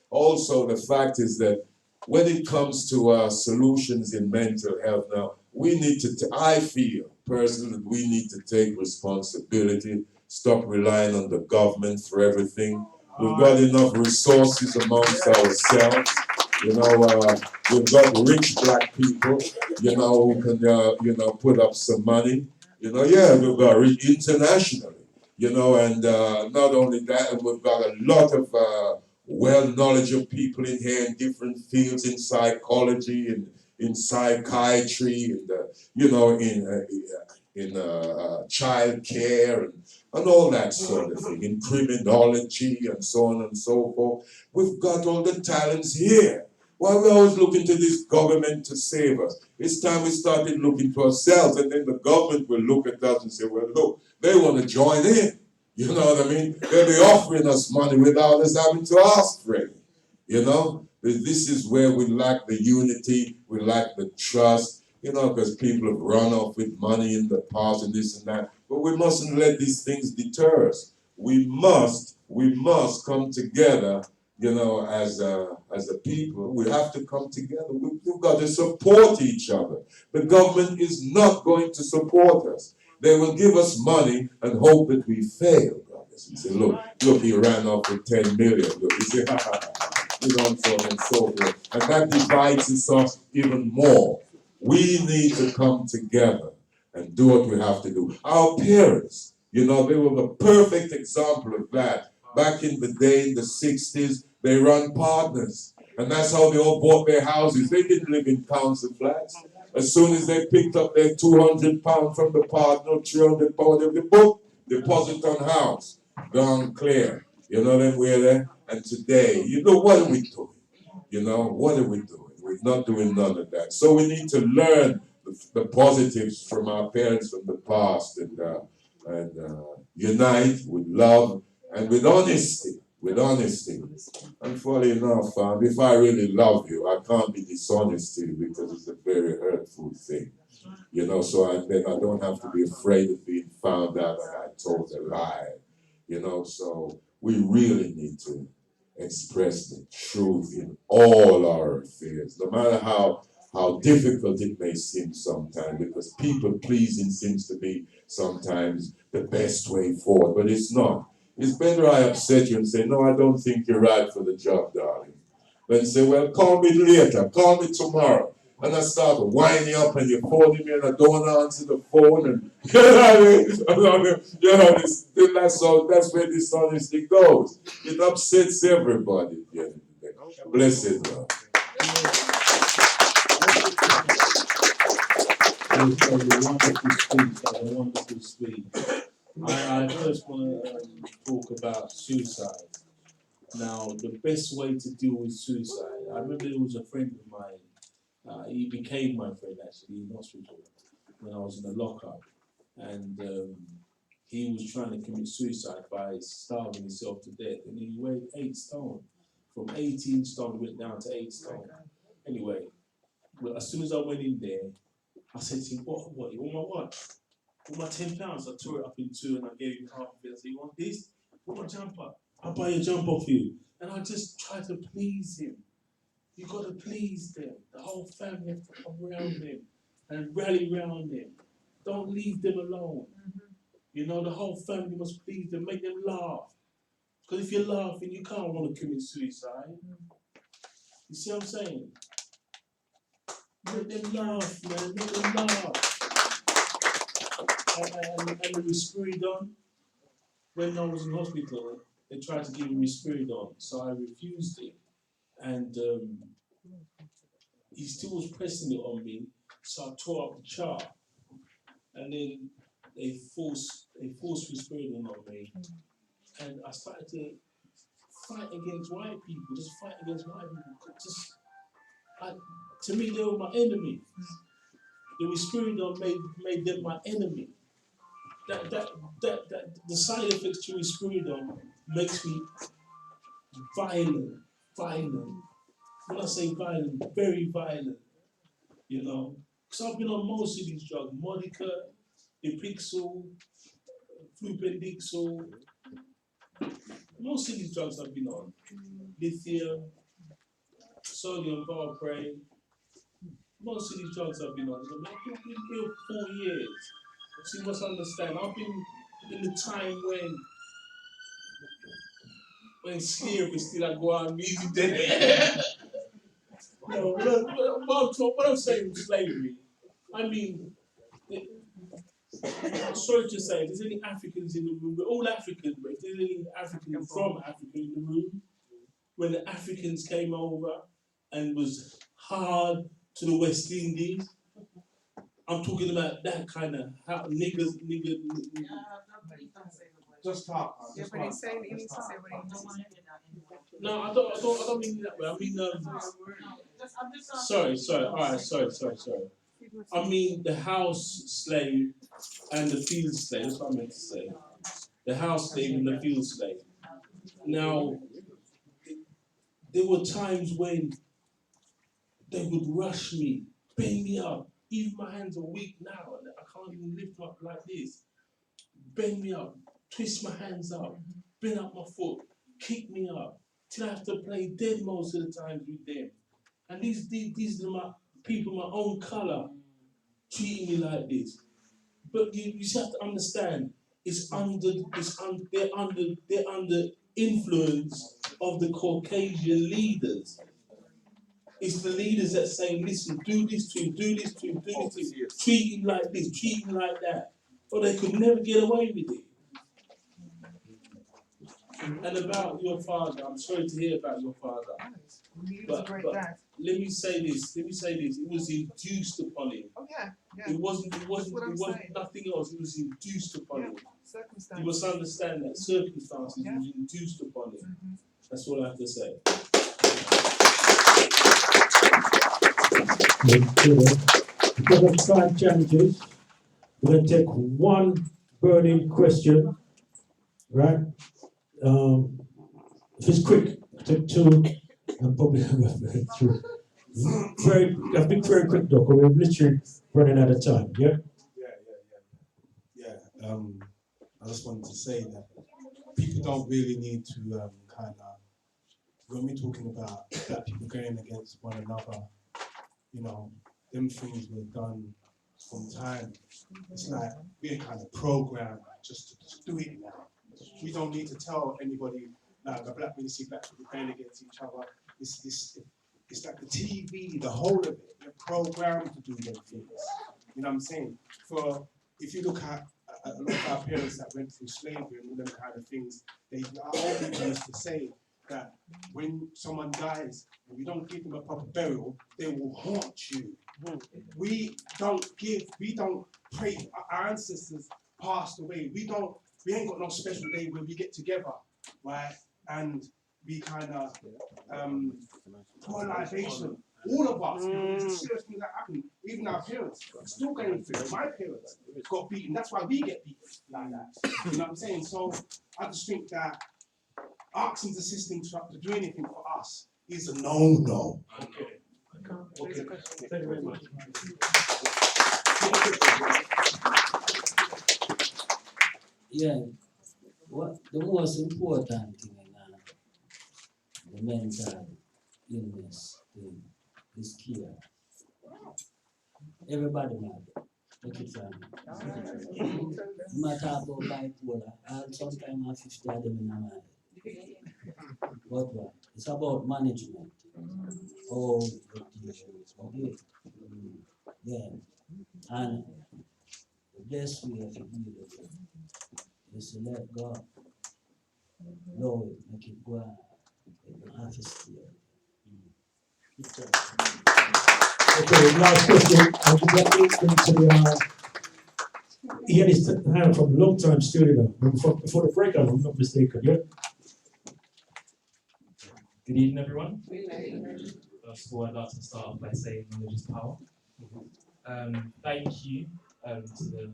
also the fact is that when it comes to solutions in mental health now, we need to, I feel personally, that we need to take responsibility, stop relying on the government for everything. We've got enough resources amongst ourselves. You know, we've got rich black people, you know, who can, put up some money. You know, yeah, we've got rich internationally. You know, and not only that, we've got a lot of knowledge of people in here in different fields, in psychology, and in psychiatry, and in child care, and all that sort of thing, in criminology, and so on and so forth. We've got all the talents here. Why we always looking to this government to save us? It's time we started looking to ourselves, and then the government will look at us and say, well, look, they want to join in. You know what I mean? They'll be offering us money without us having to ask for it. You know? This is where we lack the unity, we lack the trust, you know, because people have run off with money in the past and this and that. But we mustn't let these things deter us. We must come together, you know, as a people. We have to come together. We've got to support each other. The government is not going to support us. They will give us money and hope that we fail, brothers. You say, look, he ran off with 10 million. Look, you say, you know, and so on and so forth. And that divides us up even more. We need to come together and do what we have to do. Our parents, you know, they were the perfect example of that. Back in the day, in the 60s, they run partners. And that's how they all bought their houses. They didn't live in council flats. As soon as they picked up their £200 from the partner, £300 of the book, deposit on house, gone clear. You know them way there? And today, you know, what are we doing? You know, what are we doing? We're not doing none of that. So we need to learn the positives from our parents from the past and unite with love and with honesty. With honesty. And funny enough, if I really love you, I can't be dishonest to you because it's a very hurtful thing. You know, so then I don't have to be afraid of being found out that I told a lie. You know, so we really need to express the truth in all our affairs, no matter how difficult it may seem sometimes, because people pleasing seems to be sometimes the best way forward, but it's not. It's better I upset you and say, no, I don't think you're right for the job, darling. Then say, well, call me later, call me tomorrow. And I start winding up and you're phoning me and I don't answer the phone and that's where dishonesty goes. It upsets everybody at the end of the day. Blessed God. A wonderful speech. I first want to talk about suicide. Now, the best way to deal with suicide, I remember there was a friend of mine, he became my friend actually in hospital when I was in the lockup, and he was trying to commit suicide by starving himself to death, and he weighed 8 stone. From 18 stone, he went down to 8 stone. Anyway, well, as soon as I went in there, I said to him, what, you want my what? Want my £10? I tore it up in two and I gave him half of it. I said, you want this? Want my jumper? I'll buy a jumper for you. And I just try to please him. You got to please them. The whole family has to come around them and rally around them. Don't leave them alone. You know, the whole family must please them, make them laugh. Because if you're laughing, you can't want to commit suicide. You see what I'm saying? Make them laugh, man. Make them laugh. And the risperidone, when I was in hospital, they tried to give me risperidone, so I refused it. And he still was pressing it on me, so I tore up the chart. And then they forced risperidone on me. And I started to fight against white people, just fight against white people. To me, they were my enemy. The risperidone made them my enemy. The side effects to risperidone makes me violent. When I say violent, very violent, you know. Because I've been on most of these drugs, Monica, Epixel, Flupendixel. Most of these drugs I've been on. Lithium, sodium valproate. Most of these drugs I've been on. I've been here 4 years. So you must understand, I've been in the time when slavery still had go on music there. No, what I'm saying with slavery, I mean, I'm sorry to say, if there's any Africans in the room, we're all Africans, but if there's any Africans from Africa in the room, when the Africans came over and was hard to the West Indies, I'm talking about that kind of how niggas. Just talk. Yeah, but he's saying he needs to say what he needs to say. No, I don't mean it that way. I mean, sorry. All right, sorry. I mean the house slave and the field slave. That's what I meant to say. The house slave and the field slave. Now, there were times when they would rush me, bend me up. Even my hands are weak now. I can't even lift them up like this. Bend me up, twist my hands up, bend up my foot, kick me up, till I have to play dead most of the times with them. And these are my people, my own colour, treating me like this. But you just have to understand, they're under influence of the Caucasian leaders. It's the leaders that say, listen, do this to him, do this to him, do this to him, treat him like this, treat him like that. Or they could never get away with it. And about your father, I'm sorry to hear about your father. He was a great dad. Let me say this. It was induced upon him. Oh yeah, yeah. It wasn't That's what I'm nothing else. It was induced upon him. Circumstances. You must understand that circumstances was induced upon him. That's all I have to say. Because of time challenges, we're going to take one burning question, right? If it's quick, take two, and probably three. I've been very quick though, because we're literally running out of time, yeah? Yeah. I just wanted to say that people don't really need to when we're talking about black people going against one another, you know, them things were done from time. It's like we're kind of programmed just to do it now. We don't need to tell anybody like a black people going against each other. It's like the TV, the whole of it. We're programmed to do them things. You know what I'm saying? If you look at a lot of our parents that went through slavery and all them kind of things, our old people used to say that when someone dies and you don't give them a proper burial, they will haunt you. We don't pray. Our ancestors passed away. We ain't got no special day where we get together, right? And we kind of pour libation. All of us, it's a serious thing that happened. Even our parents, still going through it. My parents got beaten. That's why we get beaten like that. You know what I'm saying? So I just think that asking the system to do anything for us is a no-no. Okay. Thank you very much. Yeah, what the most important thing in the mental illness thing is care. Everybody mad. Take it from me. Matter about bipolar, and sometimes I 50 of them in my mind. But what? It's about management. Oh, okay. Yeah. And the best way of dealing with it is to let go. Lord, make it go on. You don't have to stay. Okay, last question. I'll get into the he had his hand from a long time studio before the breakout, if I'm not mistaken, yeah? Good evening, everyone. First of all, I'd like to start off by saying knowledge is power. Thank you to the,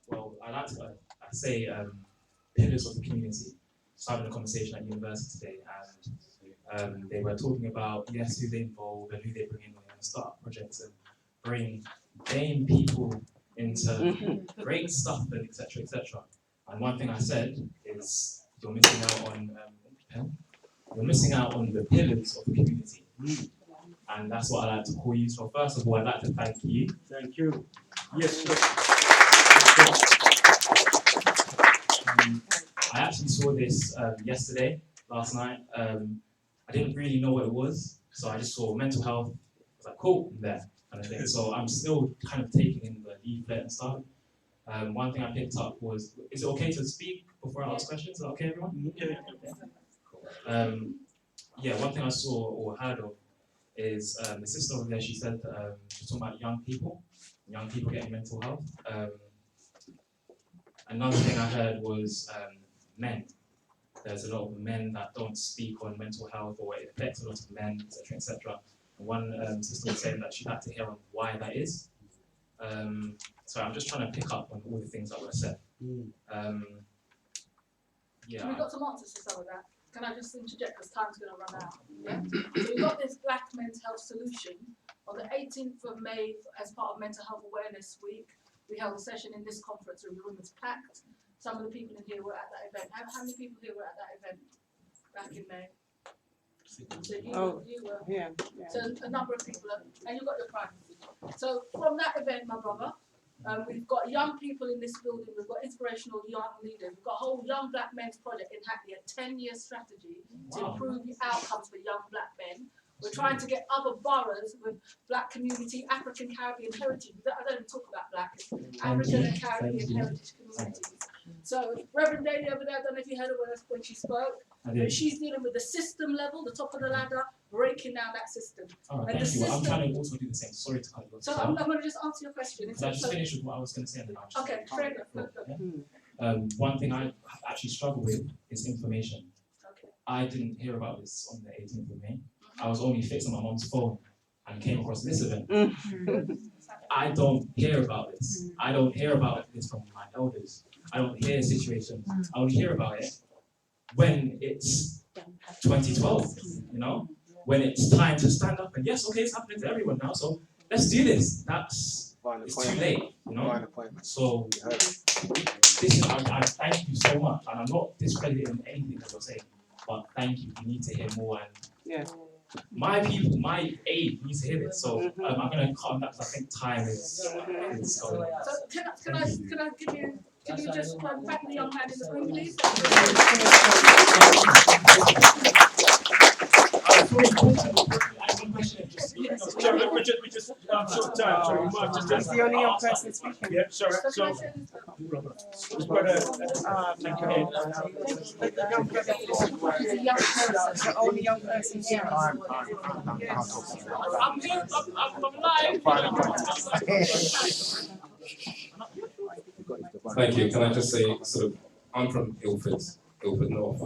well, I like to say pillars of the community. Just having a conversation at university today, and they were talking about, yes, who they involve and who they bring in and start projects and bring game people into great stuff and etc. etc. And one thing I said is you're missing out on you're missing out on the pillars of the community. And that's what I like to call you. So first of all, I'd like to thank you. Thank you. Yes, sir. I actually saw this last night. I didn't really know what it was, so I just saw mental health. I was like, cool, there, kind of thing. So I'm still kind of taking in the leaflet and stuff. One thing I picked up was, is it okay to speak before I ask questions? Is that okay, everyone? Yeah, one thing I saw or heard of is the sister over there, she said, she was talking about young people getting mental health. Another thing I heard was men. There's a lot of men that don't speak on mental health, or it affects a lot of men, etc., etc. And one sister was saying that she'd like to hear on why that is. So I'm just trying to pick up on all the things that were said. Yeah. We've got some answers to some of that. Can I just interject because time's going to run out? Yeah. So we've got this Black Men's Health Solution on the 18th of May as part of Mental Health Awareness Week. We held a session in this conference room. The room was packed. Some of the people in here were at that event. How many people here were at that event back in May? So you were. Yeah. So a number of people, and you got your privacy. So from that event, my brother, we've got young people in this building. We've got inspirational young leaders. We've got a whole Young Black Men's Project in Hackney, a 10-year strategy to improve the outcomes for young Black men. We're trying to get other boroughs with Black community, African Caribbean heritage. I don't even talk about Black, it's African and Caribbean heritage communities. So Reverend Daly over there, I don't know if you heard her when she spoke, I did. but she's dealing with the system level, the top of the ladder, breaking down that system. All right, And thank the you. I'm system, trying to also do the same. Sorry to cut you off. so I'm going to just answer your question. Can I just finish with what I was going to say and then I'll just Okay, fair enough. yeah? One thing I actually struggle with is information. Okay. I didn't hear about this on the 18th of May. I was only fixing my mom's phone and came across this event. I don't hear about this. I don't hear about this from my elders. I don't hear situations. I only hear about it when it's 2012, you know? When it's time to stand up and yes, okay, it's happening to everyone now, so let's do this. It's too late, you know? So this is, I thank you so much, and I'm not discrediting anything that you're saying, but thank you. You need to hear more, and my people, my aid needs to hear this. So I'm going to cut on that because I think time is going. So can I give you? Can you just back the young man in the room, please? He's the only young person speaking. Yeah, sorry. So, The only young person here. I'm here. I'm live. Thank you. Can I just say, I'm from Ilford North.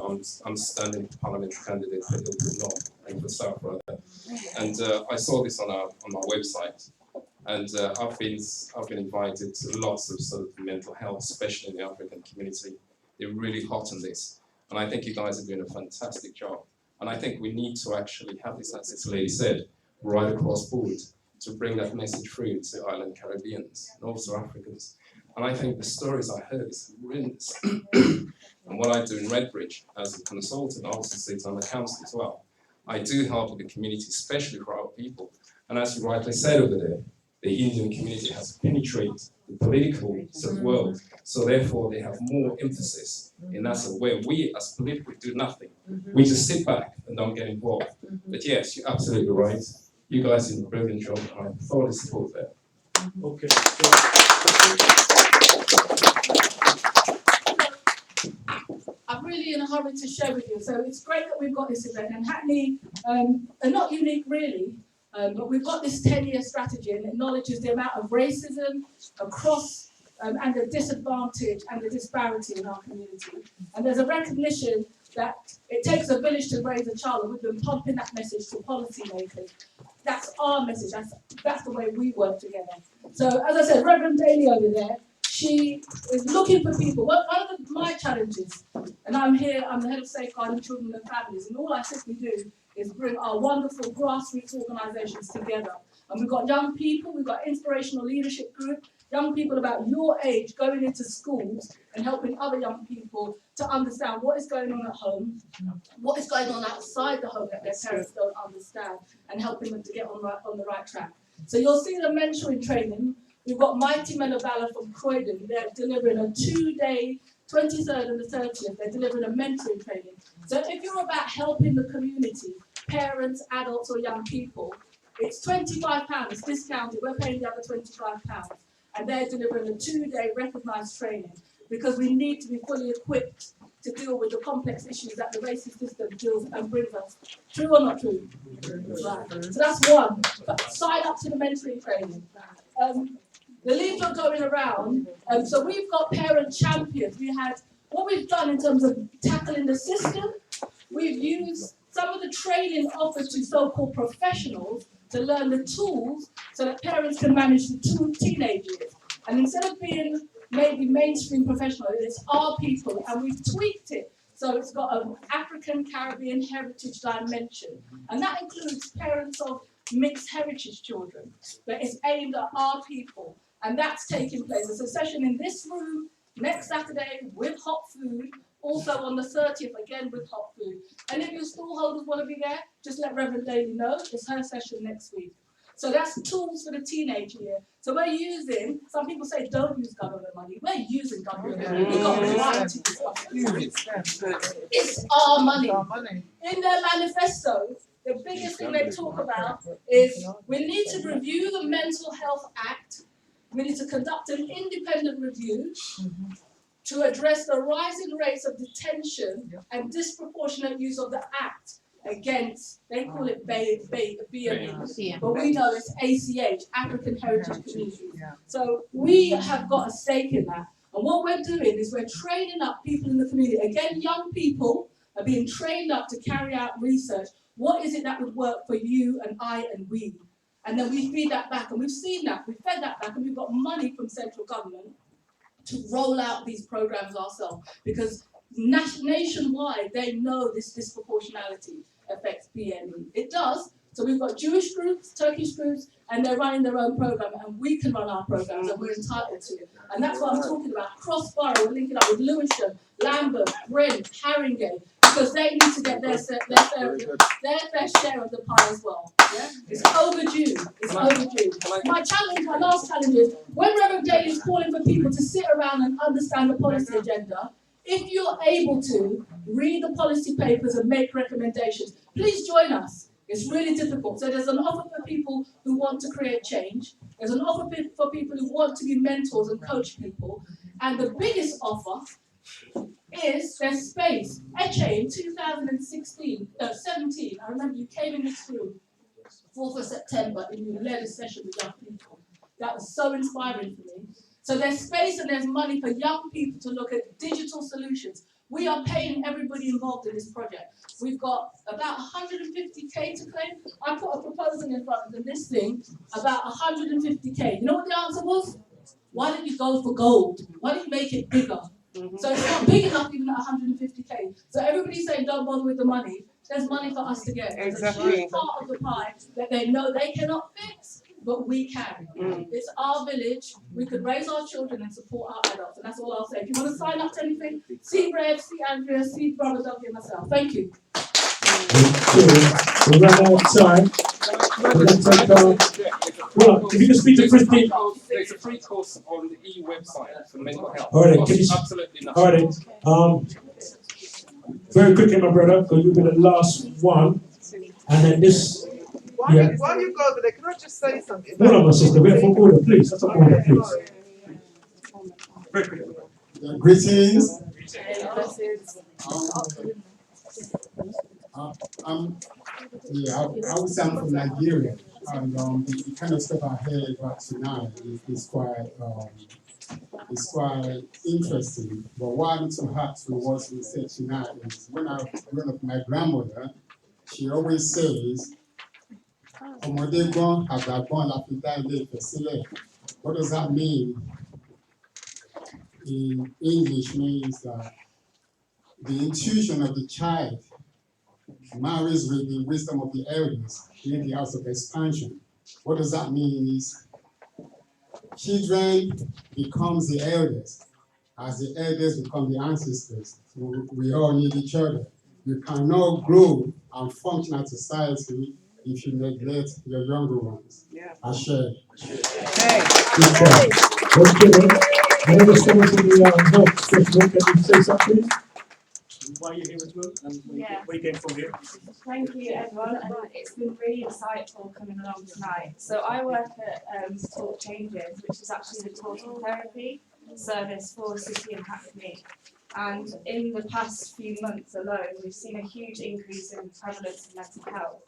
I'm standing parliamentary candidate for Ilford North, Ilford South rather. And I saw this on my website, and I've been invited to lots of mental health, especially in the African community. They're really hot on this, and I think you guys are doing a fantastic job. And I think we need to actually have this, as this lady said, right across board to bring that message through to island Caribbeans and also Africans. And I think the stories I heard is horrendous. And what I do in Redbridge as a consultant, I also sit on the council as well. I do help with the community, especially for our people. And as you rightly said over there, the Indian community has penetrated the political world. So therefore they have more emphasis in that where we as political do nothing. We just sit back and don't get involved. But yes, you're absolutely right. You guys did a brilliant job, and I thoroughly support that. Okay. I'm really in a hurry to share with you. So it's great that we've got this event, and Hackney are not unique really, but we've got this 10-year strategy and acknowledges the amount of racism across and the disadvantage and the disparity in our community. And there's a recognition that it takes a village to raise a child, and we've been pumping that message to policymakers. That's our message. That's the way we work together. So as I said, Reverend Daly over there, she is looking for people. One of my challenges, and I'm here, I'm the head of Safeguarding Children and Families, and all I simply do is bring our wonderful grassroots organisations together. And we've got young people, we've got inspirational leadership group, young people about your age going into schools and helping other young people to understand what is going on at home, what is going on outside the home that their parents don't understand, and helping them to get on the right track. So you'll see the mentoring training. We've got Mighty Men of Valor from Croydon. They're delivering a 2-day, 23rd and the 30th, they're delivering a mentoring training. So if you're about helping the community, parents, adults or young people, it's £25, it's discounted, we're paying the other £25. And they're delivering a 2-day recognised training because we need to be fully equipped to deal with the complex issues that the racist system deals and brings us. True or not true? Right. So that's one. But sign up to the mentoring training. The leaflet going around, so we've got parent champions. What we've done in terms of tackling the system, we've used some of the training offered to so-called professionals to learn the tools so that parents can manage the teenage years. And instead of being maybe mainstream professional, it's our people, and we've tweaked it. So it's got an African Caribbean heritage dimension. And that includes parents of mixed heritage children. But it's aimed at our people. And that's taking place. There's a session in this room next Saturday with hot food. Also on the 30th, again with hot food. And if your stallholders want to be there, just let Reverend Daly know. It's her session next week. So that's tools for the teenage year. So we're using, some people say don't use government money. We're using government money. We've got a variety of stuff. It's our money. In their manifesto, the biggest thing they talk about is we need to review the Mental Health Act. We need to conduct an independent review. to address the rising rates of detention and disproportionate use of the Act against, they call it BME, but we know it's ACH, African Heritage Communities. So we have got a stake in that. And what we're doing is we're training up people in the community. Again, young people are being trained up to carry out research. What is it that would work for you and I and we? And then we feed that back, and we've seen that, we've fed that back, and we've got money from central government to roll out these programs ourselves, because nationwide they know this disproportionality affects BME. It does. So we've got Jewish groups, Turkish groups, and they're running their own program, and we can run our programs, and we're entitled to it. And that's what I'm talking about. Cross-borough, we're linking up with Lewisham, Lambeth, Brent, Haringey, because they need to get their fair share of the pie as well. Yeah? It's overdue. It's overdue. My challenge, my last challenge is, when Reverend Daly is calling for people to sit around and understand the policy agenda, if you're able to read the policy papers and make recommendations, please join us. It's really difficult. So there's an offer for people who want to create change. There's an offer for people who want to be mentors and coach people. And the biggest offer is there's space. Eche in 17, I remember you came in this room, 4th of September, and you led a session with young people. That was so inspiring for me. So there's space and there's money for young people to look at digital solutions. We are paying everybody involved in this project. We've got about 150K to claim. I put a proposal in front of them, this thing, about 150K. You know what the answer was? Why didn't you go for gold? Why didn't you make it bigger? So it's not big enough even at 150K. So everybody's saying don't bother with the money. There's money for us to get. There's a huge part of the pie that they know they cannot fix, but we can. It's our village. We could raise our children and support our adults, and that's all I'll say. If you want to sign up to anything, see Rev, see Andrea, see Brother Dougie and myself. Thank you. We ran out of time. We're going to take well, if you can speak to Christine. There's a free course on the EU website for mental health. All right, can you, absolutely nothing. All right. Very quickly, my brother, because you'll be the last one, and then this. While you go over there, can I just say something? Hold on, my sister. We're for order, please. That's an order, please. Very quickly. Greetings. I would say I'm from Nigeria, and the kind of stuff I heard about tonight is quite interesting. But what I'm too hard to what we said tonight is when I grew up, my grandmother, she always says, "Ọmọdé gbọ́n, àgbà gbọ́n la fi dá ilé Ifẹ̀ sílẹ̀." What does that mean? In English means that the intuition of the child marries with the wisdom of the elders in the house of expansion. What does that mean is children becomes the elders as the elders become the ancestors. So we all need each other. You cannot grow and function as a society if you neglect your younger ones. Yeah. I share. Good job. Okay. Any response to the health question? Can you say something, please? Why you're here as well, and Yeah. where you came from here. Thank you, everyone, and it's been really insightful coming along tonight. So I work at Talk Changes, which is actually the talking therapy service for the city in Hackney. And in the past few months alone, we've seen a huge increase in prevalence of mental health.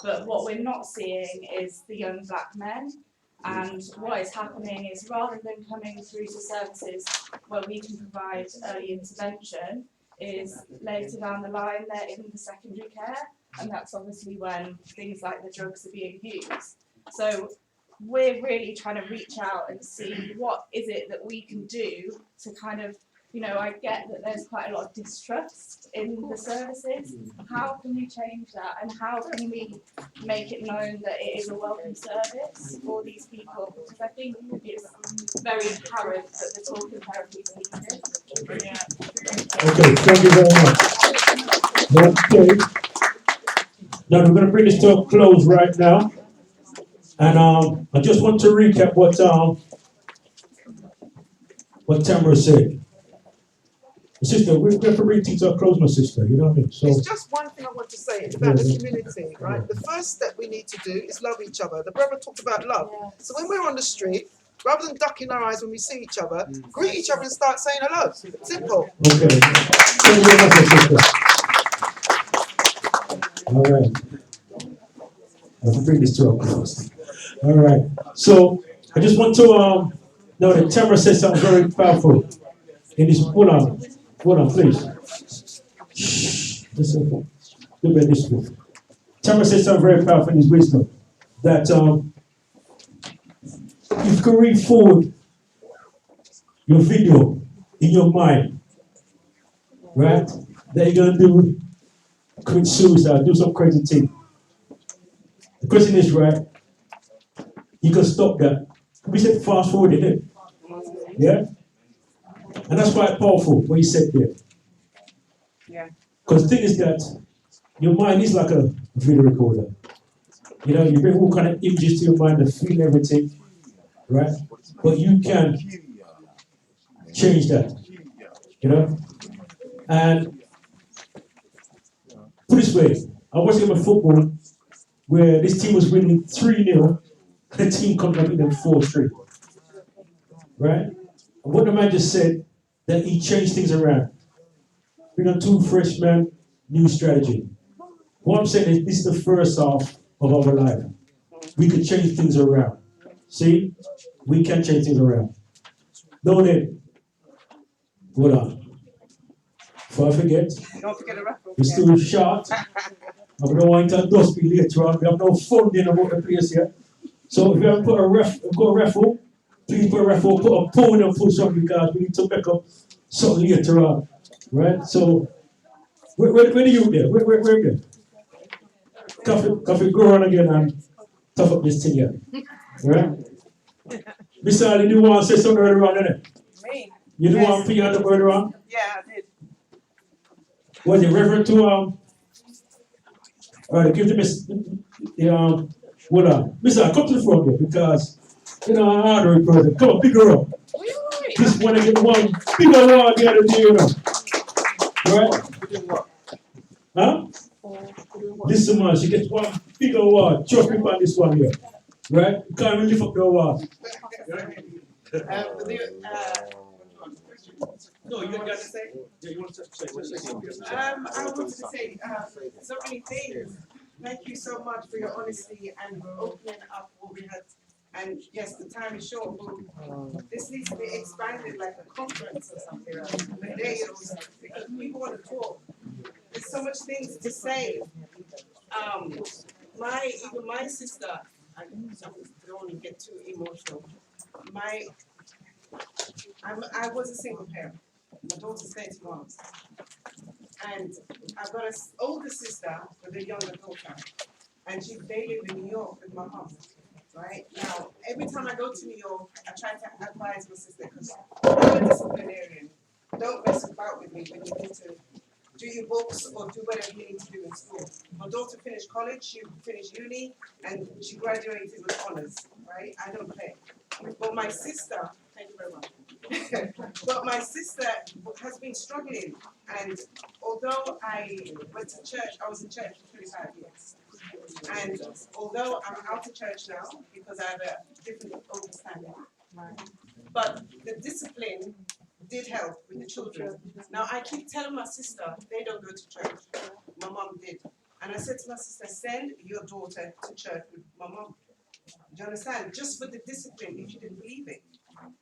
But what we're not seeing is the young black men. And what is happening is, rather than coming through to services where we can provide early intervention, is later down the line they're in the secondary care, and that's obviously when things like the drugs are being used. So we're really trying to reach out and see what is it that we can do to kind of, you know, I get that there's quite a lot of distrust in the services. How can we change that, and how can we make it known that it is a welcome service for these people? Because I think it's very apparent that the talking therapy is needed. Okay, thank you very much. Okay. Now we're going to bring this to a close right now. And I just want to recap what Tamara said. Sister, we're bringing things to a close, my sister, you know what I mean? So it's just one thing I want to say, it's about the community, right? The first step we need to do is love each other. The brother talked about love. So when we're on the street, Rather than ducking our eyes when we see each other, greet each other and start saying hello. Simple. Okay. Thank you very much, sister. All right. I have to bring this to a close. All right. So I just want to know that Tamara said something very powerful in this. Hold on, please. Shh. Listen. Look at this one. Tamara said something very powerful in his wisdom that you can read forward your video in your mind, right? That you're gonna do commit suicide, do some crazy thing. The question is, right? You can stop that. We said fast forward, didn't it? Yeah? And that's quite powerful what you said there. Yeah. Because the thing is that your mind is like a video recorder. You know, you bring all kind of images to your mind and feel everything, right? But you can change that, you know? And put it this way, I was watching a football where this team was winning 3-0, and the team comes up in them 4-3, right? And what the man just said, that he changed things around. Bring on 2 freshmen, new strategy. What I'm saying is, this is the first half of our life. We can change things around. See? We can change things around. Know that. Hold on. Before I forget, Don't forget the raffle. we're still short. I don't want to dust me later on. We have no funding about the place yet. So if you haven't put a raffle, please put a raffle, put a poll and put something because we need to make up something later on. Right? So where are you there? Where there? Coffee go on again and tough up this thing here. Right? Miss Ali, you want to say something earlier on, innit? Me? You do want to put your hand up earlier on? Yeah, I did. Was it referring to alright, give the miss hold on. Miss Ali, come to the front here because you know I'm an honorary person. Come on, pick her up. This one I get one bigger award the other day, you know. Right? Huh? Listen man, she gets one big award. Trust me on this one here. Right? You can't even lift up the award. No, you got to say. Yeah, you want to say. I wanted to say so many things. Thank you so much for your honesty and opening up what we had. And yes, the time is short, but this needs to be expanded like a conference or something. A day or something, because people want to talk. There's so much things to say. Even my sister, I don't want to get too emotional. I was a single parent. My daughter stayed to mom's. And I've got an older sister with a younger daughter. And they live in New York with my mom. Right? Now, every time I go to New York, I try to advise my sister because I'm a disciplinarian. Don't mess about with me when you need to do your books or do whatever you need to do in school. My daughter finished college, she finished uni, and she graduated with honors, right? I don't play. But my sister, thank you very much. But my sister has been struggling, and although I went to church, I was in church for 25 years. And although I'm out of church now because I have a different understanding, but the discipline did help with the children. Now I keep telling my sister they don't go to church. My mom did. And I said to my sister, send your daughter to church with my mom. Do you understand? Just for the discipline, if you didn't believe it.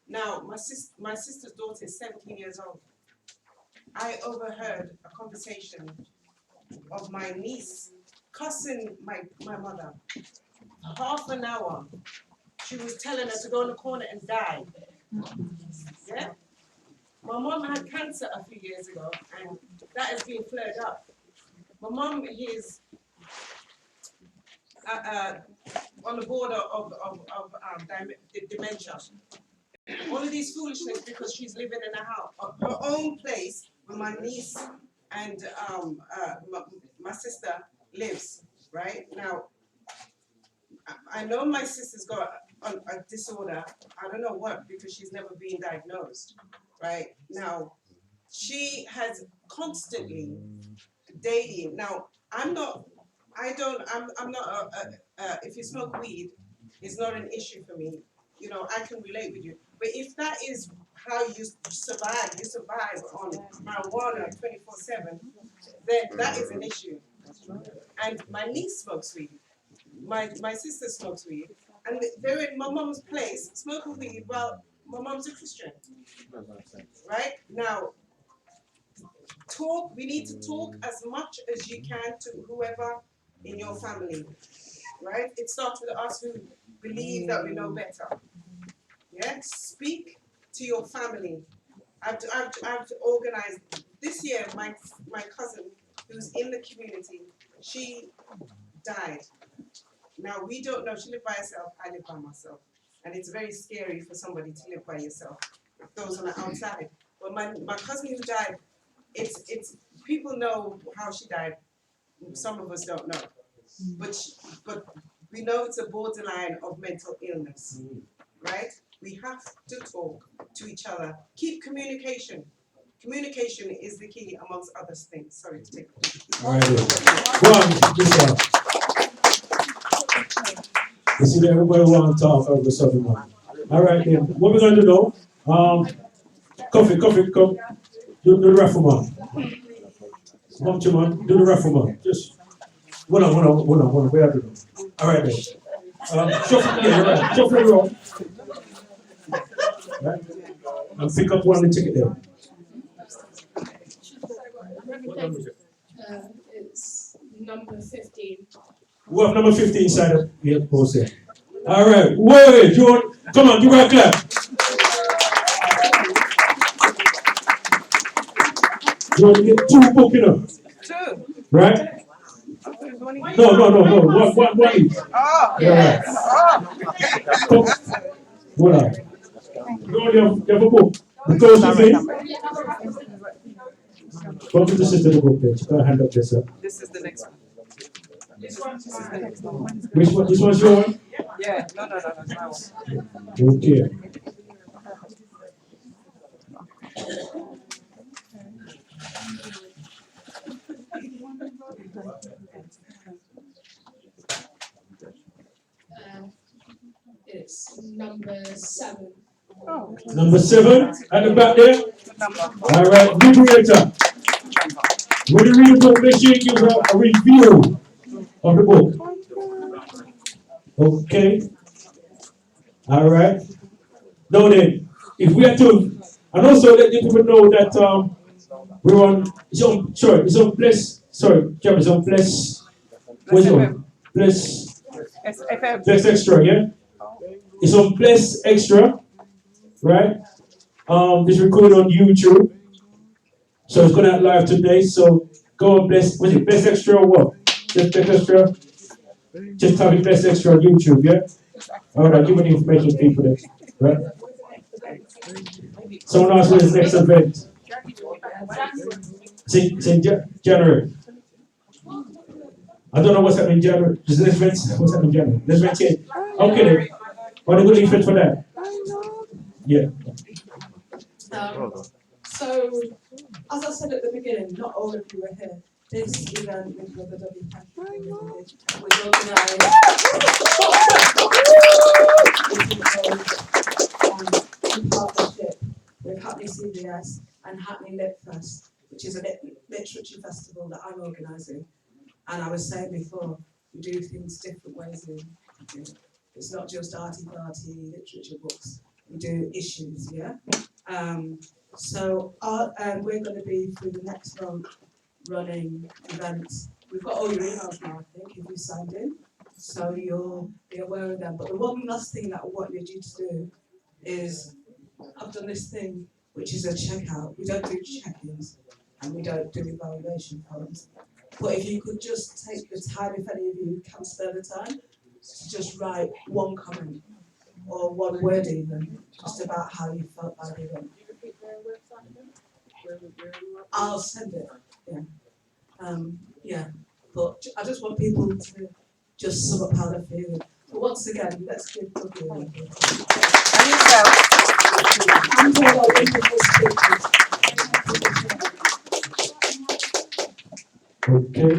Now, my sister's daughter is 17 years old. I overheard a conversation of my niece cussing my mother. Half an hour. She was telling her to go in the corner and die. Yeah? My mom had cancer a few years ago, and that has been flared up. My mom is on the border of dementia. All of these foolishness because she's living in a house, her own place where my niece and my sister lives. Right now, I know my sister's got a disorder. I don't know what because she's never been diagnosed. Right now, she has constantly dating. Now, I'm not. If you smoke weed, it's not an issue for me. you know, I can relate with you. But if that is how you survive on marijuana 24/7, then that is an issue. And my niece smokes weed. My sister smokes weed. And they're in my mom's place smoking weed while my mom's a Christian. Right? Now, we need to talk as much as you can to whoever in your family. Right? It starts with us who believe that we know better. Yeah? Speak to your family. I've organized this year. My cousin, who's in the community, she died. Now we don't know. She lived by herself. I live by myself, and it's very scary for somebody to live by yourself. Those on the outside. But my cousin who died, it's people know how she died. Some of us don't know, but we know it's a borderline of mental illness, right? We have to talk to each other. Keep communication. Communication is the key amongst other things. Sorry to take it. All right. Go on, this one. You see that everybody want to talk over something. All right then. What we're going to do now? Coffee, come. Do the raffle man. Come to man. Do the raffle man. Just one on. Where are you? All right then. Shuffle, yeah, right. Shuffle the room. Right. And pick up one ticket there. It's number 15. We have number 15 side of the post there. All right. Wait, John. Come on, give her a clap. John, you get 2 books, you know. 2. Right? No. One each. Oh, yeah. Come. Hold on. No, you have a book. The coach is in. Come to the sister the book, bitch. Go hand up yourself. This is the next one. This is the next one. Which one? This one's your one? Yeah, no, it's my one. Okay. It's number 7. Number 7 at the back there. All right, Liberator. When you read the book, make sure you give a review of the book. Okay. All right. Now then, if we are to, and also let the people know that we're on. It's on Bless. It's on Bless. What's it on? Bless Extra, yeah. It's on Bless Extra, right? It's recorded on YouTube, so it's going out live today. So go on Bless. Was it Bless Extra or what? Just Bless Extra. Just type in Bless Extra on YouTube, yeah. All right, give me the information to people there, right? Someone asked me the next event. It's in January. I don't know what's happening in January. Is the next event? What's happening in January? Next event change. Okay then. What are you going to for that? Yeah. So, as I said at the beginning, not all of you were here. This event with Brother W. was organised in partnership with Hackney CBS and Hackney Litfest, which is a literature festival that I'm organising. And I was saying before, we do things different ways. It's not just arty-farty literature books. We do issues, yeah? So we're going to be, through the next month, running events. We've got all your emails now, I think, if you signed in. So you'll be aware of them. But the one last thing that I wanted you to do is, I've done this thing, which is a checkout. We don't do check-ins, and we don't do evaluation forms. But if you could just take the time, if any of you can spare the time, to just write one comment, or one word even, just about how you felt by the event. I'll send it, yeah. But I just want people to just sum up how they're feeling. But once again, let's give Dougie a hand. And all our wonderful speakers. Okay.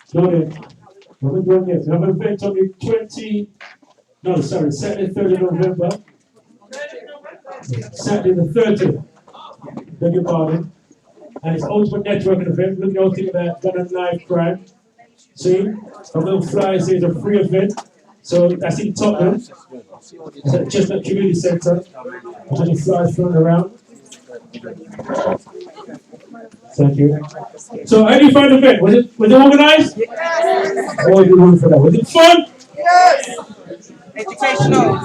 So then, we have an event on the Saturday, 3rd of November Saturday the 30th. Beg your pardon. And it's ultimate networking event. Look at all thing about gun and knife crime. See? A little flyer says a free event. So that's in Tottenham. It's at Chestnut Community Centre. There's any flyers thrown around. Thank you. So how do you find the event? Was it organised? Yes. What was the room for that? Was it fun? Yes. Educational.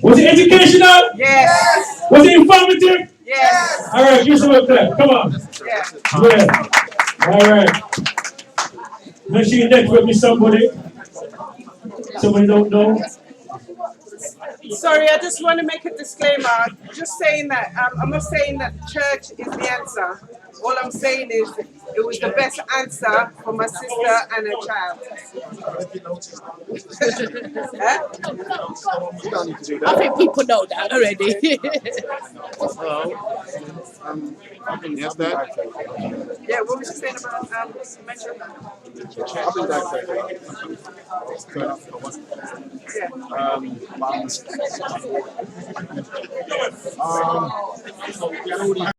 Was it educational? Yes. Was it informative? Yes. All right, give some of that. Come on. Yeah. All right. Make sure you network with somebody. Somebody don't know. Sorry, I just want to make a disclaimer. Just saying that I'm not saying that church is the answer. All I'm saying is it was the best answer for my sister and her child. I think people know that already. Yes, Dad? Yeah, what was you saying about mention? I think that's okay. Turn up for one. Yeah.